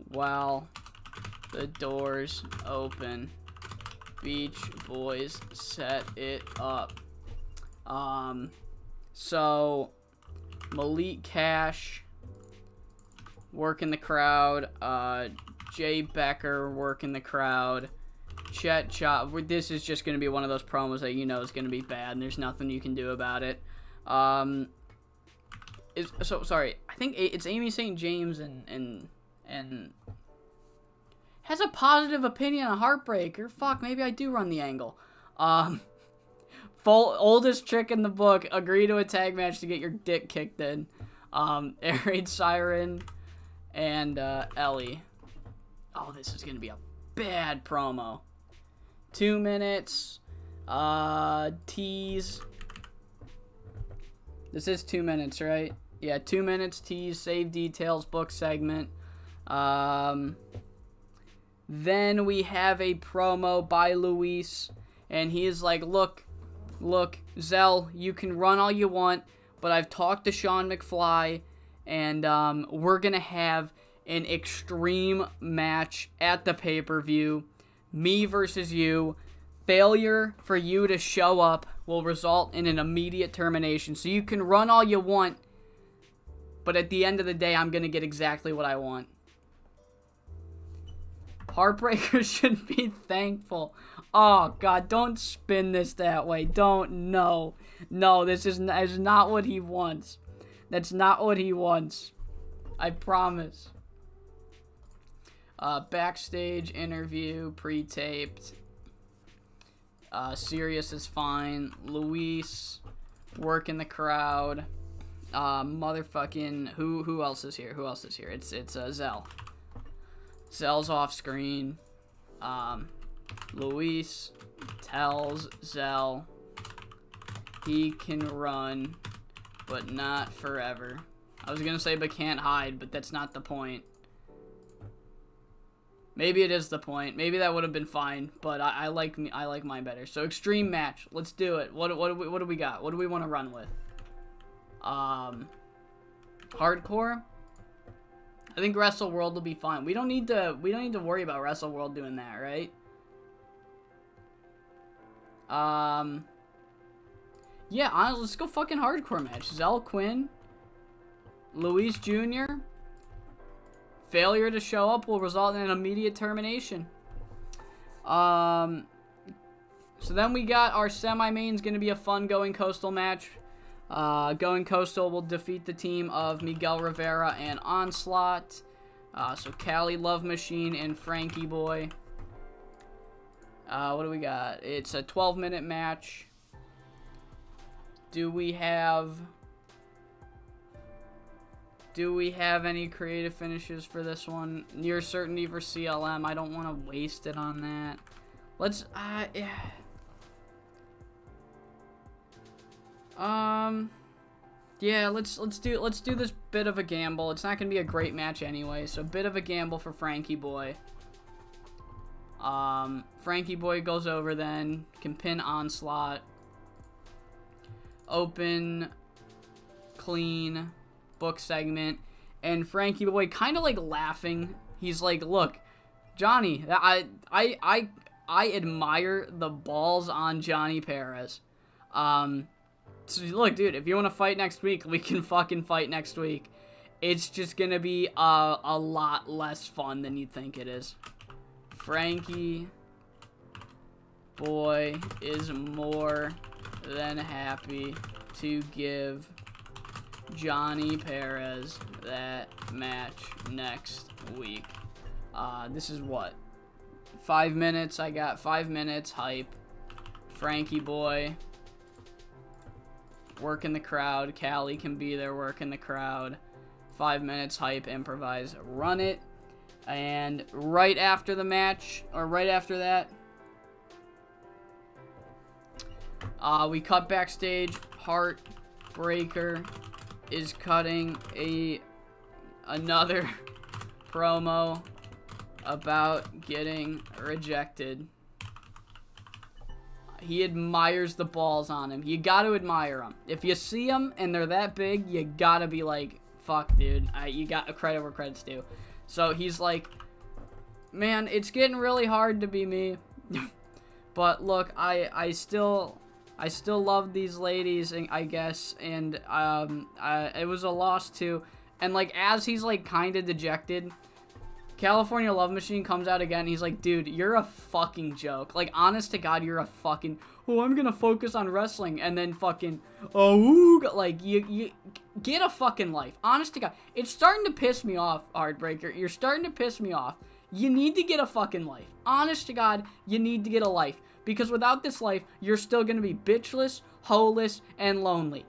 while the doors open. Beach Boys set it up. So Malik Cash working the crowd. Jay Becker working the crowd. Chet Chop. This is just going to be one of those promos that you know is going to be bad, and there's nothing you can do about it. Sorry. I think it's Amy St. James and has a positive opinion on Heartbreaker. Fuck, maybe I do run the angle. Oldest chick in the book, agree to a tag match to get your dick kicked in. Air Raid Siren and Ellie. Oh, this is going to be a bad promo. 2 minutes. Tease. This is 2 minutes, right? Yeah, 2 minutes, tease, save details, book segment. Then we have a promo by Luis, and he is like, look, Zell, you can run all you want, but I've talked to Sean McFly, and we're going to have an extreme match at the pay-per-view, me versus you. Failure for you to show up will result in an immediate termination, so you can run all you want, but at the end of the day, I'm going to get exactly what I want. Heartbreaker should be thankful. Oh, God, don't spin this that way. Don't. No, this is not what he wants. That's not what he wants. I promise. Backstage interview, pre-taped. Sirius is fine. Luis working the crowd. Motherfucking, who else is here? It's Zell. Zell's off screen. Luis tells Zell he can run, but not forever. I was gonna say but can't hide, but that's not the point. Maybe it is the point. Maybe that would have been fine, but I like mine better. So extreme match. Let's do it. What do we got? What do we want to run with? Hardcore. I think Wrestle World will be fine. We don't need to worry about Wrestle World doing that, right? Yeah, honestly, let's go fucking hardcore match. Zell Quinn, Luis Jr. Failure to show up will result in an immediate termination. So then we got our semi-mains, going to be a fun Going Coastal match. Going Coastal will defeat the team of Miguel Rivera and Onslaught. So Cali Love Machine and Frankie Boy. What do we got? It's a 12-minute match. Do we have any creative finishes for this one? Near certainty for CLM. I don't want to waste it on that. Let's yeah, let's do this bit of a gamble. It's not gonna be a great match anyway, so bit of a gamble for Frankie Boy. Frankie Boy goes over then, can pin Onslaught. Open, clean, book segment, and Frankie Boy kind of like laughing. He's like, "Look, Johnny, I admire the balls on Johnny Perez. So look, dude, if you want to fight next week, we can fucking fight next week. It's just gonna be a lot less fun than you think it is." Frankie Boy is more than happy to give Johnny Perez that match next week. This is what? 5 minutes. I got 5 minutes. Hype. Frankie Boy working the crowd. Cali can be there working the crowd. 5 minutes. Hype. Improvise. Run it. And right after the match, or right after that, we cut backstage. Heartbreaker is cutting another promo about getting rejected. He admires the balls on him. You gotta admire them. If you see them and they're that big, you gotta be like, fuck, dude. You got a credit where credit's due. So he's like, man, it's getting really hard to be me. But look, I still love these ladies, I guess, and it was a loss too. And like, as he's like kind of dejected, California Love Machine comes out again. And he's like, dude, you're a fucking joke. Like, honest to God, you're a fucking, oh, I'm gonna focus on wrestling, and then fucking, oh, like, you get a fucking life. Honest to God, it's starting to piss me off, Heartbreaker. You're starting to piss me off. You need to get a fucking life. Honest to God, you need to get a life. Because without this life, you're still gonna be bitchless, hoeless, and lonely.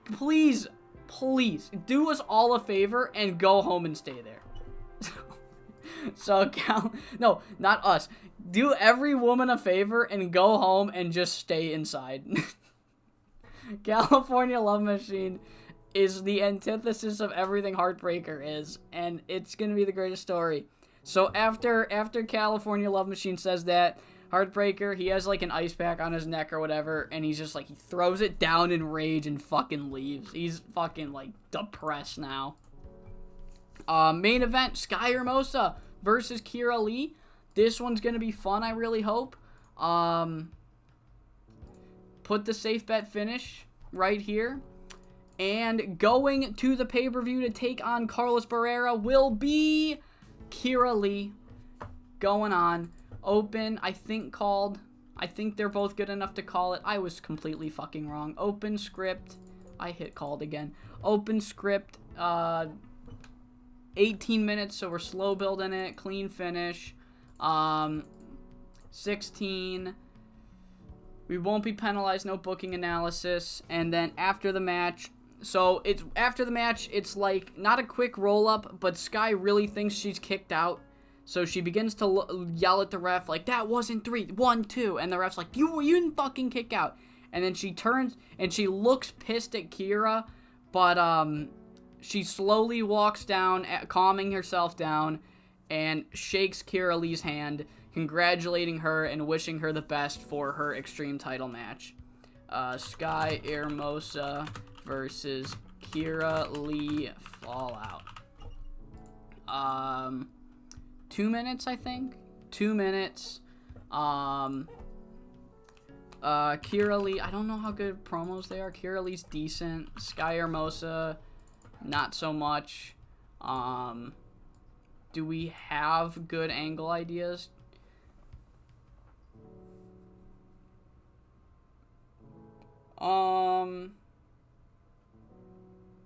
Please, please, do us all a favor and go home and stay there. So, no, not us. Do every woman a favor and go home and just stay inside. California Love Machine is the antithesis of everything Heartbreaker is, and it's gonna be the greatest story. So after California Love Machine says that, Heartbreaker, he has like an ice pack on his neck or whatever, and he's just like, he throws it down in rage and fucking leaves. He's fucking like depressed now. Main event, Sky Hermosa versus Kira Lee. This one's gonna be fun, I really hope. Put the safe bet finish right here. And going to the pay-per-view to take on Carlos Barrera will be Kira Lee. Going on. Open, I think they're both good enough to call it. I was completely fucking wrong. Open script. I hit called again. Open script. 18 minutes, so we're slow building it. Clean finish. 16. We won't be penalized, no booking analysis. And then after the match, it's like not a quick roll-up, but Sky really thinks she's kicked out. So she begins to yell at the ref, like, that wasn't 3, 1, 2. And the ref's like, you didn't fucking kick out. And then she turns and she looks pissed at Kira, but she slowly walks down, calming herself down, and shakes Kira Lee's hand, congratulating her and wishing her the best for her Extreme title match. Sky Hermosa versus Kira Lee Fallout. 2 minutes, I think. 2 minutes. Kira Lee, I don't know how good promos they are. Kira Lee's decent. Sky Hermosa, not so much. Do we have good angle ideas?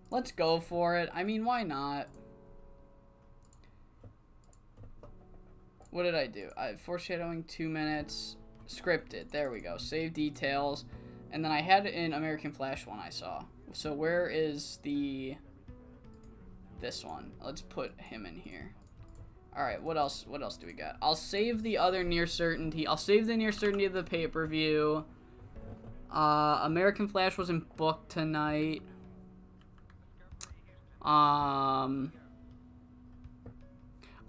Let's go for it. I mean, why not? What did I do? Foreshadowing 2 minutes. Scripted. There we go. Save details. And then I had it in American Flash one I saw. So where is this one? Let's put him in here. Alright, what else do we got? I'll save the other near certainty. I'll save the near certainty of the pay-per-view. American Flash wasn't booked tonight.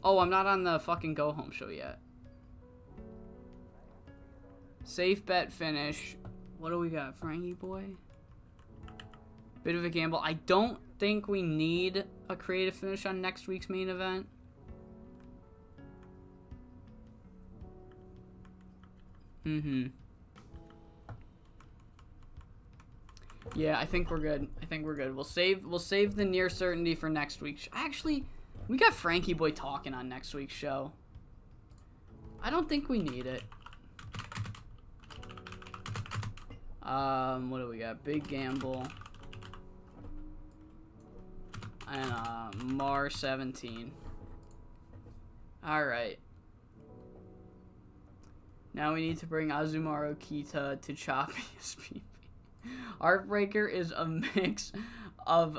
Oh, I'm not on the fucking Go Home show yet. Safe bet finish. What do we got? Frankie boy? Bit of a gamble. I don't think we need a creative finish on next week's main event. Yeah, I think we're good. We'll save the near certainty for next week's. Actually, we got Frankie Boy talking on next week's show. I don't think we need it. What do we got? Big gamble. And Mar 17. Alright. Now we need to bring Azumaro Kita to Choppy SPP. Heartbreaker is a mix of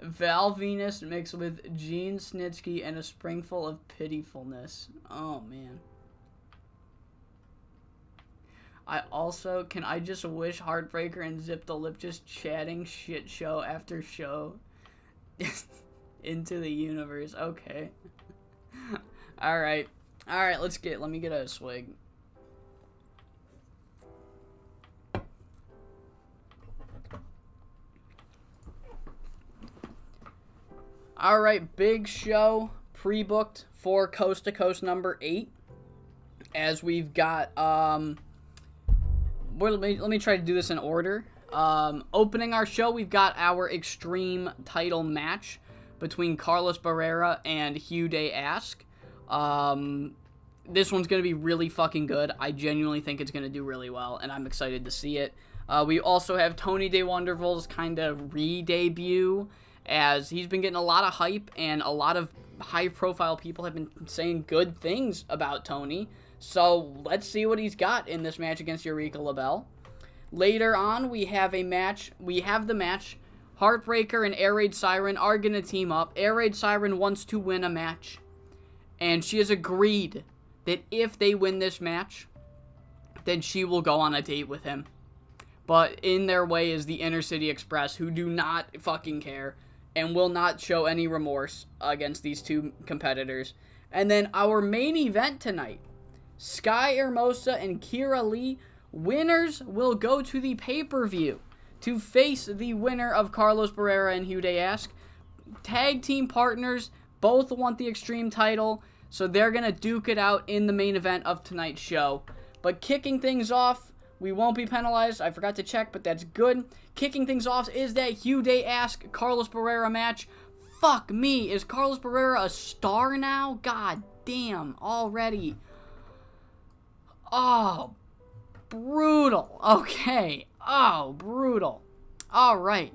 Val Venus mixed with Gene Snitsky and a springful of pitifulness. Oh, man. Can I just wish Heartbreaker and Zip the Lip just chatting shit show after show into the universe. Okay. Alright. Alright, let me get a swig. Alright, big show pre-booked for Coast to Coast number 8. As we've got, let me try to do this in order. Opening our show, we've got our Extreme title match between Carlos Barrera and Hugh Day Ask. This one's going to be really fucking good. I genuinely think it's going to do really well, and I'm excited to see it. We also have Tony De Wonderful's kind of re-debut, as he's been getting a lot of hype, and a lot of high-profile people have been saying good things about Tony. So let's see what he's got in this match against Eureka LaBelle. Later on, we have the match. Heartbreaker and Air Raid Siren are going to team up. Air Raid Siren wants to win a match, and she has agreed that if they win this match, then she will go on a date with him. But in their way is the Inner City Express, who do not fucking care and will not show any remorse against these two competitors. And then our main event tonight, Sky Hermosa and Kira Lee, winners will go to the pay-per-view to face the winner of Carlos Barrera and Hugh Day Ask. Tag team partners, both want the Extreme title, so they're going to duke it out in the main event of tonight's show. But kicking things off, we won't be penalized. I forgot to check, but that's good. Kicking things off is that Hugh Day Ask Carlos Barrera match. Fuck me, is Carlos Barrera a star now? God damn, already. Oh, brutal. Okay. Oh, brutal. Alright.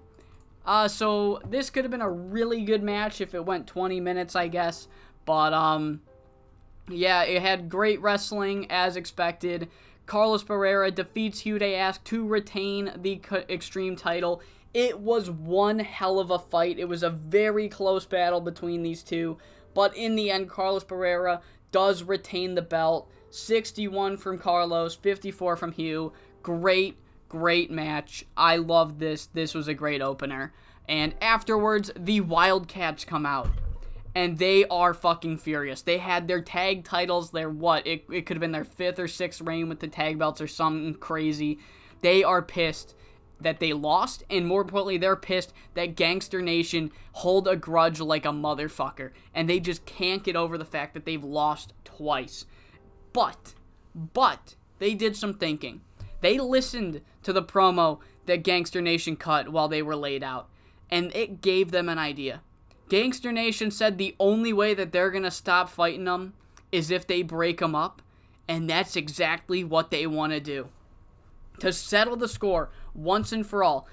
So this could have been a really good match if it went 20 minutes, I guess. But, yeah, it had great wrestling as expected. Carlos Barrera defeats Huday Ask to retain the Extreme title. It was one hell of a fight. It was a very close battle between these two. But in the end, Carlos Barrera does retain the belt. 61 from Carlos, 54 from Hugh. Great match. I loved this. This was a great opener. And afterwards, the Wildcats come out. And they are fucking furious. They had their tag titles, it could have been their 5th or 6th reign with the tag belts or something crazy. They are pissed that they lost, and more importantly, they're pissed that Gangster Nation hold a grudge like a motherfucker. And they just can't get over the fact that they've lost twice. But, they did some thinking. They listened to the promo that Gangster Nation cut while they were laid out. And it gave them an idea. Gangster Nation said the only way that they're going to stop fighting them is if they break them up. And that's exactly what they want to do. To settle the score once and for all,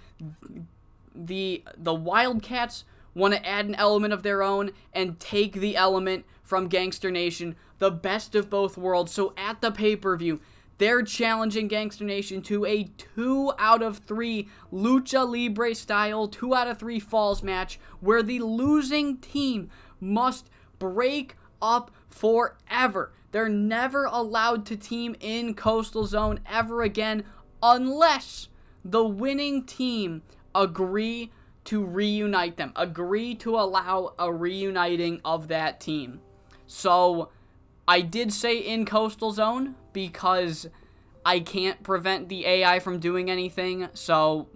the Wildcats want to add an element of their own and take the element from Gangster Nation, the best of both worlds. So at the pay-per-view, they're challenging Gangster Nation to a 2 out of 3 Lucha Libre style 2 out of 3 falls match where the losing team must break up forever. They're never allowed to team in Coastal Zone ever again unless the winning team agree to reunite them, agree to allow a reuniting of that team. So I did say in Coastal Zone because I can't prevent the AI from doing anything, so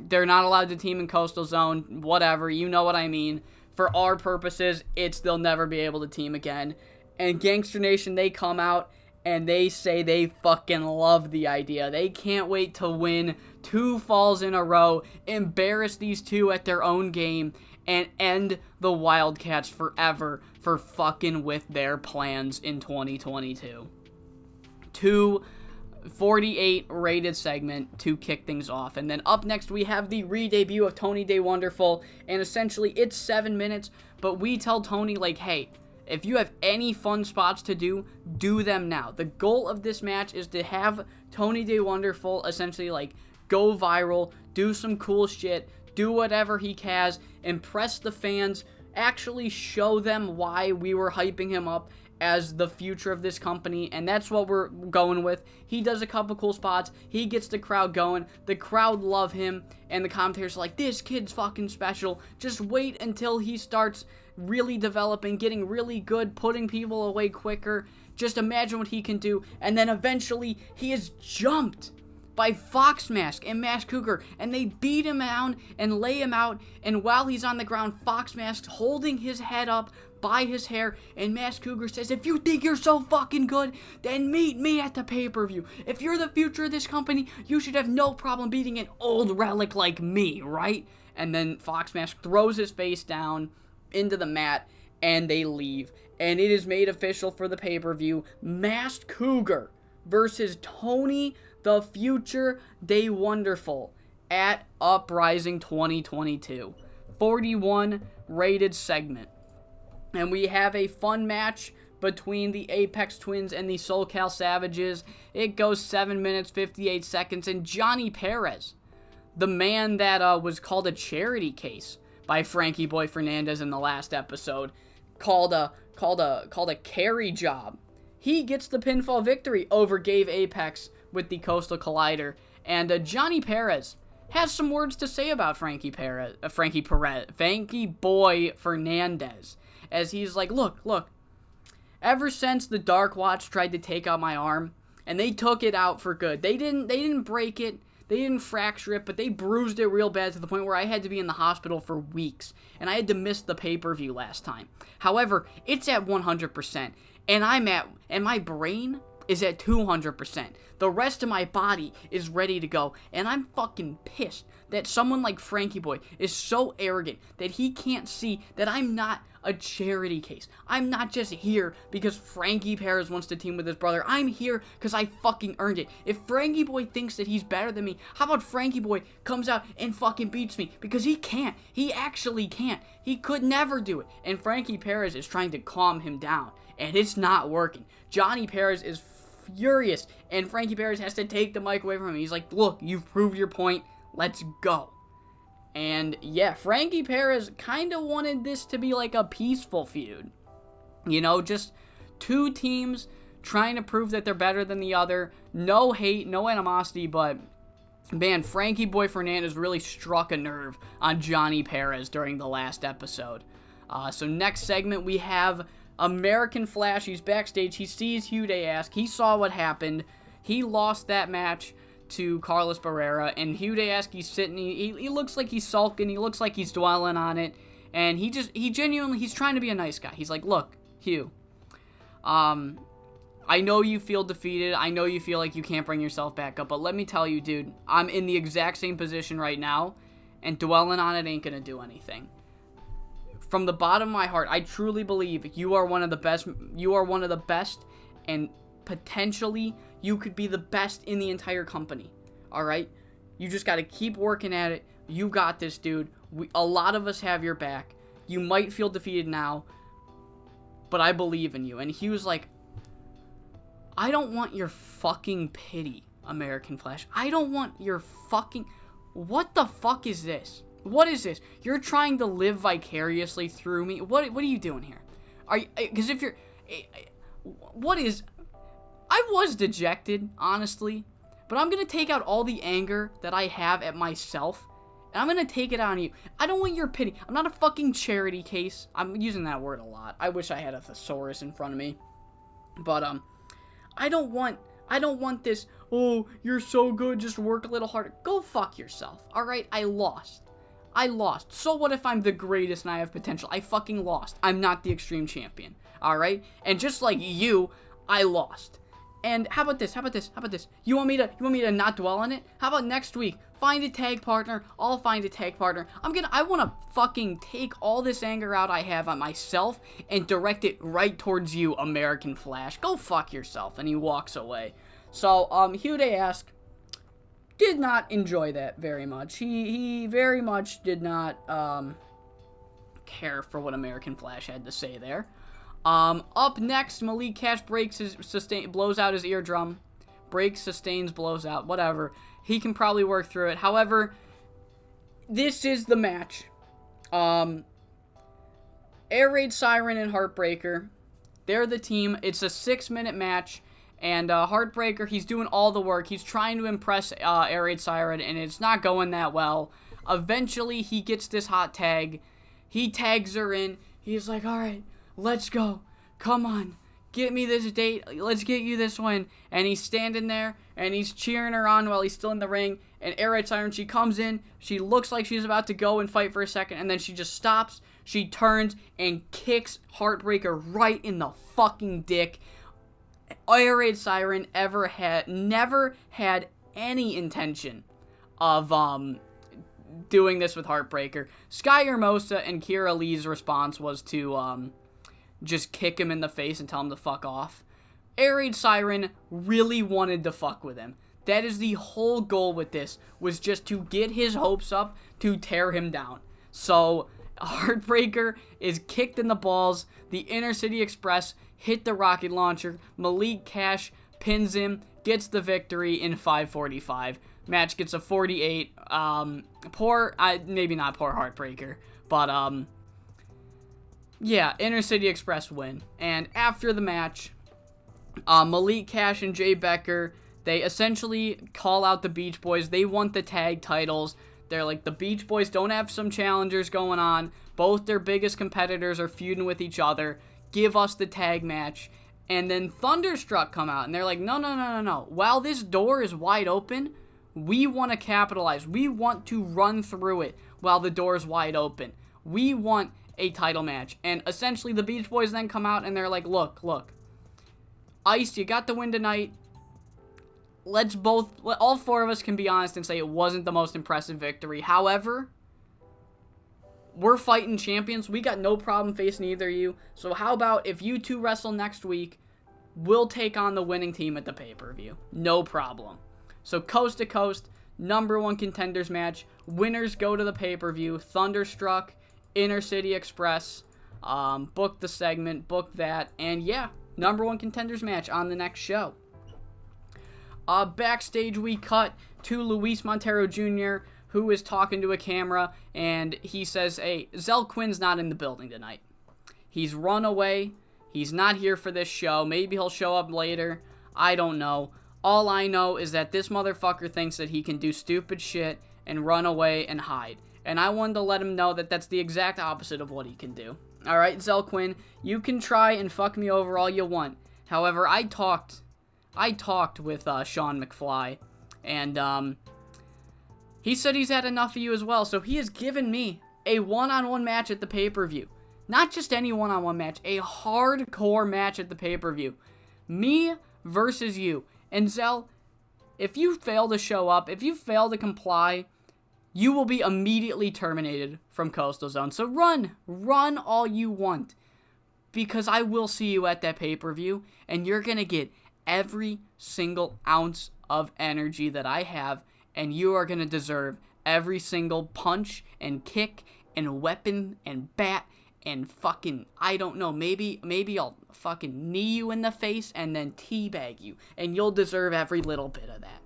they're not allowed to team in Coastal Zone, whatever, you know what I mean. For our purposes, they'll never be able to team again. And Gangster Nation, they come out and they say they fucking love the idea. They can't wait to win 2 falls in a row, embarrass these two at their own game, and end the Wildcats forever for fucking with their plans in 2022. 248 rated segment to kick things off. And then up next we have the re-debut of Tony Day Wonderful, and essentially it's 7 minutes, but we tell Tony, like, hey, if you have any fun spots to do them now. The goal of this match is to have Tony Day Wonderful essentially, like, go viral, do some cool shit, do whatever he can, impress the fans, actually show them why we were hyping him up as the future of this company, and that's what we're going with. He does a couple cool spots, he gets the crowd going, the crowd love him, and the commentators are like, this kid's fucking special, just wait until he starts really developing, getting really good, putting people away quicker, just imagine what he can do, and then eventually he is jumped by Fox Mask and Mask Cougar, and they beat him down and lay him out, and while he's on the ground, Fox Mask's holding his head up by his hair, and Mask Cougar says, if you think you're so fucking good, then meet me at the pay-per-view. If you're the future of this company, you should have no problem beating an old relic like me, right? And then Fox Mask throws his face down into the mat, and they leave. And it is made official for the pay-per-view, Masked Cougar versus Tony the Future Day Wonderful at Uprising 2022. 41 rated segment. And we have a fun match between the Apex Twins and the SoCal Savages. It goes 7 minutes, 58 seconds, and Johnny Perez, the man that was called a charity case by Frankie Boy Fernandez in the last episode, called a carry job. He gets the pinfall victory over Gabe Apex with the Coastal Collider, and Johnny Perez has some words to say about Frankie Boy Fernandez, as he's like, look, ever since the Dark Watch tried to take out my arm, and they took it out for good, they didn't break it, they didn't fracture it, but they bruised it real bad to the point where I had to be in the hospital for weeks, and I had to miss the pay-per-view last time. However, it's at 100%, and my brain is at 200%. The rest of my body is ready to go, and I'm fucking pissed that someone like Frankie Boy is so arrogant that he can't see that I'm not a charity case. I'm not just here because Frankie Perez wants to team with his brother. I'm here because I fucking earned it. If Frankie Boy thinks that he's better than me, how about Frankie Boy comes out and fucking beats me? Because he can't. He actually can't. He could never do it. And Frankie Perez is trying to calm him down, and it's not working. Johnny Perez is furious. And Frankie Perez has to take the mic away from him. He's like, look, you've proved your point. Let's go. And yeah, Frankie Perez kind of wanted this to be like a peaceful feud. You know, just two teams trying to prove that they're better than the other. No hate, no animosity, but man, Frankie Boy Fernandez really struck a nerve on Johnny Perez during the last episode. So next segment, we have American Flash. He's backstage. He sees Hyundai. He saw what happened. He lost that match to Carlos Barrera, and Hyundai, he's sitting, he looks like he's sulking, he looks like he's dwelling on it, and he's trying to be a nice guy. He's like, look, Hugh, I know you feel defeated, I know you feel like you can't bring yourself back up, but let me tell you, dude, I'm in the exact same position right now, and dwelling on it ain't gonna do anything. From the bottom of my heart, I truly believe you are one of the best, and potentially you could be the best in the entire company. Alright? You just got to keep working at it. You got this, dude. A lot of us have your back. You might feel defeated now, but I believe in you. And he was like, I don't want your fucking pity, American Flash. I don't want your fucking... What the fuck is this? What is this? You're trying to live vicariously through me? What are you doing here? Are you... Because if you're... What is... I was dejected, honestly, but I'm going to take out all the anger that I have at myself, and I'm going to take it out on you. I don't want your pity. I'm not a fucking charity case. I'm using that word a lot. I wish I had a thesaurus in front of me. But, I don't want this, oh, you're so good, just work a little harder. Go fuck yourself, alright? I lost. So what if I'm the greatest and I have potential? I fucking lost. I'm not the Extreme Champion, alright? And just like you, I lost. And how about this? You want me to not dwell on it? How about next week? Find a tag partner. I'll find a tag partner. I want to fucking take all this anger out I have on myself and direct it right towards you, American Flash. Go fuck yourself. And he walks away. So, Hyundai did not enjoy that very much. He very much did not, care for what American Flash had to say there. Up next, Malik Cash blows out his eardrum. Breaks, sustains, blows out, whatever. He can probably work through it. However, this is the match. Air Raid Siren and Heartbreaker. They're the team. It's a 6-minute match. And Heartbreaker, he's doing all the work. He's trying to impress Air Raid Siren, and it's not going that well. Eventually, he gets this hot tag. He tags her in. He's like, alright, let's go. Come on. Get me this date. Let's get you this win. And he's standing there, and he's cheering her on while he's still in the ring. And Air Raid Siren, she comes in. She looks like she's about to go and fight for a second, and then she just stops. She turns and kicks Heartbreaker right in the fucking dick. Air Raid Siren never had any intention of doing this with Heartbreaker. Sky Hermosa and Kira Lee's response was to just kick him in the face and tell him to fuck off. Air Raid Siren really wanted to fuck with him. That is the whole goal with this, was just to get his hopes up to tear him down. So Heartbreaker is kicked in the balls. The Inner City Express hit the rocket launcher. Malik Cash pins him, gets the victory in 5:45. Match gets a 48. Maybe not poor Heartbreaker, but yeah, Inner City Express win. And after the match, Malik Cash and Jay Becker, they essentially call out the Beach Boys. They want the tag titles. They're like, the Beach Boys don't have some challengers going on. Both their biggest competitors are feuding with each other. Give us the tag match. And then Thunderstruck come out, and they're like, no. While this door is wide open, we want to capitalize. We want to run through it while the door is wide open. We want a title match. And essentially, the Beach Boys then come out, and they're like, look. Ice, you got the win tonight. All four of us can be honest and say it wasn't the most impressive victory. However, we're fighting champions. We got no problem facing either of you. So how about if you two wrestle next week, we'll take on the winning team at the pay-per-view. No problem. So coast to coast, #1 contenders match. Winners go to the pay-per-view. Thunderstruck, Inner City Express. Book the segment, book that. And yeah, #1 contenders match on the next show. Backstage, we cut to Luis Montero Jr., who is talking to a camera, and he says, hey, Zell Quinn's not in the building tonight. He's run away. He's not here for this show. Maybe he'll show up later. I don't know. All I know is that this motherfucker thinks that he can do stupid shit and run away and hide. And I wanted to let him know that that's the exact opposite of what he can do. Alright, Zell Quinn, you can try and fuck me over all you want. However, I talked with Sean McFly, and he said he's had enough of you as well, so he has given me a one-on-one match at the pay-per-view. Not just any one-on-one match, a hardcore match at the pay-per-view. Me versus you. And Zell, if you fail to show up, if you fail to comply, you will be immediately terminated from Coastal Zone. So run all you want, because I will see you at that pay-per-view, and you're going to get every single ounce of energy that I have, and you are going to deserve every single punch and kick and weapon and bat and fucking, I don't know, maybe I'll fucking knee you in the face and then teabag you, and you'll deserve every little bit of that.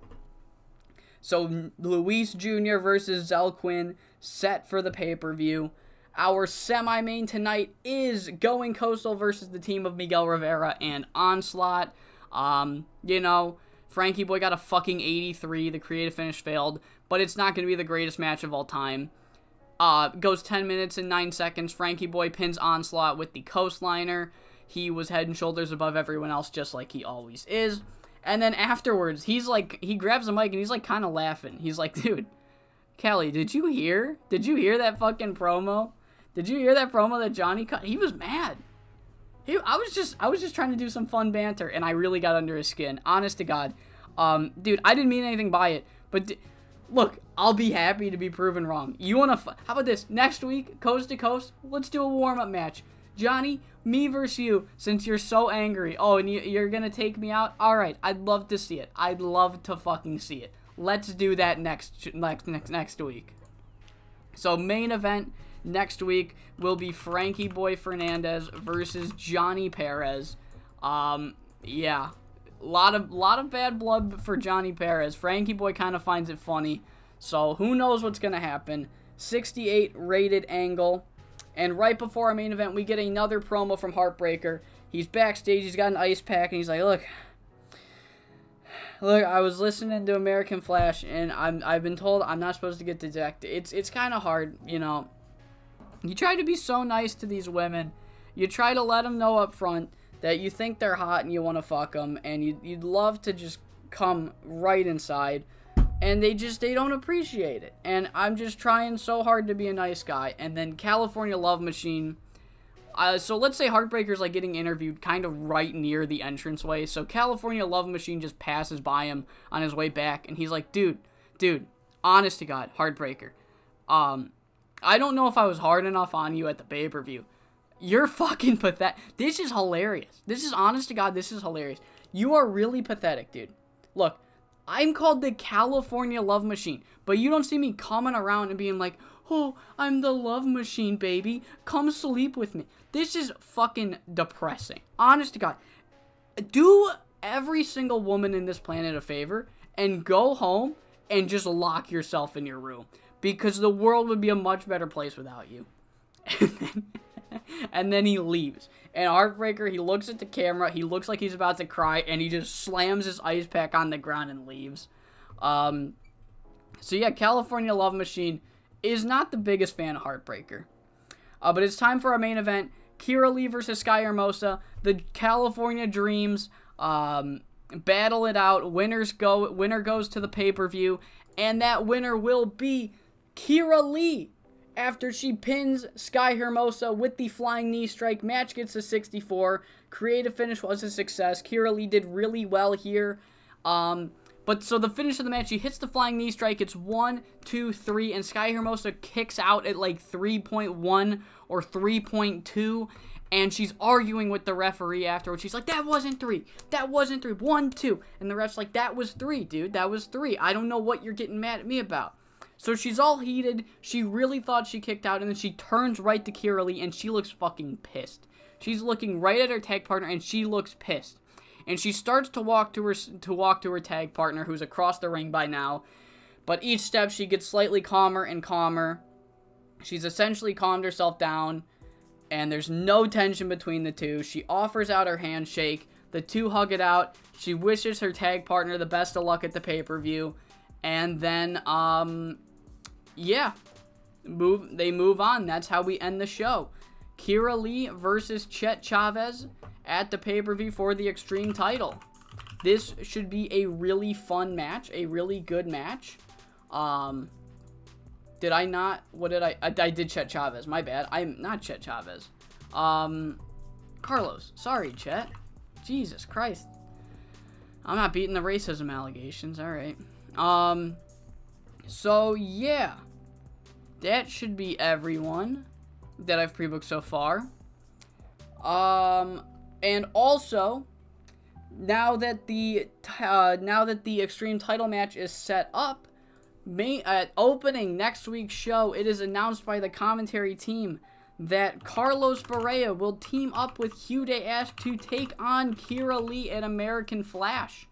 So, Luis Jr. versus Zell Quinn, set for the pay-per-view. Our semi-main tonight is Going Coastal versus the team of Miguel Rivera and Onslaught. Frankie Boy got a fucking 83. The creative finish failed, but it's not going to be the greatest match of all time. Goes 10 minutes and 9 seconds. Frankie Boy pins Onslaught with the coastliner. He was head and shoulders above everyone else, just like he always is. And then afterwards, he grabs the mic and he's like kind of laughing. He's like, dude, Kelly, did you hear that fucking promo? Did you hear that promo that Johnny cut? He was mad. I was just trying to do some fun banter, and I really got under his skin. Honest to God. Dude, I didn't mean anything by it, but look, I'll be happy to be proven wrong. You want to, how about this? Next week, coast to coast, let's do a warm-up match. Johnny, me versus you, since you're so angry. Oh, and you're going to take me out? All right, I'd love to see it. I'd love to fucking see it. Let's do that next week. So, main event next week will be Frankie Boy Fernandez versus Johnny Perez. Yeah. A lot of bad blood for Johnny Perez. Frankie Boy kind of finds it funny. So, who knows what's going to happen. 68 rated angle. And right before our main event, we get another promo from Heartbreaker. He's backstage, he's got an ice pack, and he's like, look, I was listening to American Flash, and I've been told I'm not supposed to get dejected. It's kind of hard, You try to be so nice to these women. You try to let them know up front that you think they're hot and you want to fuck them, and you'd love to just come right inside. And they don't appreciate it. And I'm just trying so hard to be a nice guy. And then California Love Machine. So let's say Heartbreaker's like getting interviewed kind of right near the entranceway. So California Love Machine just passes by him on his way back. And he's like, dude, honest to God, Heartbreaker. I don't know if I was hard enough on you at the pay-per-view. You're fucking pathetic. This is hilarious. This is honest to God, this is hilarious. You are really pathetic, dude. Look. I'm called the California Love Machine, but you don't see me coming around and being like, oh, I'm the love machine, baby. Come sleep with me. This is fucking depressing. Honest to God. Do every single woman in this planet a favor and go home and just lock yourself in your room, because the world would be a much better place without you. And then he leaves. And Heartbreaker, he looks at the camera, he looks like he's about to cry, and he just slams his ice pack on the ground and leaves. So yeah, California Love Machine is not the biggest fan of Heartbreaker. But it's time for our main event. Kira Lee versus Sky Hermosa. The California Dreams battle it out. Winner goes to the pay-per-view. And that winner will be Kira Lee. After she pins Sky Hermosa with the flying knee strike, match gets to 64. Creative finish was a success. Kira Lee did really well here. But so the finish of the match, she hits the flying knee strike. It's 1, 2, 3, and Sky Hermosa kicks out at like 3.1 or 3.2. And she's arguing with the referee afterwards. She's like, that wasn't 3. That wasn't 3. 1, 2. And the ref's like, that was 3, dude. That was 3. I don't know what you're getting mad at me about. So she's all heated. She really thought she kicked out, and then she turns right to Kira Lee, and she looks fucking pissed. She's looking right at her tag partner, and she looks pissed. and she starts to walk to her tag partner, who's across the ring by now. But each step, she gets slightly calmer and calmer. She's essentially calmed herself down, and there's no tension between the two. She offers out her handshake. The two hug it out. She wishes her tag partner the best of luck at the pay-per-view. And then, yeah, they move on. That's how we end the show. Kira Lee versus Chet Chavez at the pay-per-view for the Extreme title. This should be a really fun match, a really good match. Did I not? What did I did Chet Chavez. My bad. I'm not Chet Chavez. Carlos. Sorry, Chet. Jesus Christ. I'm not beating the racism allegations. All right. So yeah, that should be everyone that I've pre-booked so far. And also, now that the Extreme title match is set up, opening next week's show, it is announced by the commentary team that Carlos Barea will team up with Hugh Day Ask to take on Kira Lee at American Flash.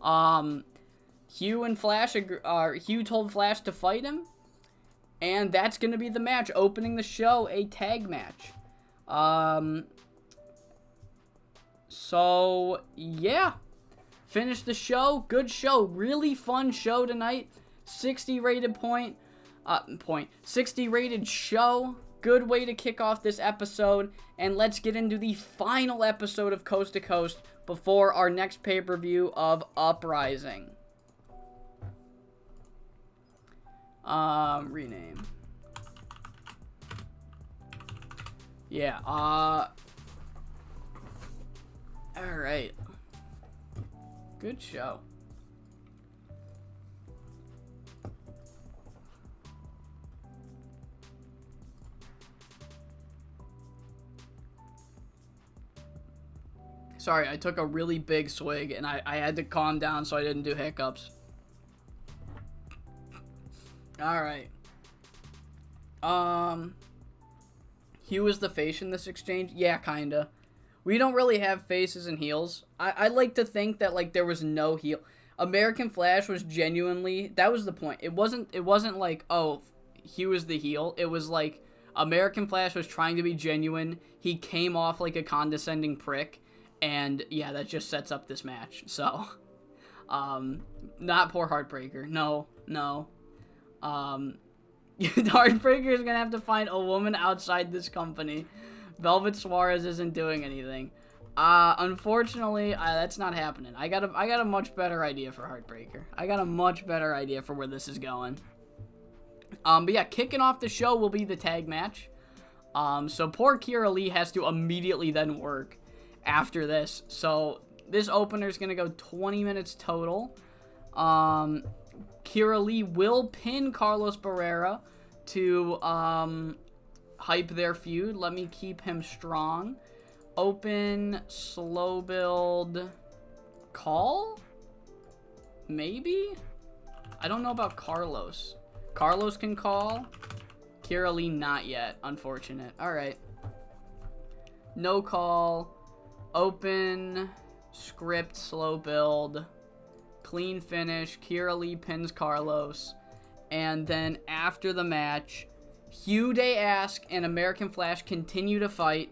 Hugh told Flash to fight him, and that's going to be the match opening the show, a tag match. So yeah, finish the show. Good show, really fun show tonight. 60 rated 60 rated show. Good way to kick off this episode, and let's get into the final episode of Coast to Coast before our next pay-per-view of Uprising. Rename. Yeah, alright. Good show. Sorry, I took a really big swig, and I had to calm down so I didn't do hiccups. Alright. Hugh is the face in this exchange? Yeah, kinda. We don't really have faces and heels. I like to think that, like, there was no heel. American Flash was genuinely... That was the point. It wasn't like, oh, Hugh is the heel. It was like, American Flash was trying to be genuine. He came off like a condescending prick. And, yeah, that just sets up this match. So, not poor Heartbreaker. No. Heartbreaker is gonna have to find a woman outside this company. Velvet Suarez isn't doing anything. Unfortunately, that's not happening. I got a much better idea for Heartbreaker. I got a much better idea for where this is going. But yeah, kicking off the show will be the tag match. So poor Kira Lee has to immediately then work after this. So this opener is going to go 20 minutes total. Kira Lee will pin Carlos Barrera to hype their feud. Let me keep him strong. Open, slow build, call? Maybe? I don't know about Carlos. Carlos can call. Kira Lee not yet. Unfortunate. Alright. No call. Open, script, slow build, clean finish. Kira Lee pins Carlos. And then after the match, Hugh Day Ask and American Flash continue to fight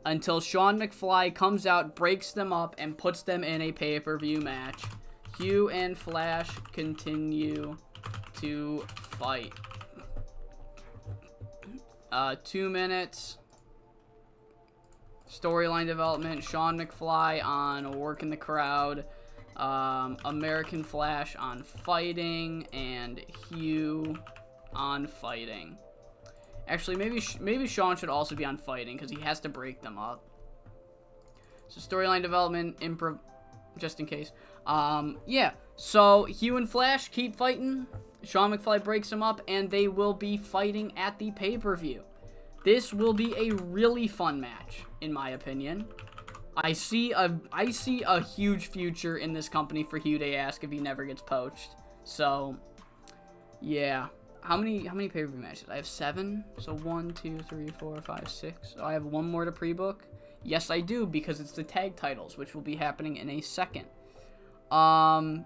until Sean McFly comes out, breaks them up, and puts them in a pay-per-view match. Hugh and Flash continue to fight. 2 minutes. Storyline development, Sean McFly on working the crowd, American Flash on fighting, and Hugh on fighting. Actually, maybe Sean should also be on fighting, because he has to break them up. So storyline development, improv, just in case. Yeah, so Hugh and Flash keep fighting, Sean McFly breaks them up, and they will be fighting at the pay-per-view. This will be a really fun match, in my opinion. I see a huge future in this company for Hugh Day Ask if he never gets poached. So, yeah. How many pay-per-view matches? I have 7. So 1, 2, 3, 4, 5, 6. So I have one more to pre-book. Yes, I do, because it's the tag titles, which will be happening in a second. So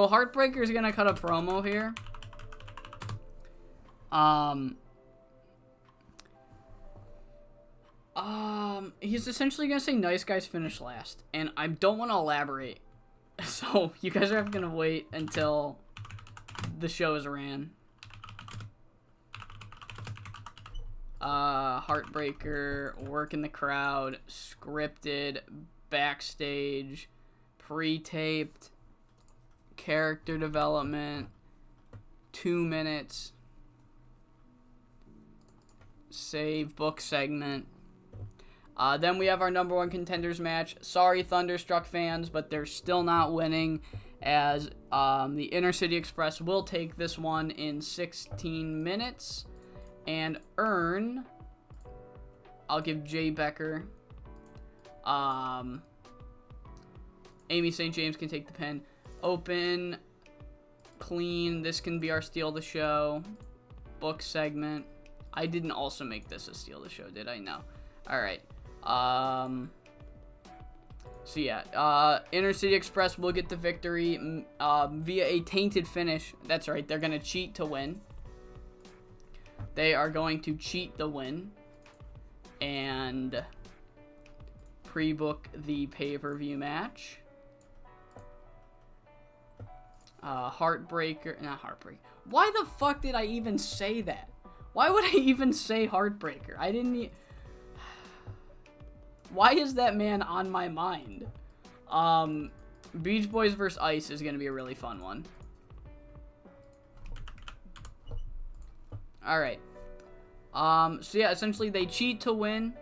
Heartbreaker's gonna cut a promo here. He's essentially gonna say nice guys finish last, and I don't want to elaborate. So you guys are gonna wait until the show is ran. Heartbreaker, work in the crowd, scripted, backstage, pre-taped, character development, 2 minutes, save, book segment. Then we have our number 1 contenders match. Sorry, Thunderstruck fans, but they're still not winning, as the Inner City Express will take this one in 16 minutes and earn. I'll give Jay Becker. Amy St. James can take the pin. Open, clean. This can be our steal the show. Book segment. I didn't also make this a steal the show, did I? No. All right. So yeah, Inner City Express will get the victory via a tainted finish. That's right. They're gonna cheat to win. They are going to cheat the win and pre-book the pay-per-view match. Heartbreaker, not Heartbreaker. Why the fuck did I even say that? Why would I even say Heartbreaker? I didn't. Why is that man on my mind? Beach Boys vs. Ice is gonna be a really fun one. Alright. So yeah, essentially they cheat to win,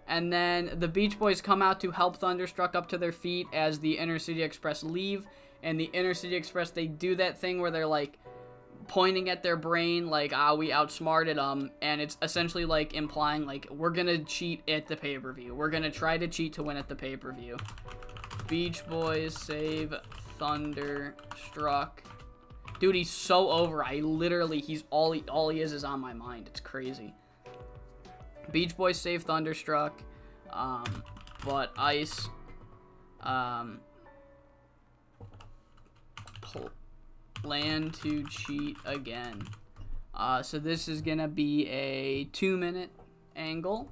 and then the Beach Boys come out to help Thunderstruck up to their feet as the Inner City Express leave. And the Inner City Express, they do that thing where they're like pointing at their brain like, we outsmarted them, and it's essentially like implying like, we're gonna cheat at the pay-per-view. We're gonna try to cheat to win at the pay-per-view. Beach Boys save Thunderstruck. Dude, he's so over. I literally, he's all he is on my mind. It's crazy. Beach Boys save Thunderstruck, but Ice, plan to cheat again. So this is gonna be a 2-minute angle.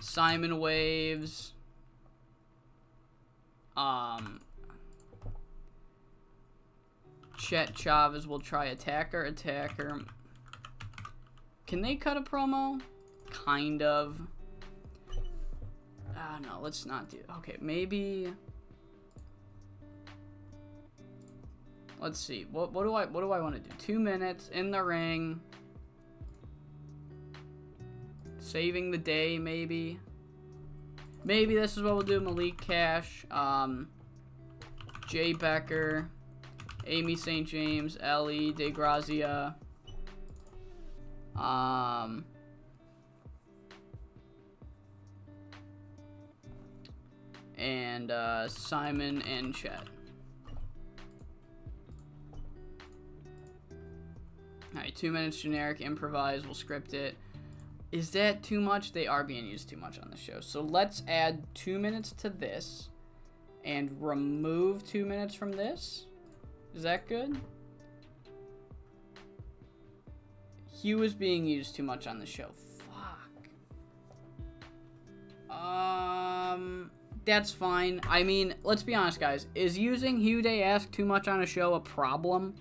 Simon waves. Chet Chavez will try attacker. Can they cut a promo? Kind of. No, let's not do. Okay, maybe. Let's see. What do I want to do? 2 minutes in the ring. Saving the day, maybe. Maybe this is what we'll do. Malik Cash, Jay Becker, Amy St. James, Ellie DeGrazia, and Simon and Chet. Alright, 2 minutes generic, improvise, we'll script it. Is that too much? They are being used too much on the show. So let's add 2 minutes to this and remove 2 minutes from this. Is that good? Hugh is being used too much on the show. Fuck. That's fine. I mean, let's be honest, guys. Is using Hugh Day Ask too much on a show a problem?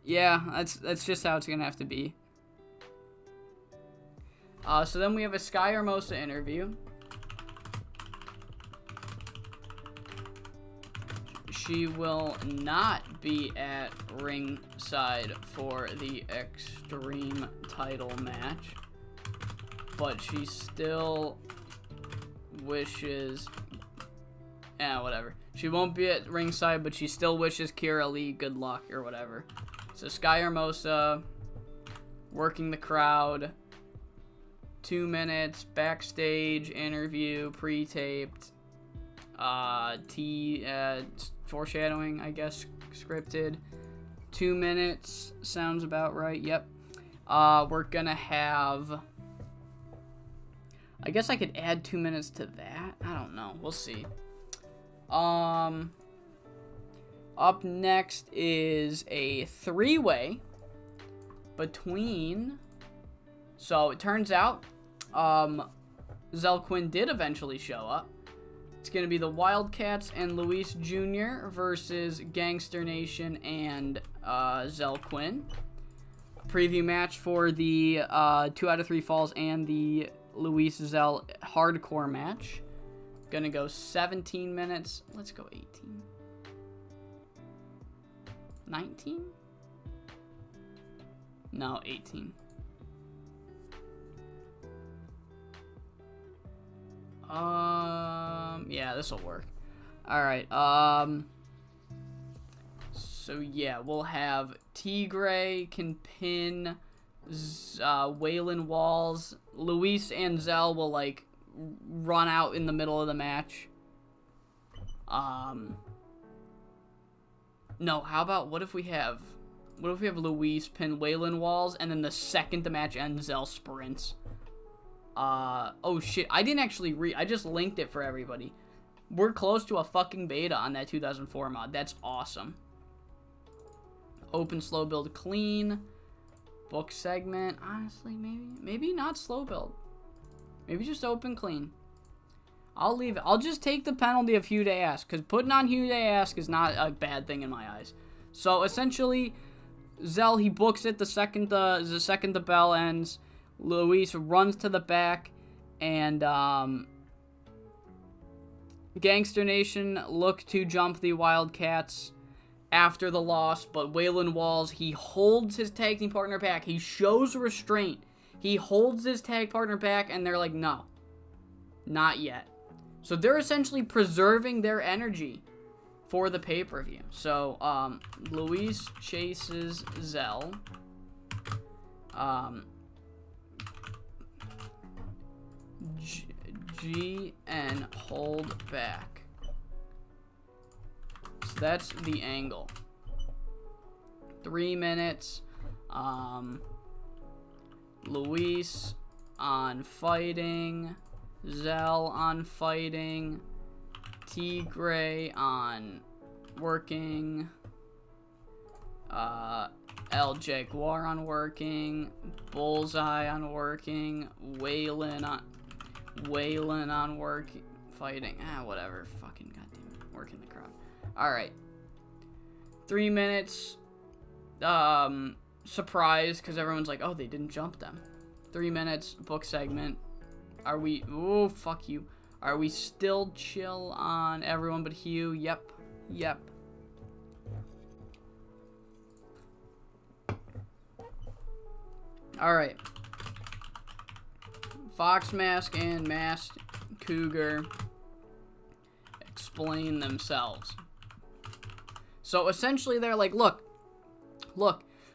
Yeah, that's just how it's gonna have to be. So then we have a Sky Hermosa interview. She will not be at ringside for the Extreme title match, but she still wishes. Whatever. She won't be at ringside, but she still wishes Kira Lee good luck or whatever. So Sky Hermosa, working the crowd, 2 minutes, backstage interview, pre-taped, foreshadowing, I guess, scripted. 2 minutes, sounds about right, yep. We're gonna have... I guess I could add 2 minutes to that. I don't know. We'll see. Up next is a 3-way between... So, it turns out, Zell Quinn did eventually show up. It's going to be the Wildcats and Luis Jr. versus Gangster Nation and Zell Quinn. Preview match for the 2 out of 3 falls and the Luis Zell hardcore match. Gonna go 17 minutes. Let's go 18. 19? No, 18. Yeah, this will work. Alright, so yeah, we'll have Tigray can pin Waylon Walls. Luis and Zell will, like, run out in the middle of the match. No, how about, what if we have Luis pin Waylon Walls, and then the second the match ends, Zell sprints. Oh shit, I didn't actually I just linked it for everybody. We're close to a fucking beta on that 2004 mod. That's awesome. Open slow build clean. Book segment. Honestly, maybe not slow build. Maybe just open clean. I'll leave it. I'll just take the penalty of Hugh Day Ask, because putting on Hugh Day Ask is not a bad thing in my eyes. So essentially, Zell, he books it the second the bell ends. Luis runs to the back, and Gangster Nation look to jump the Wildcats after the loss, but Waylon Walls, he holds his tag team partner back. He shows restraint. He holds his tag partner back, and they're like, no, not yet. So they're essentially preserving their energy for the pay-per-view. So, Luis chases Zell. G and hold back. So that's the angle. 3 minutes. Luis on fighting. Zell on fighting. Tigray on working. El Jaguar on working. Bullseye on working. Waylon on working. Fighting. Whatever. Fucking goddamn it. Working the crowd. Alright. 3 minutes. Surprise, because everyone's like, oh, they didn't jump them. 3 minutes. Book segment. Are we... Oh, fuck you. Are we still chill on everyone but Hugh? Yep. Yep. Alright. Fox Mask and Masked Cougar explain themselves. So essentially they're like, look,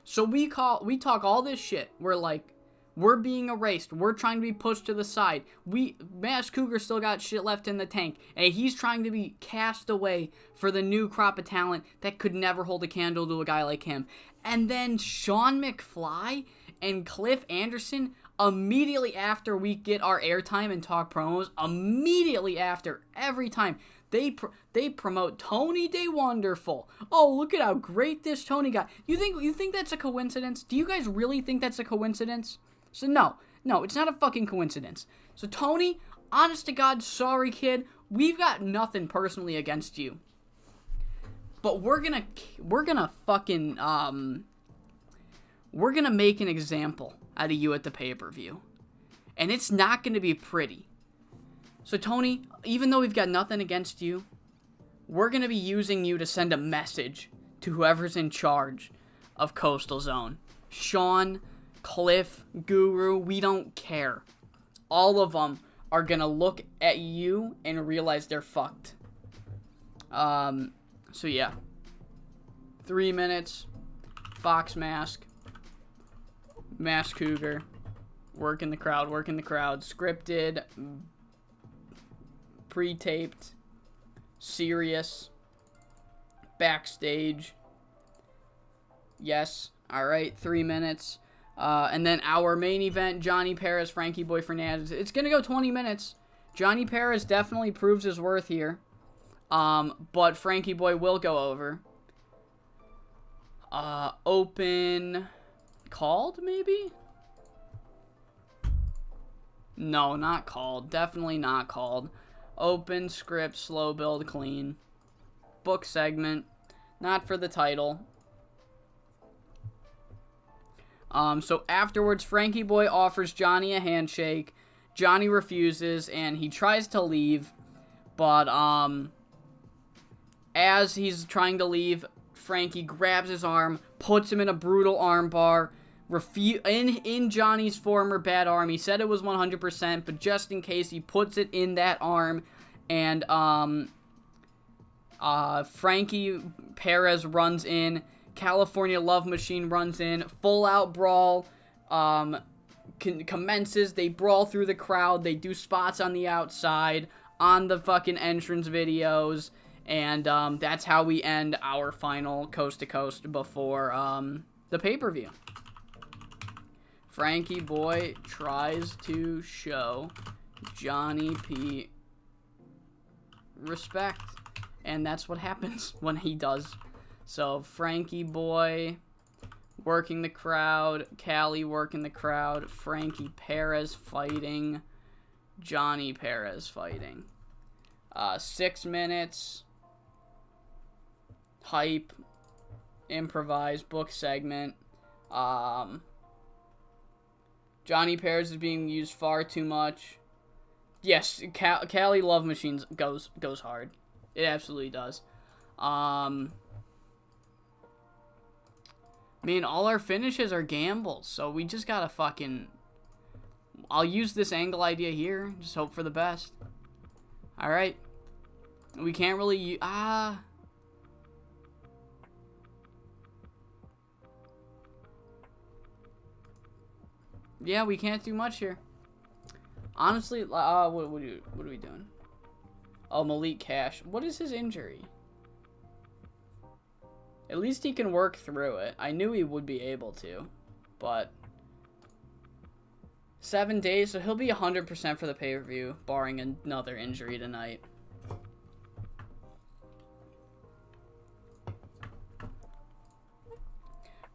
so we talk all this shit. We're like, we're being erased. We're trying to be pushed to the side. Masked Cougar still got shit left in the tank. And he's trying to be cast away for the new crop of talent that could never hold a candle to a guy like him. And then Sean McFly and Cliff Anderson, immediately after we get our airtime and talk promos, immediately after, every time, they promote Tony Day Wonderful. Oh, look at how great this Tony got. You think that's a coincidence? Do you guys really think that's a coincidence? So no, it's not a fucking coincidence. So Tony, honest to God, sorry kid, we've got nothing personally against you. But we're gonna fucking, we're gonna make an example out of you at the pay-per-view. And it's not gonna be pretty. So Tony, even though we've got nothing against you, we're gonna be using you to send a message to whoever's in charge of Coastal Zone. Sean, Cliff, Guru, we don't care. All of them are gonna look at you and realize they're fucked. So yeah. 3 minutes. Fox Mask. Masked Cougar. Working the crowd. Scripted. Pre-taped. Serious. Backstage. Yes. Alright, 3 minutes. And then our main event, Johnny Perez, Frankie Boy Fernandez. It's going to go 20 minutes. Johnny Perez definitely proves his worth here. But Frankie Boy will go over. Open called, maybe? No, not called. Definitely not called. Open, script, slow build, clean. Book segment. Not for the title. So afterwards, Frankie Boy offers Johnny a handshake. Johnny refuses, and he tries to leave. But, as he's trying to leave, Frankie grabs his arm, puts him in a brutal armbar. In Johnny's former bad arm. He said it was 100%, but just in case, he puts it in that arm. And, Frankie Perez runs in. California Love Machine runs in. Full out brawl commences. They brawl through the crowd. They do spots on the outside, on the fucking entrance videos. And that's how we end our final coast to coast before the pay-per-view. Frankie Boy tries to show Johnny P respect. And that's what happens when he does. So, Frankie Boy working the crowd. Cali working the crowd. Frankie Perez fighting. Johnny Perez fighting. 6 minutes. Hype. Improvised. Book segment. Johnny Perez is being used far too much. Yes, Cali Love Machines goes hard. It absolutely does. I mean, all our finishes are gambles, so we just gotta fucking... I'll use this angle idea here. Just hope for the best. Alright. We can't really... Yeah, we can't do much here. Honestly, what are we doing? Oh, Malik Cash. What is his injury? At least he can work through it. I knew he would be able to, but 7 days, so he'll be 100% for the pay-per-view, barring another injury tonight.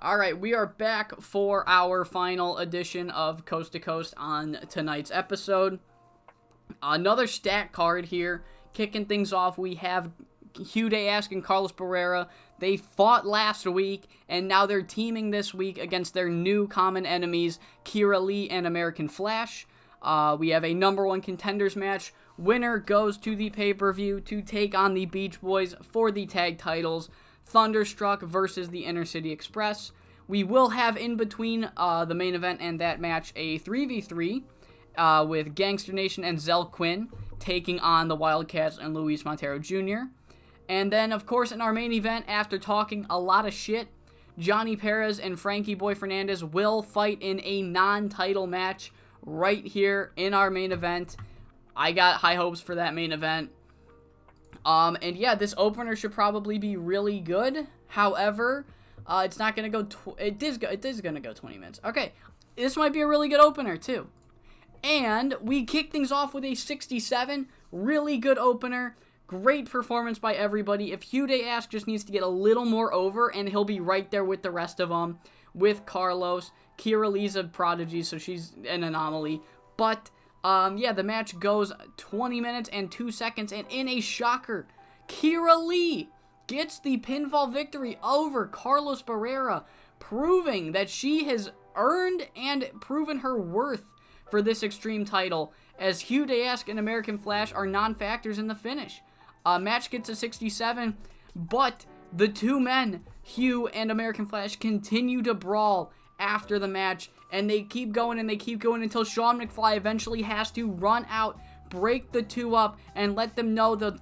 Alright, we are back for our final edition of Coast to Coast on tonight's episode. Another stat card here. Kicking things off, we have Hugh Day-Ask and Carlos Barrera. They fought last week, and now they're teaming this week against their new common enemies, Kira Lee and American Flash. We have a number 1 contenders match. Winner goes to the pay-per-view to take on the Beach Boys for the tag titles. Thunderstruck versus the Inner City Express. We will have in between the main event and that match a 3v3 with Gangster Nation and Zell Quinn taking on the Wildcats and Luis Montero Jr. And then, of course, in our main event, after talking a lot of shit, Johnny Perez and Frankie Boy Fernandez will fight in a non-title match right here in our main event. I got high hopes for that main event. And yeah, this opener should probably be really good. However, it's not going to go... It is going to go 20 minutes. Okay, this might be a really good opener, too. And we kick things off with a 67. Really good opener. Great performance by everybody. If Hugh Day-Ask just needs to get a little more over, and he'll be right there with the rest of them. With Carlos. Kira Lee's a prodigy, so she's an anomaly. But, yeah, the match goes 20 minutes and 2 seconds. And in a shocker, Kira Lee gets the pinfall victory over Carlos Barrera, proving that she has earned and proven her worth for this Extreme title, as Hugh Day-Ask and American Flash are non-factors in the finish. Match gets a 67, but the two men, Hugh and American Flash, continue to brawl after the match, and they keep going and they keep going until Sean McFly eventually has to run out, break the two up, and let them know that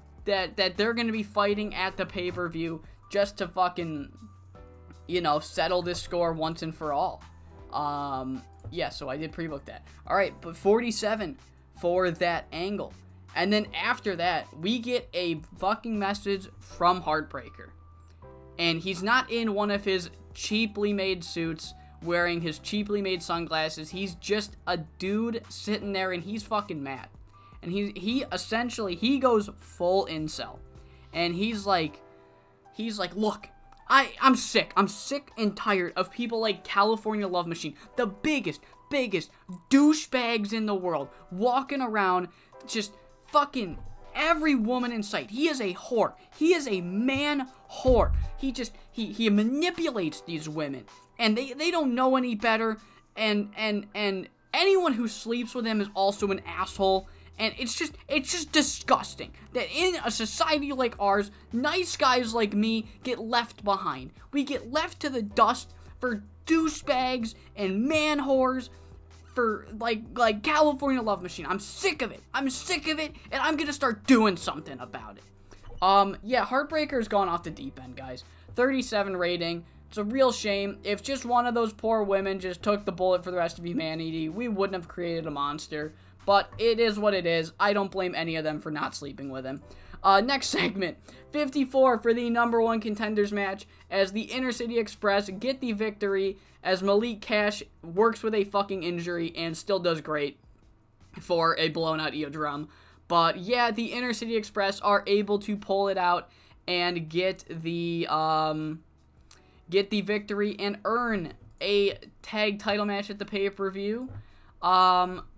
they're going to be fighting at the pay-per-view just to fucking, you know, settle this score once and for all. Yeah, so I did pre-book that. Alright, but 47 for that angle. And then after that, we get a fucking message from Heartbreaker. And he's not in one of his cheaply made suits wearing his cheaply made sunglasses. He's just a dude sitting there, and he's fucking mad. And he essentially, he goes full incel. And he's like, look, I'm sick. I'm sick and tired of people like California Love Machine, the biggest douchebags in the world, walking around just fucking every woman in sight. He is a whore. He is a man whore. He manipulates these women, and they don't know any better, and anyone who sleeps with him is also an asshole. And it's just disgusting that in a society like ours, nice guys like me get left behind. We get left to the dust for douchebags and man whores for like California Love Machine. I'm sick of it. And I'm gonna start doing something about it. Yeah, Heartbreaker's gone off the deep end, guys. 37 rating. It's a real shame. If just one of those poor women just took the bullet for the rest of humanity, we wouldn't have created a monster. But it is what it is. I don't blame any of them for not sleeping with him. Next segment. 54 for the #1 contenders match as the Inner City Express get the victory as Malik Cash works with a fucking injury and still does great for a blown out eardrum. But yeah, the Inner City Express are able to pull it out and get the victory and earn a tag title match at the pay-per-view.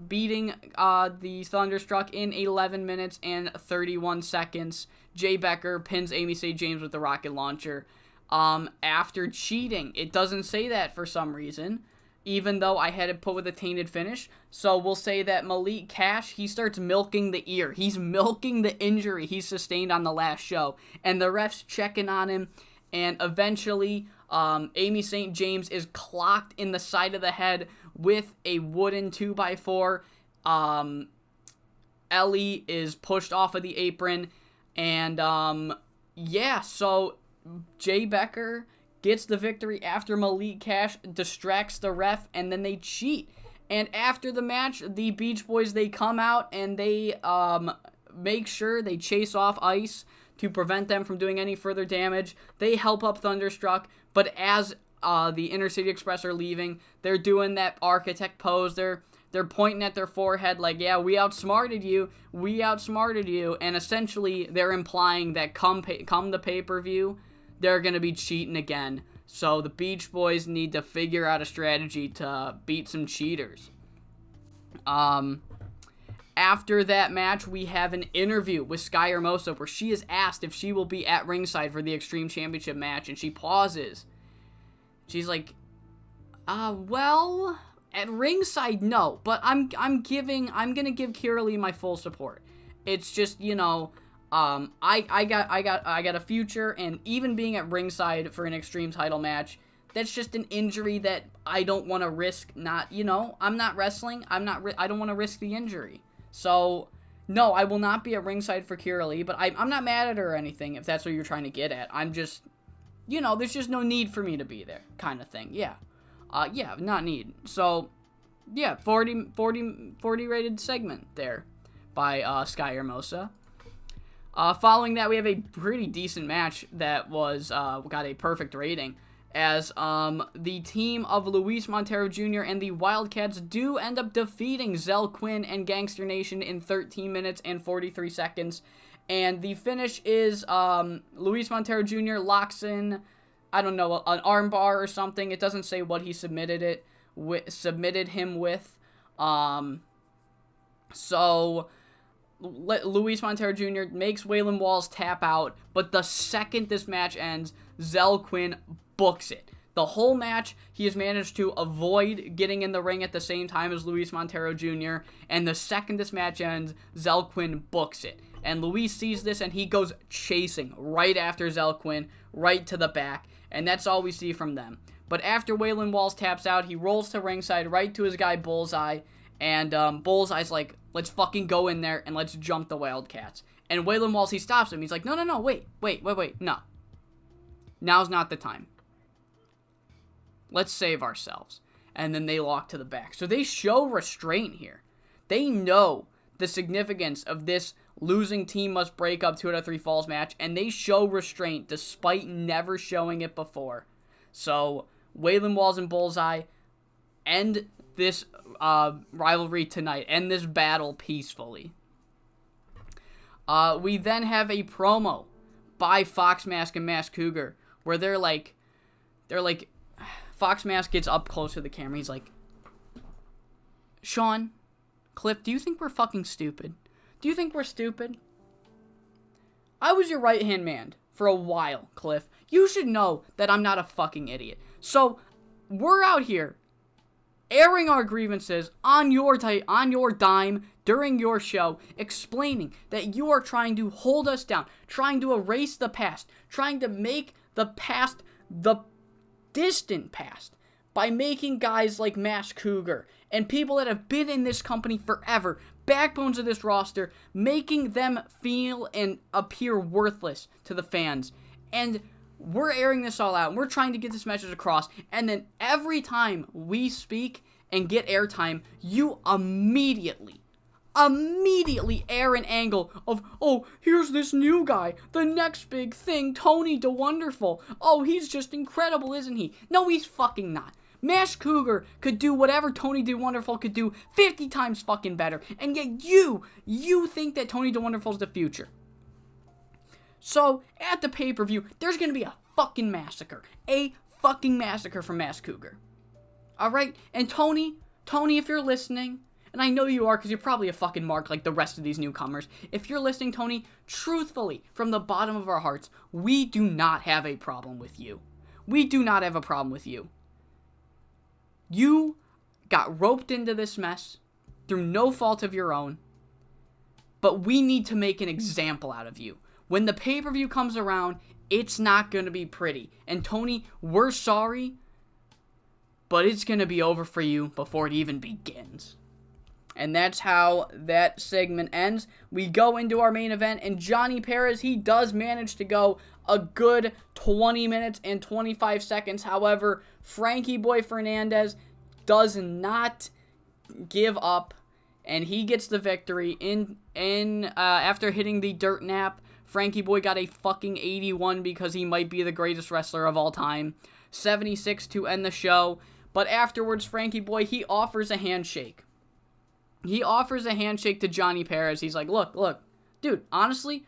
Beating the Thunderstruck in 11 minutes and 31 seconds. Jay Becker pins Amy St. James with the rocket launcher after cheating. It doesn't say that for some reason, even though I had it put with a tainted finish. So we'll say that Malik Cash, he starts milking the ear. He's milking the injury he sustained on the last show. And the ref's checking on him, and eventually Amy St. James is clocked in the side of the head with a wooden 2x4. Ellie is pushed off of the apron. And, yeah, so Jay Becker gets the victory after Malik Cash distracts the ref, and then they cheat. And after the match, the Beach Boys, they come out, and they make sure they chase off Ice to prevent them from doing any further damage. They help up Thunderstruck, but as the Inner City Express are leaving, they're doing that architect pose. They're pointing at their forehead like, yeah, we outsmarted you, and essentially they're implying that come the pay-per-view, they're going to be cheating again. So the Beach Boys need to figure out a strategy to beat some cheaters. After that match, we have an interview with Sky Hermosa where she is asked if she will be at ringside for the Extreme Championship match, and she pauses. She's like, well, at ringside, no, but I'm gonna give Kira Lee my full support. It's just, you know, I got a future, and even being at ringside for an Extreme title match, that's just an injury that I don't want to risk. Not, you know, I'm not wrestling. I don't want to risk the injury. So, no, I will not be at ringside for Kira Lee, but I'm not mad at her or anything, if that's what you're trying to get at. I'm just, you know, there's just no need for me to be there, kind of thing. Yeah. Yeah, not need. So, yeah, 40 rated segment there by Sky Hermosa. Following that, we have a pretty decent match that was got a perfect rating, as the team of Luis Montero Jr. and the Wildcats do end up defeating Zell Quinn and Gangster Nation in 13 minutes and 43 seconds. And the finish is Luis Montero Jr. locks in, I don't know, an armbar or something. It doesn't say what he submitted him with. So Luis Montero Jr. makes Waylon Walls tap out, but the second this match ends, Zell Quinn books it. The whole match, he has managed to avoid getting in the ring at the same time as Luis Montero Jr., and the second this match ends, Zell Quinn books it. And Luis sees this, and he goes chasing right after Zell Quinn, right to the back, and that's all we see from them. But after Waylon Walls taps out, he rolls to ringside, right to his guy Bullseye, and Bullseye's like, let's fucking go in there, and let's jump the Wildcats. And Waylon Walls, he stops him. He's like, no, wait, no. Now's not the time. Let's save ourselves. And then they lock to the back. So they show restraint here. They know the significance of this losing team must break up 2 out of 3 falls match, and they show restraint despite never showing it before. So Waylon Walls and Bullseye end this rivalry tonight, end this battle peacefully. We then have a promo by Fox Mask and Mask Cougar where they're like, Fox Mask gets up close to the camera. He's like, Sean, Cliff, do you think we're fucking stupid? Do you think we're stupid? I was your right-hand man for a while, Cliff. You should know that I'm not a fucking idiot. So, we're out here airing our grievances on your dime during your show, explaining that you are trying to hold us down, trying to erase the past, trying to make the past the distant past by making guys like Mask Cougar and people that have been in this company forever, backbones of this roster, making them feel and appear worthless to the fans. And we're airing this all out, and we're trying to get this message across, and then every time we speak and get airtime, you immediately air an angle of, oh, here's this new guy, the next big thing, Tony DeWonderful. Oh, he's just incredible, isn't he? No, he's fucking not. Mask Cougar could do whatever Tony DeWonderful could do 50 times fucking better, and yet you think that Tony DeWonderful's the future. So, at the pay-per-view, there's gonna be a fucking massacre. A fucking massacre from Mask Cougar. Alright? And Tony, if you're listening, and I know you are because you're probably a fucking mark like the rest of these newcomers. If you're listening, Tony, truthfully, from the bottom of our hearts, we do not have a problem with you. We do not have a problem with you. You got roped into this mess through no fault of your own, but we need to make an example out of you. When the pay-per-view comes around, it's not going to be pretty. And Tony, we're sorry, but it's going to be over for you before it even begins. And that's how that segment ends. We go into our main event, and Johnny Perez, he does manage to go a good 20 minutes and 25 seconds. However, Frankie Boy Fernandez does not give up, and he gets the victory after hitting the dirt nap. Frankie Boy got a fucking 81 because he might be the greatest wrestler of all time. 76 to end the show. But afterwards, Frankie Boy, he offers a handshake. He offers a handshake to Johnny Perez. He's like, look, dude, honestly,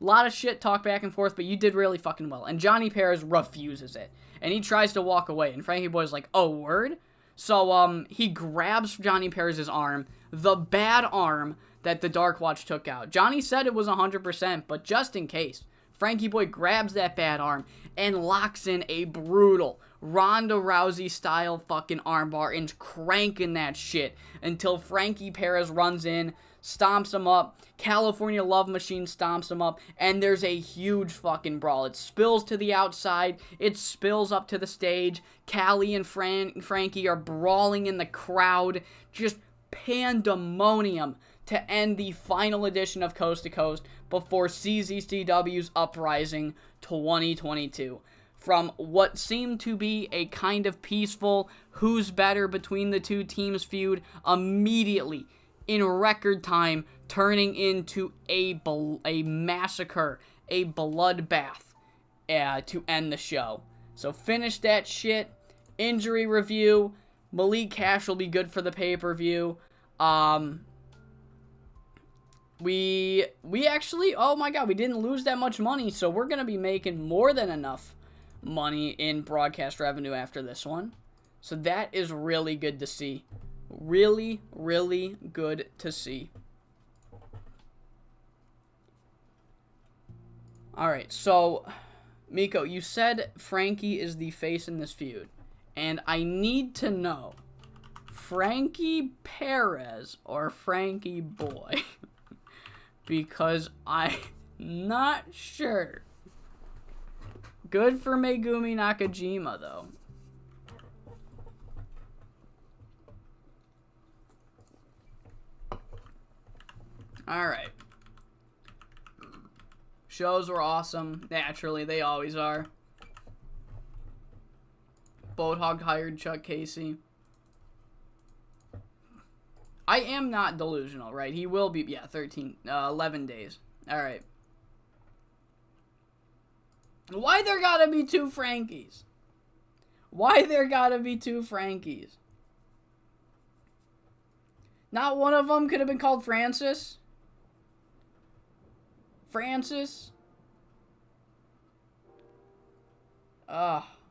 a lot of shit talk back and forth, but you did really fucking well. And Johnny Perez refuses it. And he tries to walk away. And Frankie Boy's like, oh, word? So, he grabs Johnny Perez's arm, the bad arm that the Dark Watch took out. Johnny said it was 100%, but just in case, Frankie Boy grabs that bad arm and locks in a brutal Ronda Rousey style fucking armbar and cranking that shit until Frankie Perez runs in, stomps him up, California Love Machine stomps him up, and there's a huge fucking brawl. It spills to the outside, it spills up to the stage. Callie and Frankie are brawling in the crowd, just pandemonium to end the final edition of Coast to Coast before CZCW's Uprising 2022. From what seemed to be a kind of peaceful who's better between the two teams feud, immediately, in record time, turning into a massacre, a bloodbath to end the show. So finish that shit. Injury review. Malik Cash will be good for the pay-per-view. We actually, oh my god, we didn't lose that much money, so we're going to be making more than enough money in broadcast revenue after this one. So that is really good to see. Really, really good to see. Alright, so, Miko, you said Frankie is the face in this feud. And I need to know, Frankie Perez or Frankie Boy? Because I'm not sure. Good for Megumi Nakajima, though. Alright. Shows were awesome. Naturally, they always are. Boathog hired Chuck Casey. I am not delusional, right? He will be, 11 days. Alright. Why there gotta be two Frankies? Why there gotta be 2 Frankies? Not one of them could have been called Francis? Francis? Megumi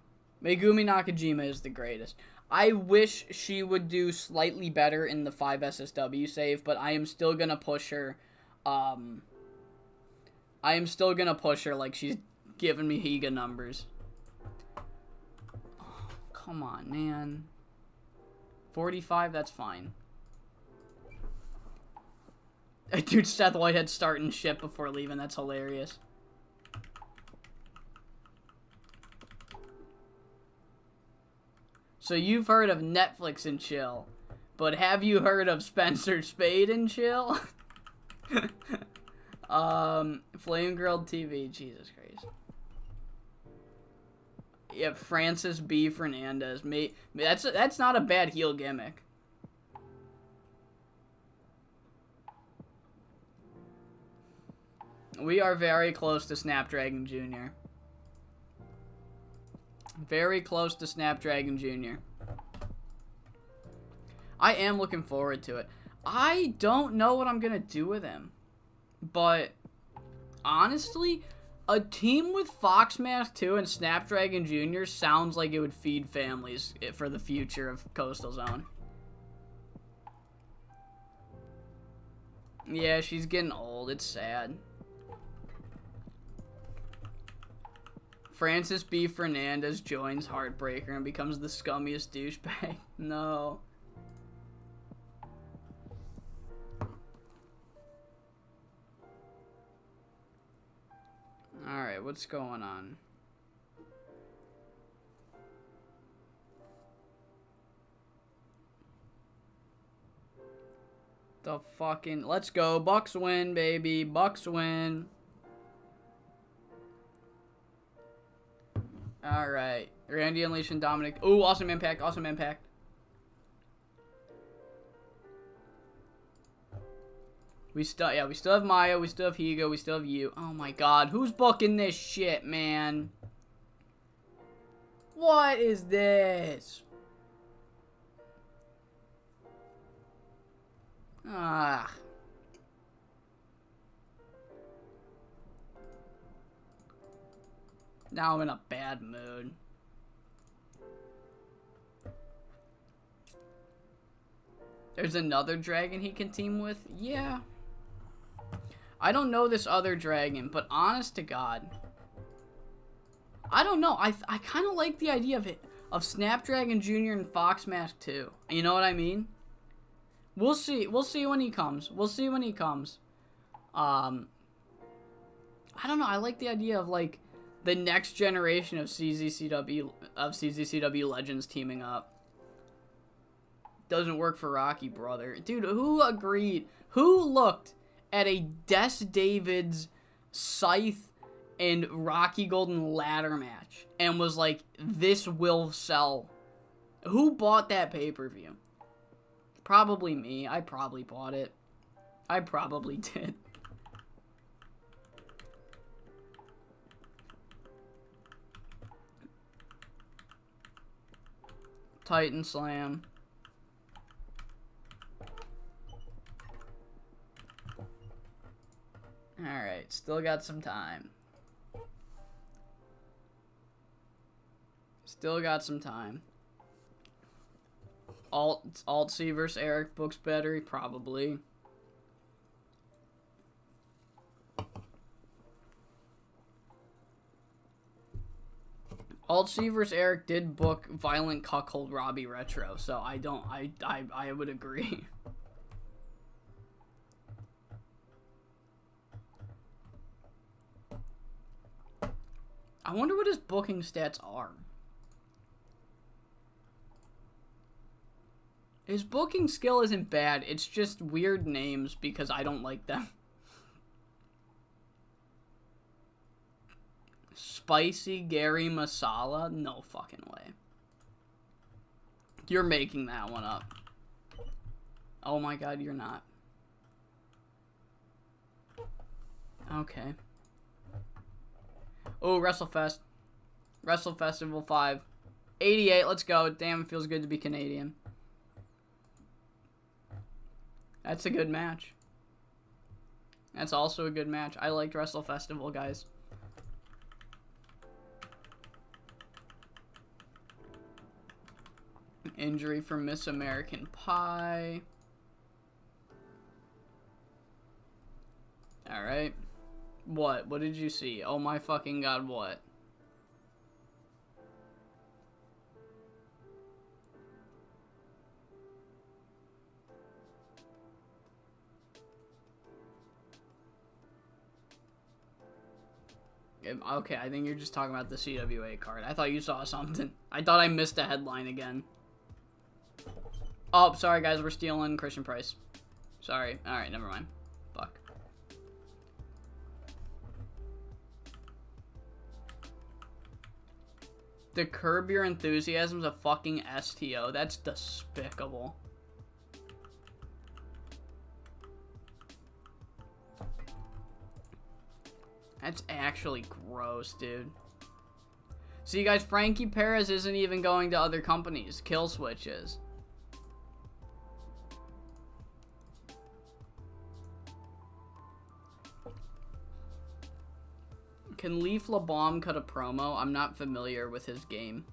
Nakajima is the greatest. I wish she would do slightly better in the 5 SSW save, but I am still gonna push her. I am still gonna push her like she's giving me Higa numbers. Oh, come on, man. 45, that's fine. Dude, Seth Whitehead starting shit before leaving, that's hilarious. So you've heard of Netflix and chill, but have you heard of Spencer Spade and chill? Flame Grilled TV, Jesus Christ. Yeah, Francis B. Fernandez. That's not a bad heel gimmick. We are very close to Snapdragon Jr. Very close to Snapdragon Jr. I am looking forward to it. I don't know what I'm going to do with him. But, honestly, a team with Foxmask 2 and Snapdragon Jr. sounds like it would feed families for the future of Coastal Zone. Yeah, she's getting old. It's sad. Francis B. Fernandez joins Heartbreaker and becomes the scummiest douchebag. No. Alright, what's going on? The fucking... Let's go. Bucks win, baby. Bucks win. Alright. Randy Unleashed and Dominic. Ooh, awesome impact. Awesome impact. We still have Maya. We still have Higo. We still have you. Oh my god. Who's booking this shit, man? What is this? Ah. Now I'm in a bad mood. There's another dragon he can team with? Yeah. I don't know this other dragon, but honest to God, I don't know. I kind of like the idea of Snapdragon Jr. and Foxmask 2. You know what I mean? We'll see. We'll see when he comes. We'll see when he comes. I don't know. I like the idea of like the next generation of CZCW legends teaming up. Doesn't work for Rocky, brother. Dude, who agreed? Who looked at a Des Davids, Scythe, and Rocky Golden ladder match and was like, this will sell? Who bought that pay-per-view? Probably me. I probably bought it. I probably did. Titan Slam. Alright, still got some time. Still got some time. Alt C versus Eric books better? Probably. Alt C versus Eric did book Violent Cuckold Robbie Retro, so I would agree. I wonder what his booking stats are. His booking skill isn't bad, it's just weird names because I don't like them. Spicy Gary Masala? No fucking way. You're making that one up. Oh my god, you're not. Okay. Oh, WrestleFest. Wrestle Festival 5. 88, let's go. Damn, it feels good to be Canadian. That's a good match. That's also a good match. I liked Wrestle Festival, guys. Injury for Miss American Pie. Alright. What? What did you see? Oh my fucking god, what? Okay, I think you're just talking about the CWA card. I thought you saw something. I thought I missed a headline again. Oh, sorry guys, we're stealing Christian Price. Sorry. Alright, never mind. Fuck. The Curb Your Enthusiasm's a fucking STO. That's despicable. That's actually gross, dude. See, guys, Frankie Perez isn't even going to other companies. Killswitch is. Can Leaf LeBomb cut a promo? I'm not familiar with his game.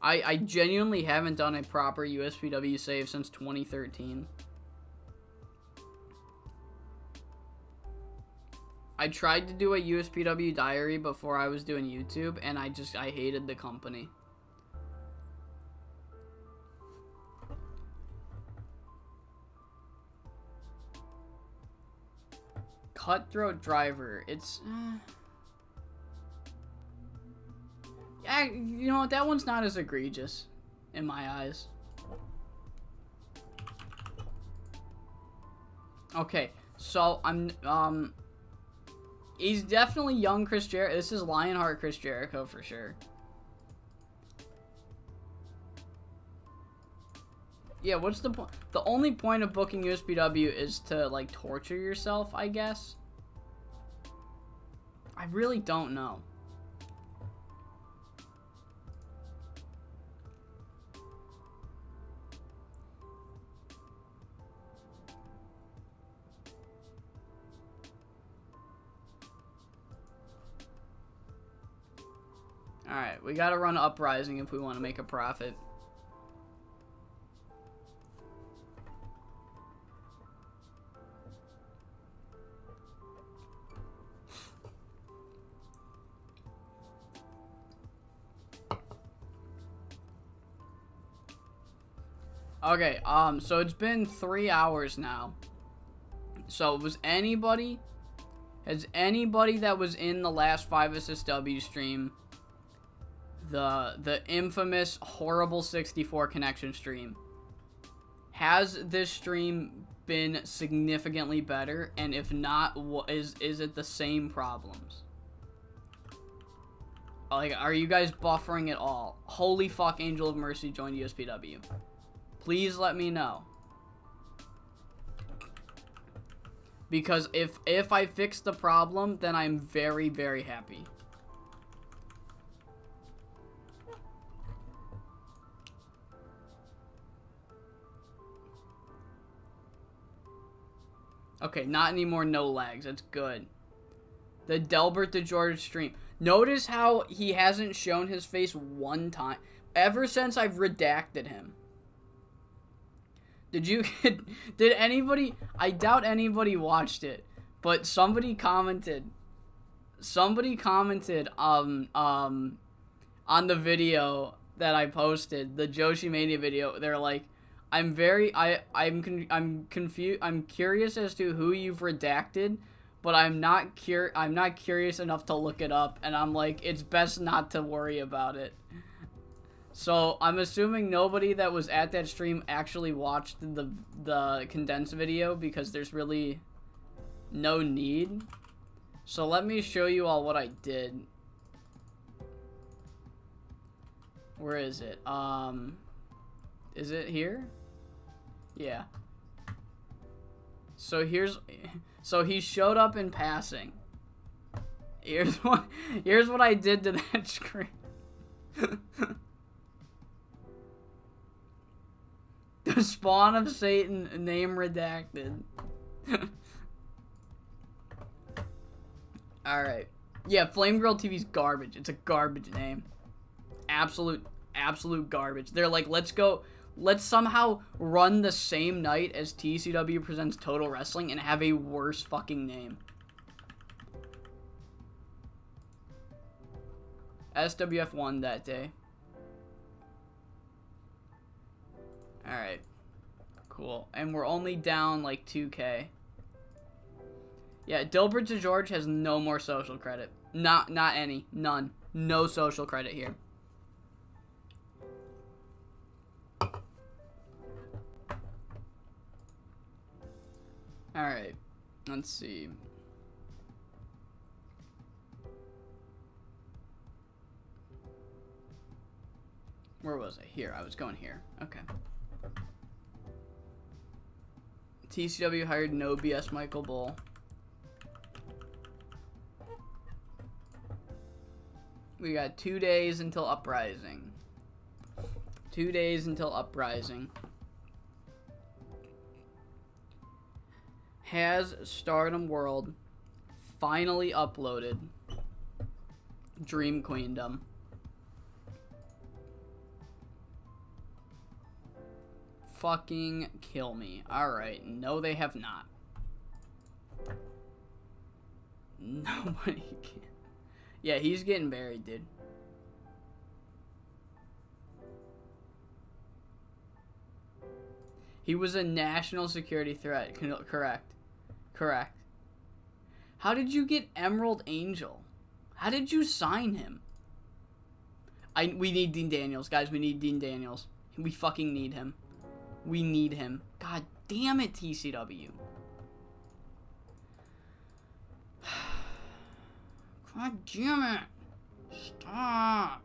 I genuinely haven't done a proper USPW save since 2013. I tried to do a USPW diary before I was doing YouTube, and I hated the company. Cutthroat Driver. It's... yeah, you know what? That one's not as egregious in my eyes. Okay, so I'm... he's definitely young Chris Jericho. This is Lionheart Chris Jericho for sure. Yeah, what's the point? The only point of booking USPW is to, like, torture yourself, I guess. I really don't know. Alright, we gotta run Uprising if we want to make a profit. Okay, so it's been 3 hours now. So has anybody that was in the last 5SSW stream, the infamous horrible 64 connection stream, has this stream been significantly better? And if not, is it the same problems? Like, are you guys buffering at all? Holy fuck, Angel of Mercy joined USPW. Please let me know. Because if I fix the problem, then I'm very, very happy. Okay, not anymore, no lags. That's good. The Delbert the George stream. Notice how he hasn't shown his face one time ever since I've redacted him. Did anybody, I doubt anybody watched it, but somebody commented on the video that I posted, the Joshi Mania video. They're like, I'm confused, I'm curious as to who you've redacted, but I'm not curious enough to look it up. And I'm like, it's best not to worry about it. So I'm assuming nobody that was at that stream actually watched the condensed video, because there's really no need. So let me show you all what I did. Where is it? Is it here? Yeah. So he showed up in passing. Here's what I did to that screen. The spawn of Satan, name redacted. Alright. Yeah, Flame Girl TV's garbage. It's a garbage name. Absolute garbage. They're like, let's somehow run the same night as TCW presents Total Wrestling and have a worse fucking name. SWF won that day. Alright. Cool. And we're only down like 2K. Yeah, Dilbert to George has no more social credit. Not any. None. No social credit here. Alright. Let's see. Where was I? Here. I was going here. Okay. TCW hired no BS Michael Bull. We got 2 days until Uprising. 2 days until Uprising. Has Stardom World finally uploaded Dream Queendom? Fucking kill me. Alright, no they have not. Nobody can. Yeah, he's getting buried, dude. He was a national security threat. Correct. Correct. How did you get Emerald Angel? How did you sign him? We need Dean Daniels, guys. We need Dean Daniels. We fucking need him. We need him. God damn it, TCW. God damn it. Stop.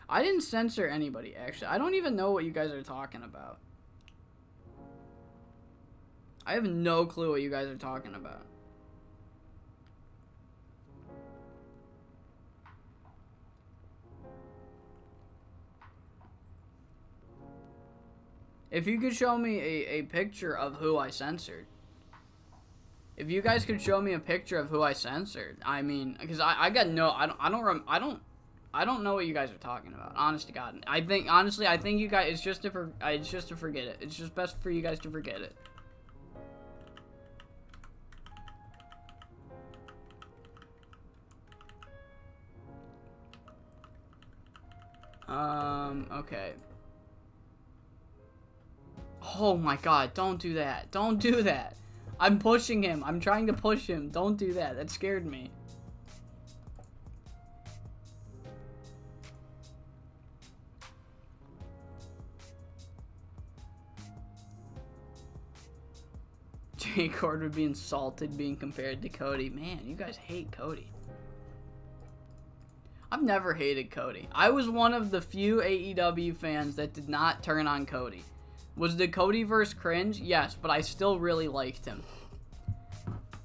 I didn't censor anybody, actually. I don't even know what you guys are talking about. I have no clue what you guys are talking about. If you could show me a picture of who I censored. If you guys could show me a picture of who I censored, I mean, because I got no, I don't know what you guys are talking about. Honest to God, I think you guys, it's just to forget it. It's just best for you guys to forget it. Okay. Oh my God! Don't do that! Don't do that! I'm pushing him. I'm trying to push him. Don't do that. That scared me. Jay Cord would be insulted being compared to Cody. Man, you guys hate Cody. I've never hated Cody. I was one of the few AEW fans that did not turn on Cody. Was the Codyverse cringe? Yes, but I still really liked him.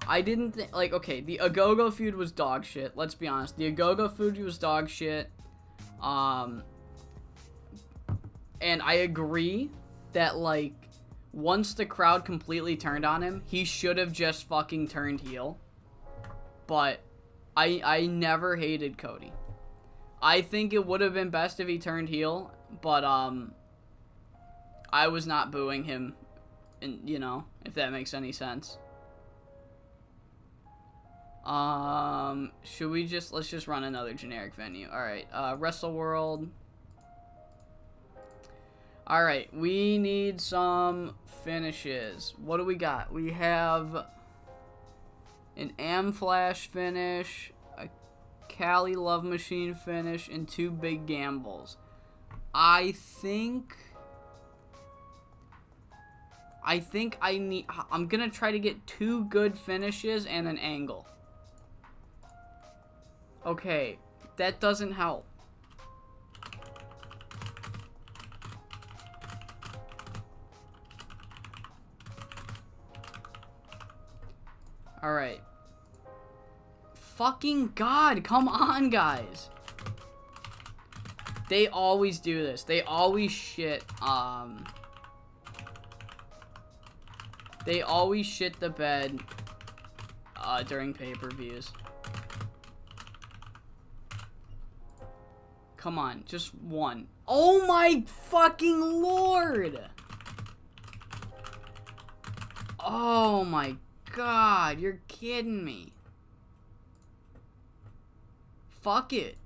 I didn't think, like, okay, the Agogo feud was dog shit. Let's be honest. The Agogo feud was dog shit. And I agree that, like, once the crowd completely turned on him, he should have just fucking turned heel. But I never hated Cody. I think it would have been best if he turned heel, but, I was not booing him, and you know, if that makes any sense. Should we let's just run another generic venue. Alright, Wrestle World. Alright, we need some finishes. What do we got? We have an Am-Flash finish, a Cali Love Machine finish, and 2 Big Gambles. I'm gonna try to get 2 good finishes and an angle. Okay, that doesn't help. Alright. fucking god. Come on, guys. They always do this. They always shit, they always shit the bed, during pay-per-views. Come on, just one. Oh my fucking lord! Oh my god, you're kidding me. Fuck it.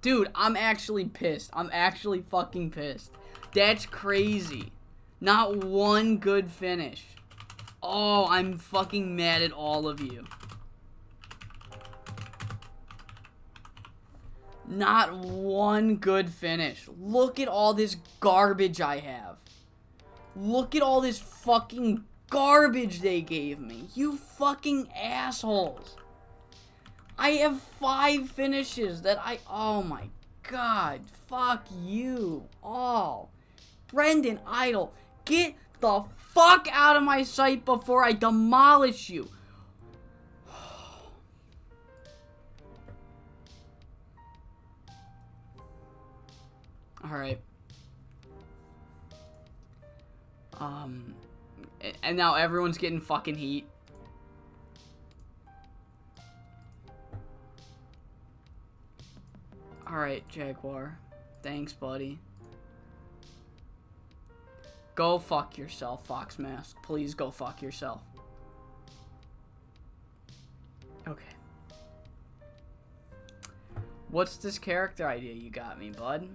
Dude, I'm actually pissed. I'm actually fucking pissed. That's crazy. Not one good finish. Oh, I'm fucking mad at all of you. Not one good finish. Look at all this garbage I have. Look at all this fucking garbage they gave me. You fucking assholes. I have 5 finishes that oh my god. Fuck you all. Brendan Idol, get the fuck out of my sight before I demolish you. Alright. And now everyone's getting fucking heat. Alright, Jaguar. Thanks, buddy. Go fuck yourself, Fox Mask. Please go fuck yourself. Okay. What's this character idea you got me, bud?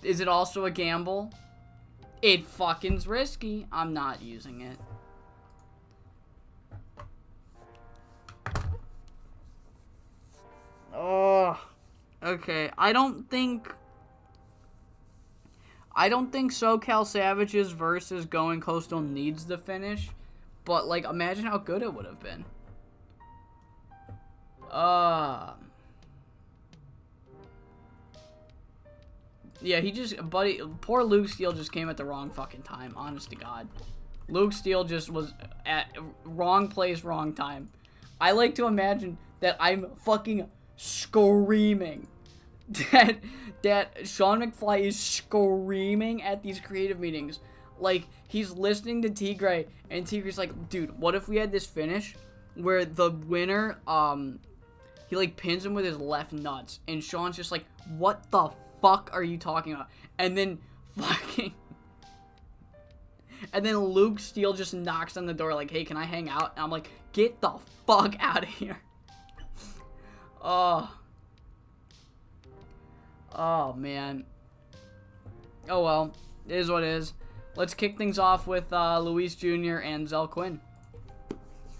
Is it also a gamble? It fucking's risky. I'm not using it. Oh. Okay, I don't think SoCal Savages versus Going Coastal needs the finish, but like imagine how good it would have been. Yeah, poor Luke Steele just came at the wrong fucking time, honest to God. Luke Steele just was at wrong place, wrong time. I like to imagine that I'm fucking screaming. That Sean McFly is screaming at these creative meetings. Like, he's listening to Tigray, and Tigray's like, dude, what if we had this finish where the winner, he like pins him with his left nuts, and Sean's just like, what the fuck are you talking about? And then Luke Steele just knocks on the door like, hey, can I hang out? And I'm like, get the fuck out of here. Oh, man. Oh, well. It is what it is. Let's kick things off with Luis Jr. and Zell Quinn.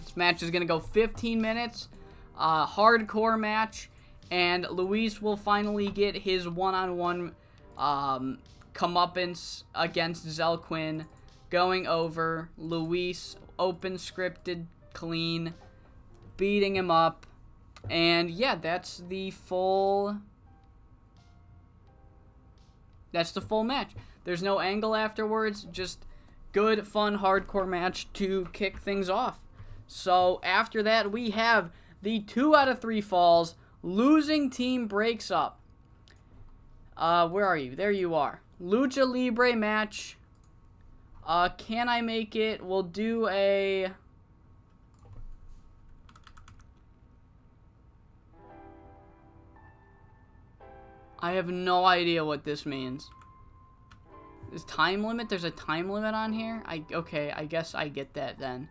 This match is going to go 15 minutes. Hardcore match. And Luis will finally get his one-on-one comeuppance against Zell Quinn. Going over. Luis, open, scripted, clean. Beating him up. And, yeah, that's the full match. There's no angle afterwards, just good, fun, hardcore match to kick things off. So after that, we have the 2 out of 3 falls. Losing team breaks up. Where are you? There you are. Lucha Libre match. Can I make it? We'll do a... I have no idea what this means. Is time limit? There's a time limit on here? Okay, I guess I get that then.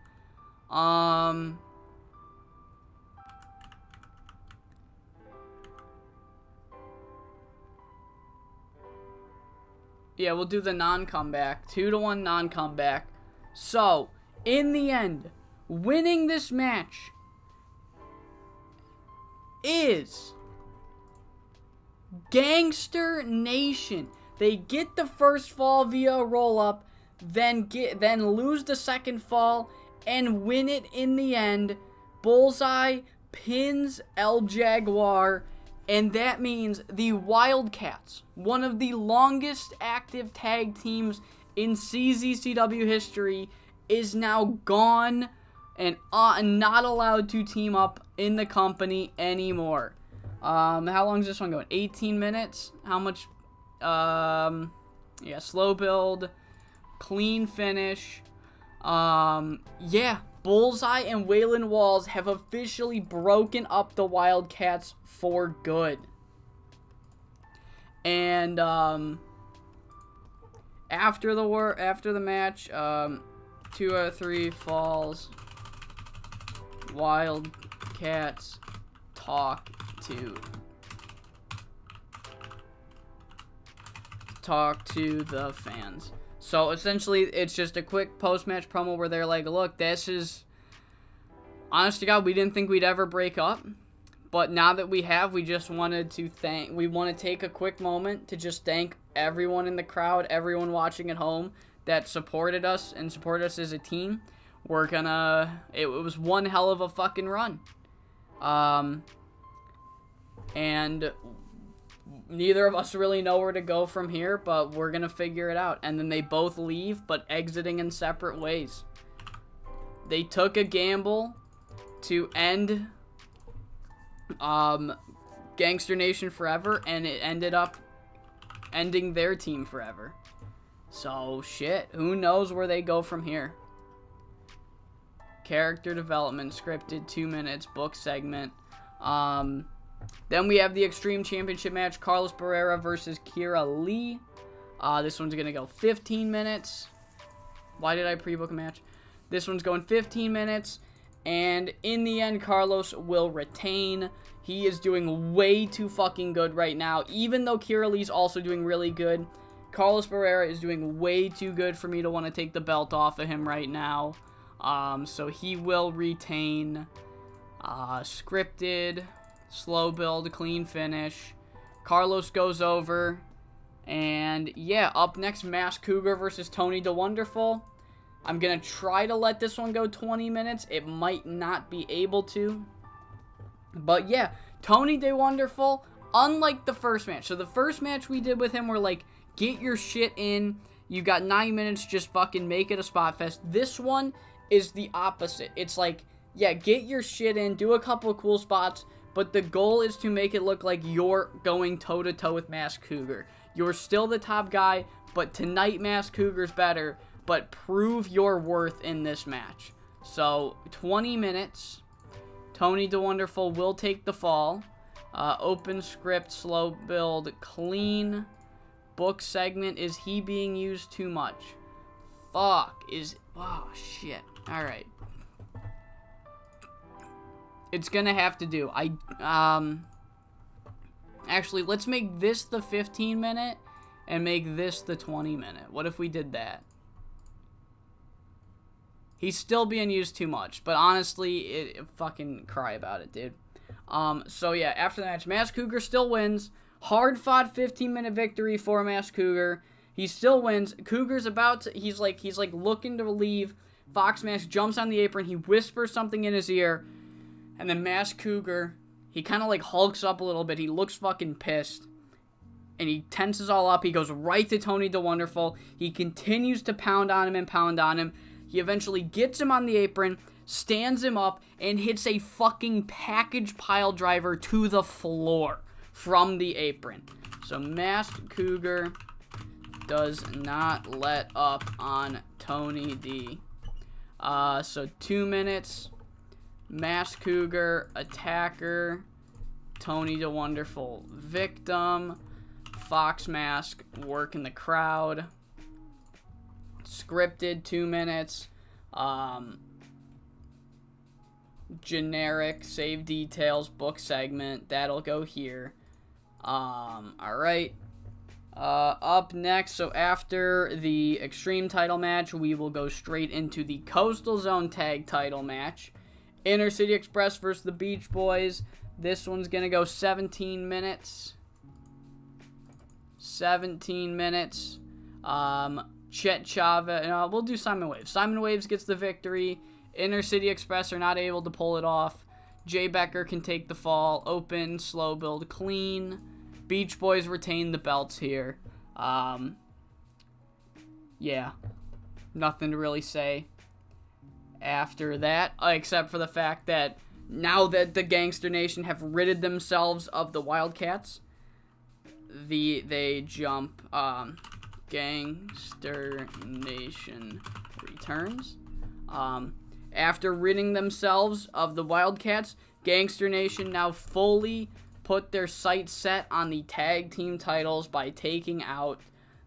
Yeah, we'll do the non-comeback. 2-1 non-comeback. So, in the end, winning this match is Gangster Nation. They get the first fall via roll-up, then lose the second fall, and win it in the end. Bullseye pins El Jaguar, and that means the Wildcats, one of the longest active tag teams in CZCW history, is now gone and not allowed to team up in the company anymore. How long is this one going? 18 minutes? How much? Yeah, slow build, clean finish. Yeah, Bullseye and Waylon Walls have officially broken up the Wildcats for good. And, after the match, 2 out of 3 falls. Wildcats talk to the fans. So essentially, it's just a quick post-match promo where they're like, look, this is, honest to God, we didn't think we'd ever break up. But now that we have, we just wanted to we want to take a quick moment to just thank everyone in the crowd, everyone watching at home that supported us and supported us as a team. It was one hell of a fucking run. And neither of us really know where to go from here, but we're gonna figure it out. And then they both leave, but exiting in separate ways. They took a gamble to end Gangster Nation forever, and it ended up ending their team forever. So, shit, who knows where they go from here. Character development, scripted, 2 minutes, book segment. Then we have the Extreme Championship match, Carlos Barrera versus Kira Lee. This one's going to go 15 minutes. Why did I pre-book a match? This one's going 15 minutes. And in the end, Carlos will retain. He is doing way too fucking good right now. Even though Kira Lee's also doing really good, Carlos Barrera is doing way too good for me to want to take the belt off of him right now. So he will retain. Scripted, slow build, clean finish. Carlos goes over. And yeah, up next, Masked Cougar versus Tony the Wonderful. I'm going to try to let this one go 20 minutes. It might not be able to. But yeah, Tony the Wonderful, unlike the first match. So the first match we did with him were like, get your shit in. You got 9 minutes, just fucking make it a spot fest. This one is the opposite. It's like, yeah, get your shit in, do a couple of cool spots, but the goal is to make it look like you're going toe-to-toe with Masked Cougar. You're still the top guy, but tonight Masked Cougar's better, but prove your worth in this match. So, 20 minutes. Tony the Wonderful will take the fall. Open script, slow build, clean. Book segment, is he being used too much? Oh, shit. Alright. It's gonna have to do. Actually, let's make this the 15 minute and make this the 20 minute. What if we did that? He's still being used too much, but honestly, fucking cry about it, dude. So yeah, after the match, Masked Cougar still wins. Hard-fought 15-minute victory for Masked Cougar. He still wins. Cougar's about to, he's like looking to leave. Fox Mask jumps on the apron. He whispers something in his ear. And then Masked Cougar, he kind of like hulks up a little bit. He looks fucking pissed. And he tenses all up. He goes right to Tony the Wonderful. He continues to pound on him. He eventually gets him on the apron, stands him up, and hits a fucking package pile driver to the floor from the apron. So Masked Cougar does not let up on Tony D. So 2 minutes. Masked Cougar, attacker. Tony the Wonderful, victim. Fox Mask, working the crowd. Scripted, 2 minutes. Generic, save details, book segment. That'll go here. Alright. Up next, so after the Extreme title match, we will go straight into the Coastal Zone tag title match. Inner City Express versus the Beach Boys. This one's gonna go 17 minutes. 17 minutes. Chet Chavez. We'll do Simon Waves. Simon Waves gets the victory. Inner City Express are not able to pull it off. Jay Becker can take the fall. Open, slow build, clean. Beach Boys retain the belts here. Yeah. Nothing to really say. after that, except for the fact that now that the Gangster Nation have ridded themselves of the Wildcats, they jump, Gangster Nation returns. After ridding themselves of the Wildcats, Gangster Nation now fully put their sights set on the tag team titles by taking out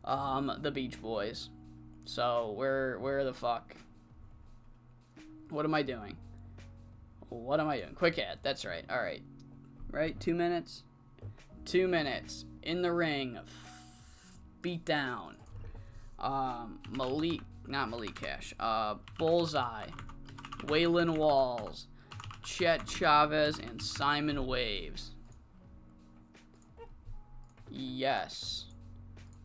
the Beach Boys. So where the fuck? What am I doing? What am I doing? Quick ad. That's right. All right. Right? 2 minutes. 2 minutes in the ring. Beat down. Not Malik Cash. Bullseye. Waylon Walls. Chet Chavez and Simon Waves. Yes.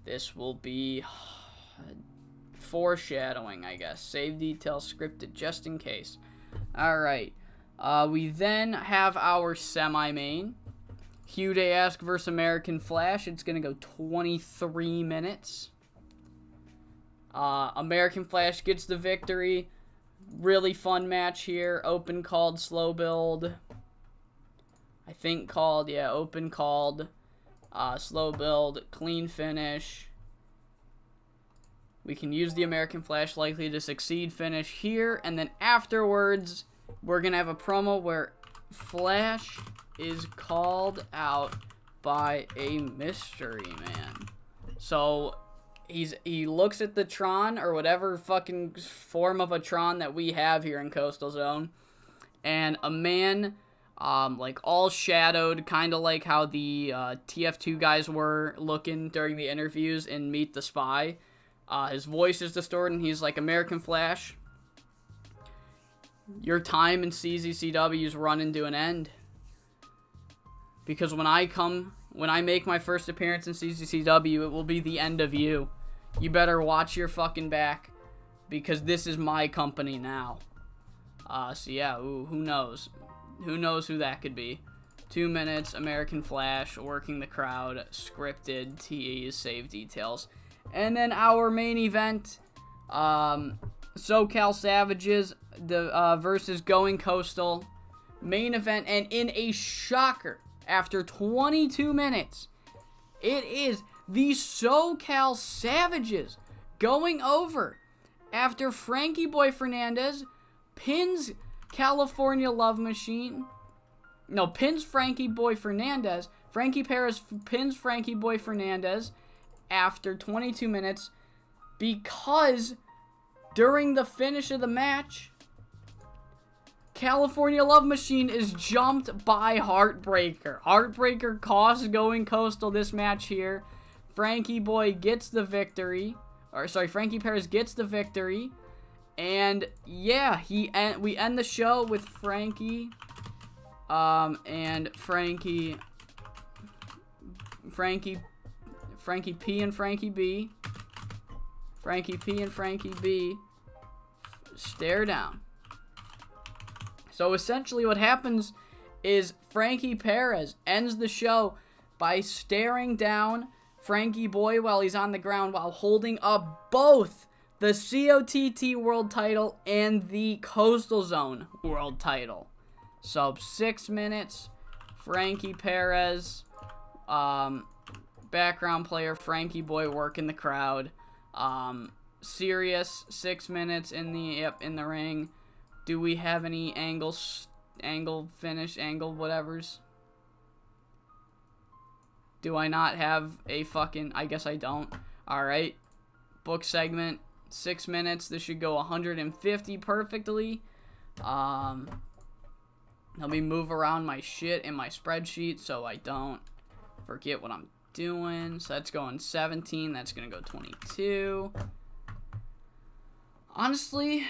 This will be foreshadowing, I guess. Save details scripted just in case. Alright. We then have our semi-main. Hugh Day-Ask versus American Flash. It's going to go 23 minutes. American Flash gets the victory. Really fun match here. Open called, slow build. I think called, yeah, open called. Slow build, clean finish. We can use the American Flash likely to succeed finish here. And then afterwards, we're going to have a promo where Flash is called out by a mystery man. So he looks at the Tron or whatever fucking form of a Tron that we have here in Coastal Zone, and a man like all shadowed, kind of like how the TF2 guys were looking during the interviews in Meet the Spy. His voice is distorted and he's like, American Flash, your time in CZCW is running to an end. Because when I make my first appearance in CZCW, it will be the end of you. You better watch your fucking back, because this is my company now. So yeah, who knows? Who knows who that could be? 2 minutes, American Flash, working the crowd, scripted, TEs, save details. And then our main event, SoCal Savages versus Going Coastal. Main event, and in a shocker, after 22 minutes, it is the SoCal Savages going over after Frankie Boy Fernandez pins California Love Machine. No, pins Frankie Boy Fernandez. Frankie Perez pins Frankie Boy Fernandez after 22 minutes because during the finish of the match, California Love Machine is jumped by Heartbreaker. Heartbreaker costs Going Coastal this match here. Frankie Boy gets the victory. Frankie Perez gets the victory. And yeah, we end the show with Frankie and Frankie P and Frankie B. Frankie P and Frankie B stare down. So essentially what happens is Frankie Perez ends the show by staring down Frankie Boy while he's on the ground while holding up both the COTT World title and the Coastal Zone World title. So 6 minutes, Frankie Perez, background player Frankie Boy working the crowd. Serious 6 minutes in the ring. Do we have any angle whatevers? Do I not have a fucking... I guess I don't. Alright. Book segment. 6 minutes. This should go 150 perfectly. Let me move around my shit in my spreadsheet so I don't forget what I'm doing. So that's going 17. That's going to go 22. Honestly...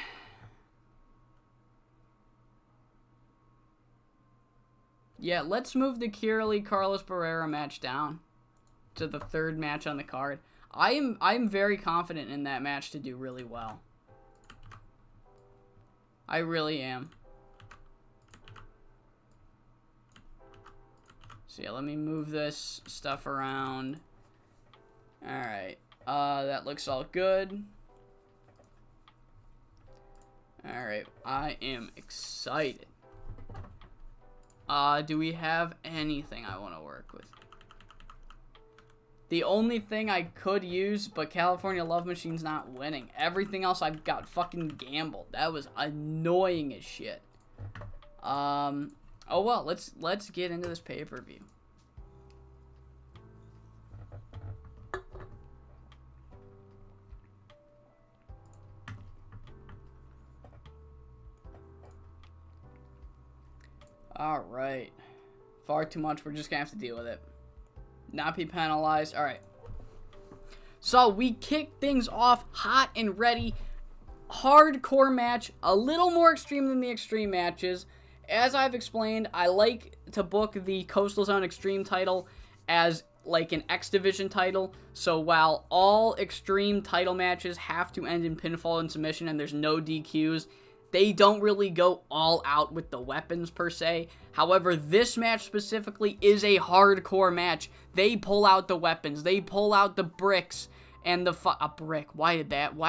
yeah, let's move the Kira Carlos Barrera match down to the third match on the card. I'm very confident in that match to do really well. I really am. So yeah, let me move this stuff around. Alright. That looks all good. Alright, I am excited. Do we have anything I want to work with? The only thing I could use, but California Love Machine's not winning. Everything else I've got fucking gambled. That was annoying as shit. Oh well, let's get into this pay-per-view. Alright. Far too much. We're just gonna have to deal with it. Not be penalized. Alright. So, we kick things off hot and ready. Hardcore match. A little more extreme than the extreme matches. As I've explained, I like to book the Coastal Zone Extreme title as like an X Division title. So, while all extreme title matches have to end in pinfall and submission and there's no DQs, they don't really go all out with the weapons per se. However, this match specifically is a hardcore match. They pull out the weapons. They pull out the bricks and a brick. Why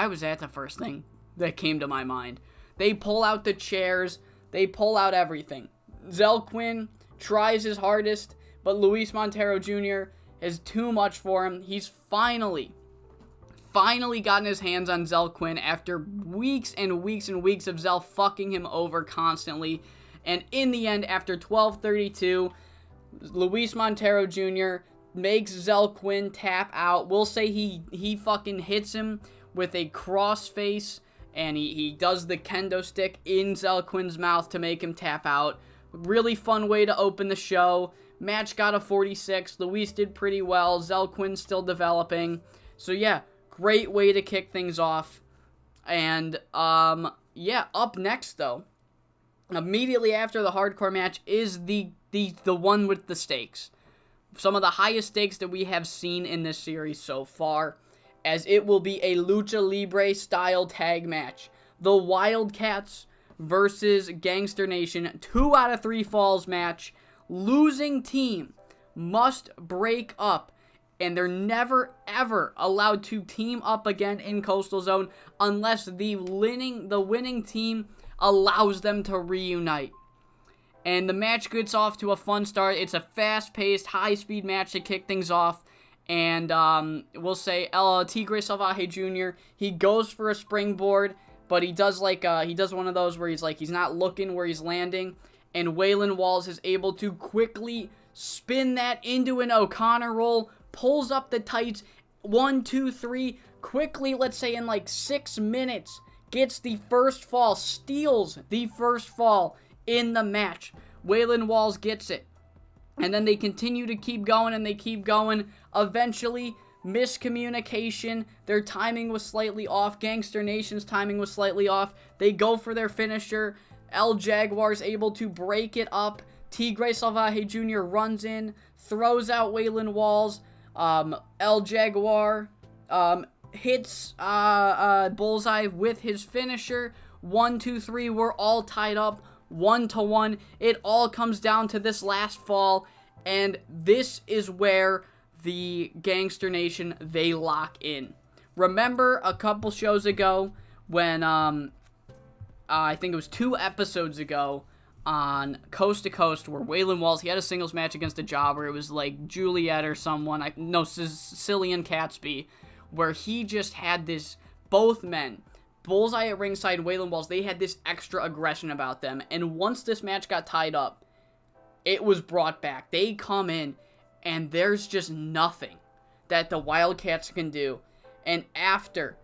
was that the first thing that came to my mind? They pull out the chairs. They pull out everything. Zell Quinn tries his hardest, but Luis Montero Jr. is too much for him. He's finally gotten his hands on Zell Quinn after weeks and weeks and weeks of Zell fucking him over constantly. And in the end, after 12:32, Luis Montero Jr. makes Zell Quinn tap out. We'll say he fucking hits him with a crossface, and he does the kendo stick in Zell Quinn's mouth to make him tap out. Really fun way to open the show. Match got a 46. Luis did pretty well. Zell Quinn's still developing. So yeah, great way to kick things off. And, yeah, up next, though, immediately after the hardcore match is the one with the stakes. Some of the highest stakes that we have seen in this series so far, as it will be a Lucha Libre style tag match. The Wildcats versus Gangster Nation, 2 out of 3 falls match. Losing team must break up, and they're never, ever allowed to team up again in Coastal Zone unless the winning team allows them to reunite. And the match gets off to a fun start. It's a fast-paced, high-speed match to kick things off. And we'll say Tigre Salvaje Jr., he goes for a springboard, but he does one of those where he's not looking where he's landing. And Waylon Walls is able to quickly spin that into an O'Connor roll, pulls up the tights, 1, 2, 3, quickly, let's say in like 6 minutes, gets the first fall, steals the first fall in the match. Waylon Walls gets it. And then they continue to keep going, and they keep going. Eventually, miscommunication. Their timing was slightly off. Gangster Nation's timing was slightly off. They go for their finisher. El Jaguar's able to break it up. Tigre Salvaje Jr. runs in, throws out Waylon Walls. El Jaguar hits Bullseye with his finisher. 1, 2, 3, we're all tied up 1-1. It all comes down to this last fall, and this is where the Gangster Nation, they lock in. Remember a couple shows ago when I think it was 2 episodes ago on Coast to Coast, where Waylon Walls, he had a singles match against a jobber. It was like Juliet or someone, Cillian Catsby, where he just had this, both men, Bullseye at ringside and Waylon Walls, they had this extra aggression about them. And once this match got tied up, it was brought back. They come in, and there's just nothing that the Wildcats can do. And after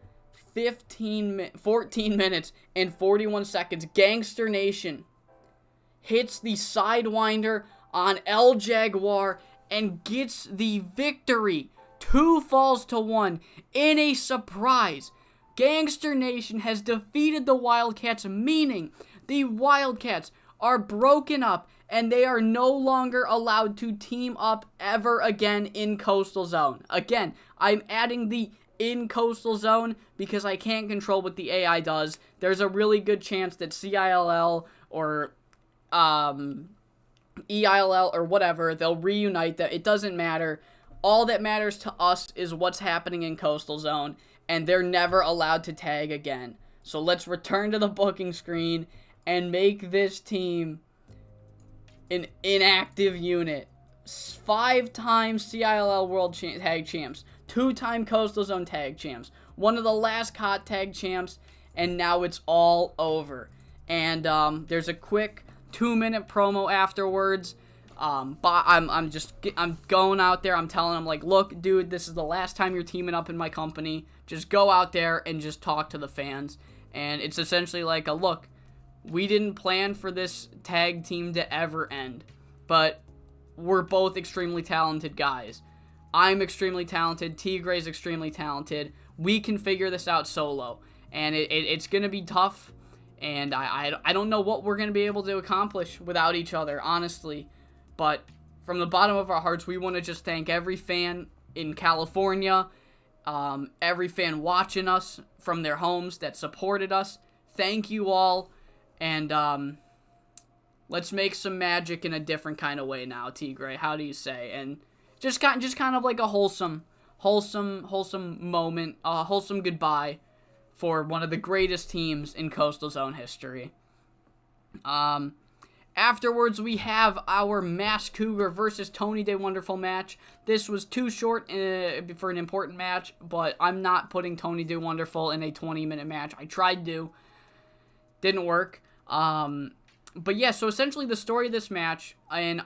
14 minutes and 41 seconds, Gangster Nation hits the Sidewinder on El Jaguar and gets the victory. 2 falls to 1 in a surprise. Gangster Nation has defeated the Wildcats, meaning the Wildcats are broken up and they are no longer allowed to team up ever again in Coastal Zone. Again, I'm adding the in Coastal Zone because I can't control what the AI does. There's a really good chance that CILL or EILL or whatever, they'll reunite that. It doesn't matter. All that matters to us is what's happening in Coastal Zone, and they're never allowed to tag again. So let's return to the booking screen and make this team an inactive unit. 5-time CILL World Tag Champs. 2-time Coastal Zone Tag Champs. One of the last COT Tag Champs. And now it's all over. And there's a quick 2-minute promo afterwards. But I'm going out there. I'm telling him, like, look, dude, this is the last time you're teaming up in my company. Just go out there and just talk to the fans. And it's essentially like a look. We didn't plan for this tag team to ever end. But we're both extremely talented guys. I'm extremely talented. Tigre's extremely talented. We can figure this out solo. And it's going to be tough. And I don't know what we're going to be able to accomplish without each other, honestly. But from the bottom of our hearts, we want to just thank every fan in California, every fan watching us from their homes that supported us. Thank you all. And let's make some magic in a different kind of way now, Tigre. How do you say? And just kind of like a wholesome moment, a wholesome goodbye for one of the greatest teams in Coastal Zone history. Afterwards, we have our Masked Cougar versus Tony Day Wonderful match. This was too short for an important match, but I'm not putting Tony Day Wonderful in a 20-minute match. I tried to. Didn't work. But yeah, so essentially the story of this match, and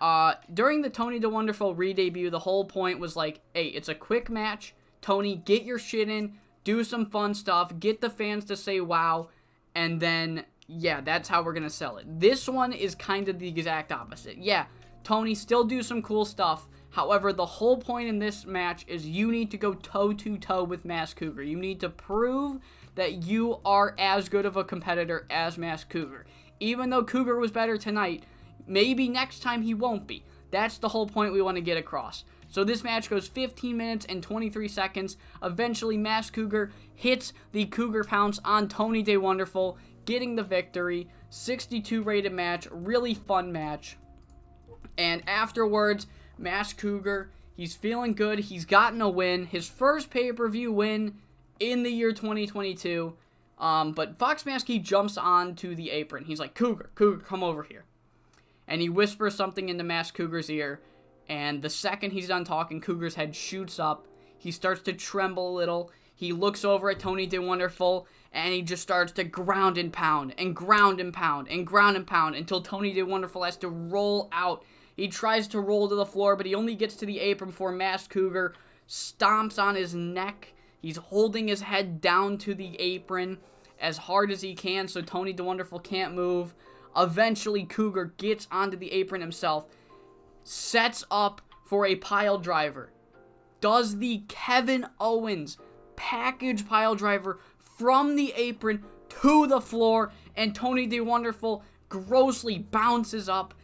during the Tony Day Wonderful re-debut, the whole point was like, hey, it's a quick match. Tony, get your shit in. Do some fun stuff, get the fans to say wow, and then, yeah, that's how we're going to sell it. This one is kind of the exact opposite. Yeah, Tony, still do some cool stuff. However, the whole point in this match is you need to go toe-to-toe with Masked Cougar. You need to prove that you are as good of a competitor as Masked Cougar. Even though Cougar was better tonight, maybe next time he won't be. That's the whole point we want to get across. So this match goes 15 minutes and 23 seconds. Eventually, Masked Cougar hits the Cougar Pounce on Tony Day Wonderful, getting the victory. 62 rated match, really fun match. And afterwards, Masked Cougar, he's feeling good. He's gotten a win. His first pay-per-view win in the year 2022. But Fox Mask, he jumps onto the apron. He's like, Cougar, come over here. And he whispers something into Masked Cougar's ear. And the second he's done talking, Cougar's head shoots up. He starts to tremble a little. He looks over at Tony Day Wonderful, and he just starts to ground and pound, and ground and pound, and ground and pound, until Tony Day Wonderful has to roll out. He tries to roll to the floor, but he only gets to the apron before Masked Cougar stomps on his neck. He's holding his head down to the apron as hard as he can, so Tony Day Wonderful can't move. Eventually, Cougar gets onto the apron himself, sets up for a pile driver, does the Kevin Owens package pile driver from the apron to the floor, and Tony Day Wonderful grossly bounces up,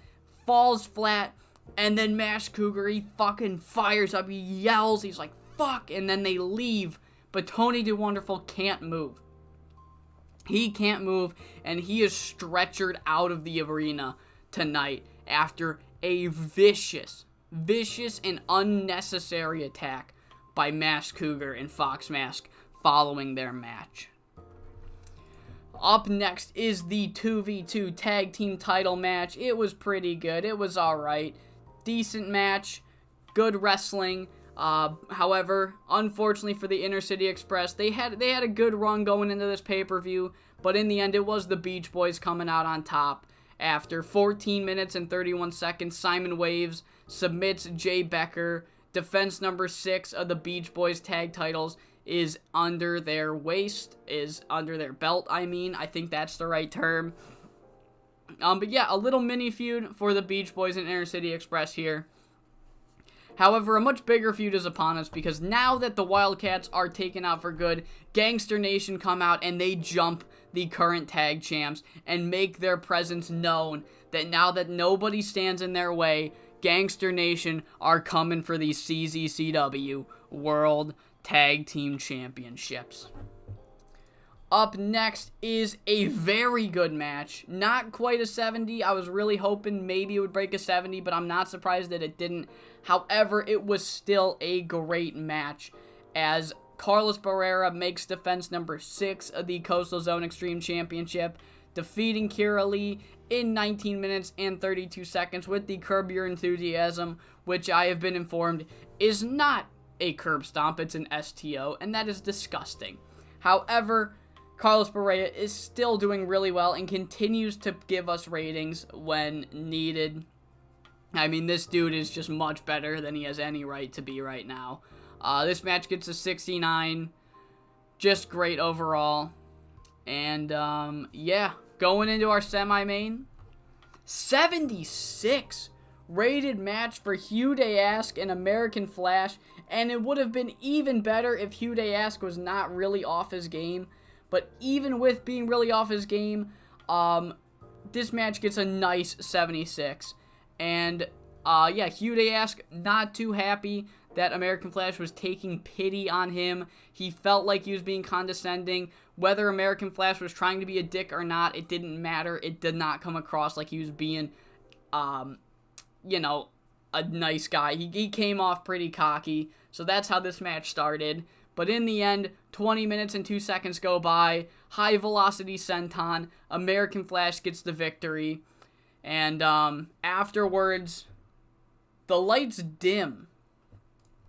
falls flat, and then Masked Cougar, he fucking fires up, he yells, he's like, fuck, and then they leave, but Tony Day Wonderful can't move. He can't move, and he is stretchered out of the arena tonight after a vicious and unnecessary attack by Masked Cougar and Fox Mask following their match. Up next is the 2v2 tag team title match. It was pretty good. It was alright. Decent match. Good wrestling. However, unfortunately for the Inner City Express, they had a good run going into this pay-per-view, but in the end it was the Beach Boys coming out on top. After 14 minutes and 31 seconds, Simon Waves submits Jay Becker. Defense number 6 of the Beach Boys tag titles is under their waist, is under their belt, I think that's the right term. But yeah, a little mini feud for the Beach Boys and Inner City Express here. However, a much bigger feud is upon us, because now that the Wildcats are taken out for good, Gangster Nation come out and they jump the current tag champs and make their presence known, that now that nobody stands in their way, Gangster Nation are coming for the CZCW World Tag Team Championships. Up next is a very good match. Not quite a 70. I was really hoping maybe it would break a 70, but I'm not surprised that it didn't. However, it was still a great match, as Carlos Barrera makes defense number 6 of the Coastal Zone Extreme Championship, defeating Kira Lee in 19 minutes and 32 seconds with the Curb Your Enthusiasm, which I have been informed is not a curb stomp, it's an STO, and that is disgusting. However, Carlos Barrera is still doing really well and continues to give us ratings when needed. I mean, this dude is just much better than he has any right to be right now. This match gets a 69. Just great overall. And, yeah, going into our semi-main. 76 rated match for Hugh Day-Ask and American Flash. And it would have been even better if Hugh Day-Ask was not really off his game. But even with being really off his game, this match gets a nice 76. And, yeah, Hugh Day-Ask not too happy that American Flash was taking pity on him. He felt like he was being condescending. Whether American Flash was trying to be a dick or not, it didn't matter. It did not come across like he was being, you know, a nice guy. He came off pretty cocky. So that's how this match started. But in the end, 20 minutes and 2 seconds go by. High velocity senton. American Flash gets the victory. And afterwards, the lights dim.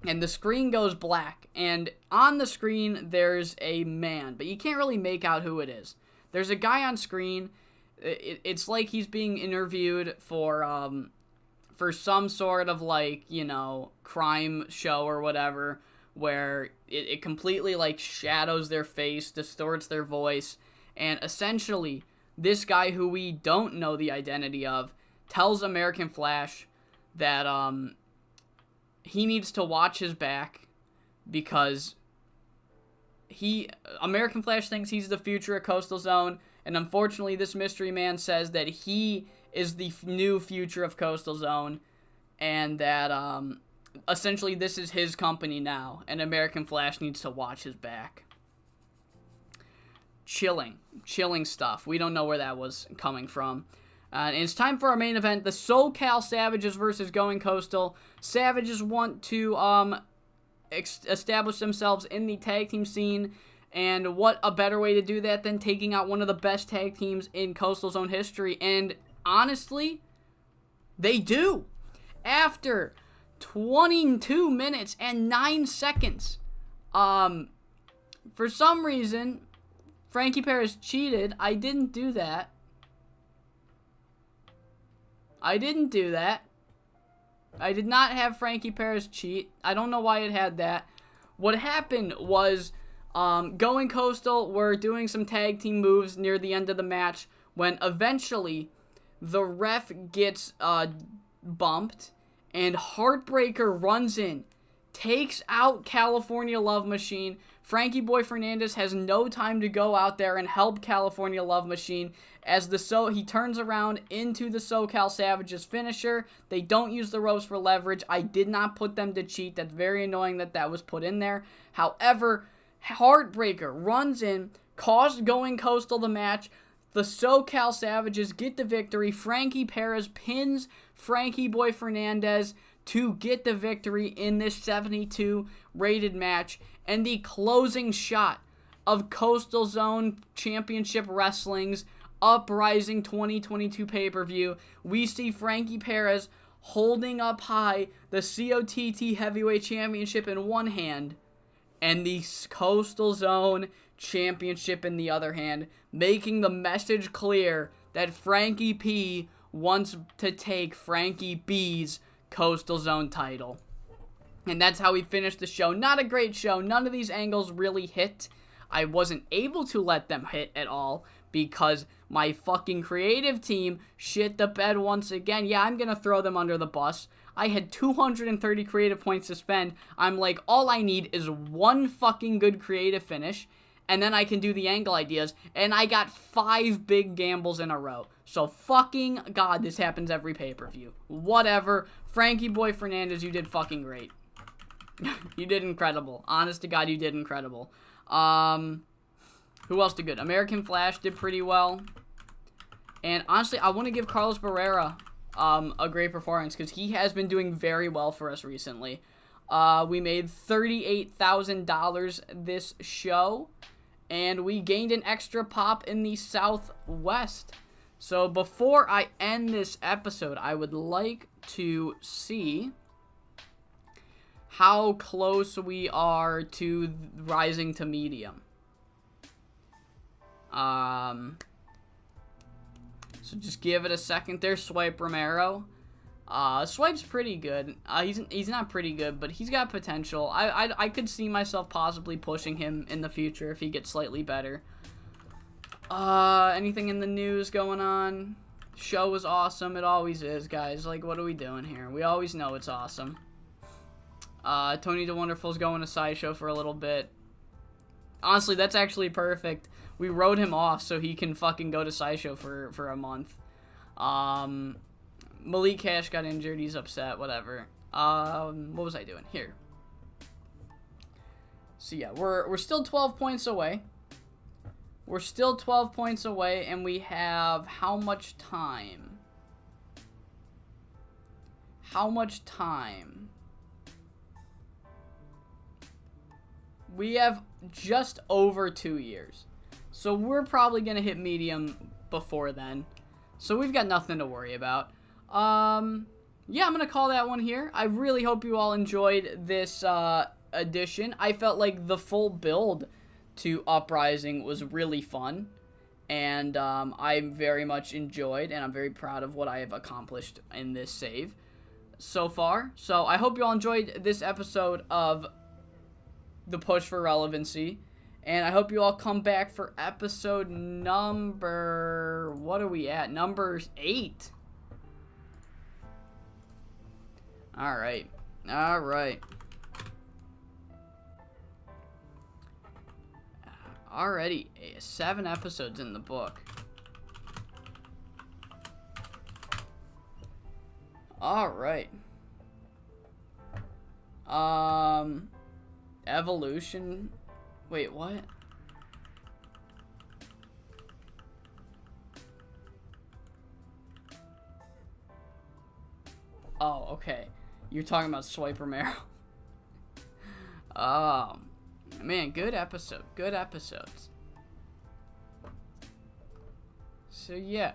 And the screen goes black. And on the screen, there's a man. But you can't really make out who it is. There's a guy on screen. It's like he's being interviewed for some sort of, like, you know, crime show or whatever, where it completely, like, shadows their face, distorts their voice, and essentially, this guy who we don't know the identity of tells American Flash that he needs to watch his back because American Flash thinks he's the future of Coastal Zone, and unfortunately this mystery man says that he is the new future of Coastal Zone, and that essentially this is his company now, and American Flash needs to watch his back. Chilling stuff. We don't know where that was coming from. And it's time for our main event, the SoCal Savages versus Going Coastal. Savages want to establish themselves in the tag team scene, and what a better way to do that than taking out one of the best tag teams in Coastal Zone history. And honestly, they do. After 22 minutes and 9 seconds, for some reason, Frankie Perez cheated. I didn't do that. I did not have Frankie Perez cheat. I don't know why it had that. What happened was, Going Coastal were doing some tag team moves near the end of the match when eventually the ref gets bumped and Heartbreaker runs in, takes out California Love Machine. Frankie Boy Fernandez has no time to go out there and help California Love Machine as he turns around into the SoCal Savages finisher. They don't use the ropes for leverage. I did not put them to cheat. That's very annoying that was put in there. However, Heartbreaker runs in, cost Going Coastal the match. The SoCal Savages get the victory. Frankie Perez pins Frankie Boy Fernandez to get the victory in this 72 rated match. And the closing shot of Coastal Zone Championship Wrestling's Uprising 2022 pay-per-view, we see Frankie Perez holding up high the COTT Heavyweight Championship in one hand and the Coastal Zone Championship in the other hand, making the message clear that Frankie P wants to take Frankie B's Coastal Zone title. And that's how we finished the show. Not a great show. None of these angles really hit. I wasn't able to let them hit at all because my fucking creative team shit the bed once again. Yeah, I'm gonna throw them under the bus. I had 230 creative points to spend. I'm like, all I need is one fucking good creative finish, and then I can do the angle ideas, and I got 5 big gambles in a row. So fucking God, this happens every pay-per-view. Whatever. Frankie Boy Fernandez, you did fucking great. You did incredible. Honest to God, you did incredible. Who else did good? American Flash did pretty well. And honestly, I want to give Carlos Barrera a great performance because he has been doing very well for us recently. We made $38,000 this show, and we gained an extra pop in the Southwest. So before I end this episode, I would like to see how close we are to rising to medium. So just give it a second. There's Swipe Romero. Swipe's pretty good. He's not pretty good, but he's got potential. I could see myself possibly pushing him in the future if he gets slightly better. Anything in the news going on? Show was awesome. It always is, guys. Like, what are we doing here? We always know it's awesome. Tony the Wonderful's going to Sideshow for a little bit. Honestly, that's actually perfect. We wrote him off so he can fucking go to Sideshow for a month. Malik Cash got injured. He's upset. Whatever. What was I doing? Here. So, yeah, we're still 12 points away. We're still 12 points away, and we have how much time? How much time? We have just over 2 years. So we're probably going to hit medium before then. So we've got nothing to worry about. Yeah, I'm going to call that one here. I really hope you all enjoyed this edition. I felt like the full build to Uprising was really fun. And I very much enjoyed, and I'm very proud of what I have accomplished in this save so far. So I hope you all enjoyed this episode of the push for relevancy, and I hope you all come back for episode number, what are we at? Number 8. Alright. Already 7 episodes in the book. Alright. Evolution. Wait, what? Oh, okay. You're talking about Swipe Romero. Oh, man, good episode. Good episodes. So, yeah.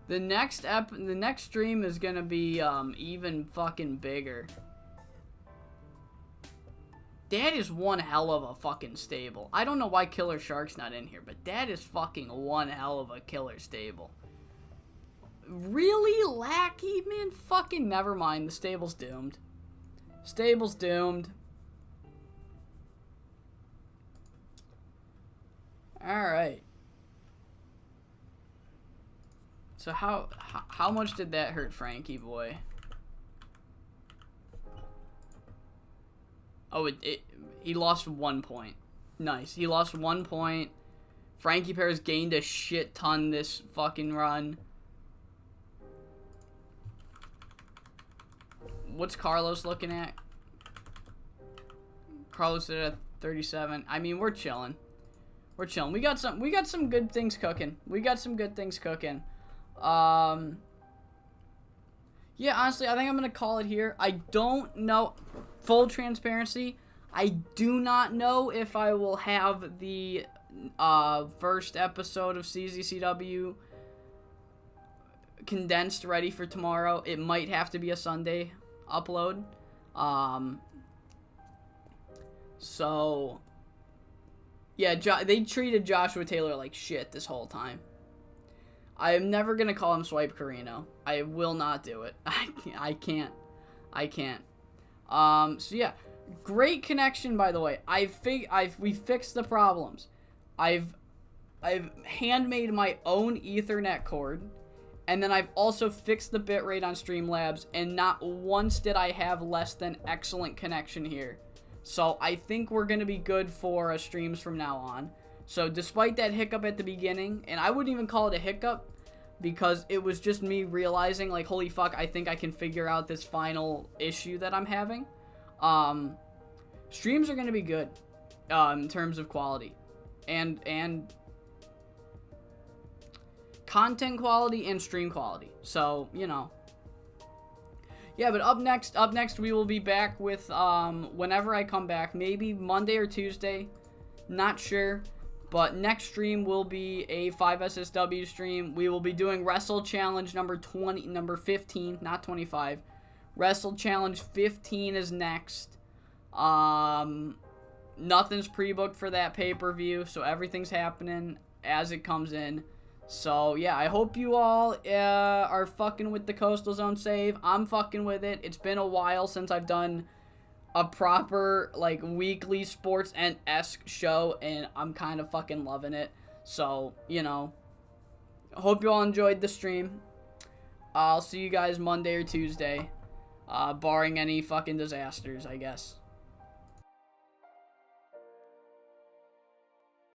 The next stream is gonna be even fucking bigger. That is one hell of a fucking stable. I don't know why Killer Shark's not in here, but that is fucking one hell of a killer stable. Really, Lackey? Man, fucking never mind. The stable's doomed. Stable's doomed. Alright. So how much did that hurt Frankie boy? Oh, he lost 1 point. Nice. He lost 1 point. Frankie Perez gained a shit ton this fucking run. What's Carlos looking at? Carlos at 37. I mean, we're chilling. We're chilling. We got some good things cooking. Yeah, honestly, I think I'm gonna call it here. I don't know. Full transparency, I do not know if I will have the first episode of CZCW condensed ready for tomorrow. It might have to be a Sunday upload. So yeah, they treated Joshua Taylor like shit this whole time. I am never gonna call him Swipe Carino. I will not do it. I can't. So yeah, great connection, by the way. We fixed the problems. I've handmade my own Ethernet cord, and then I've also fixed the bitrate on Streamlabs, and not once did I have less than excellent connection here. So I think we're gonna be good for streams from now on. So despite that hiccup at the beginning, and I wouldn't even call it a hiccup, because it was just me realizing, like, holy fuck, I think I can figure out this final issue that I'm having. Streams are going to be good, in terms of quality. And content quality and stream quality. So, you know. Yeah, but up next we will be back with, whenever I come back, maybe Monday or Tuesday, not sure, but next stream will be a 5SSW stream. We will be doing Wrestle Challenge number 15, not 25. Wrestle Challenge 15 is next. Nothing's pre-booked for that pay-per-view, so everything's happening as it comes in. So, yeah, I hope you all are fucking with the Coastal Zone save. I'm fucking with it. It's been a while since I've done a proper, like, weekly sports and esque show, and I'm kind of fucking loving it. So, you know, I hope you all enjoyed the stream. I'll see you guys Monday or Tuesday, barring any fucking disasters, I guess.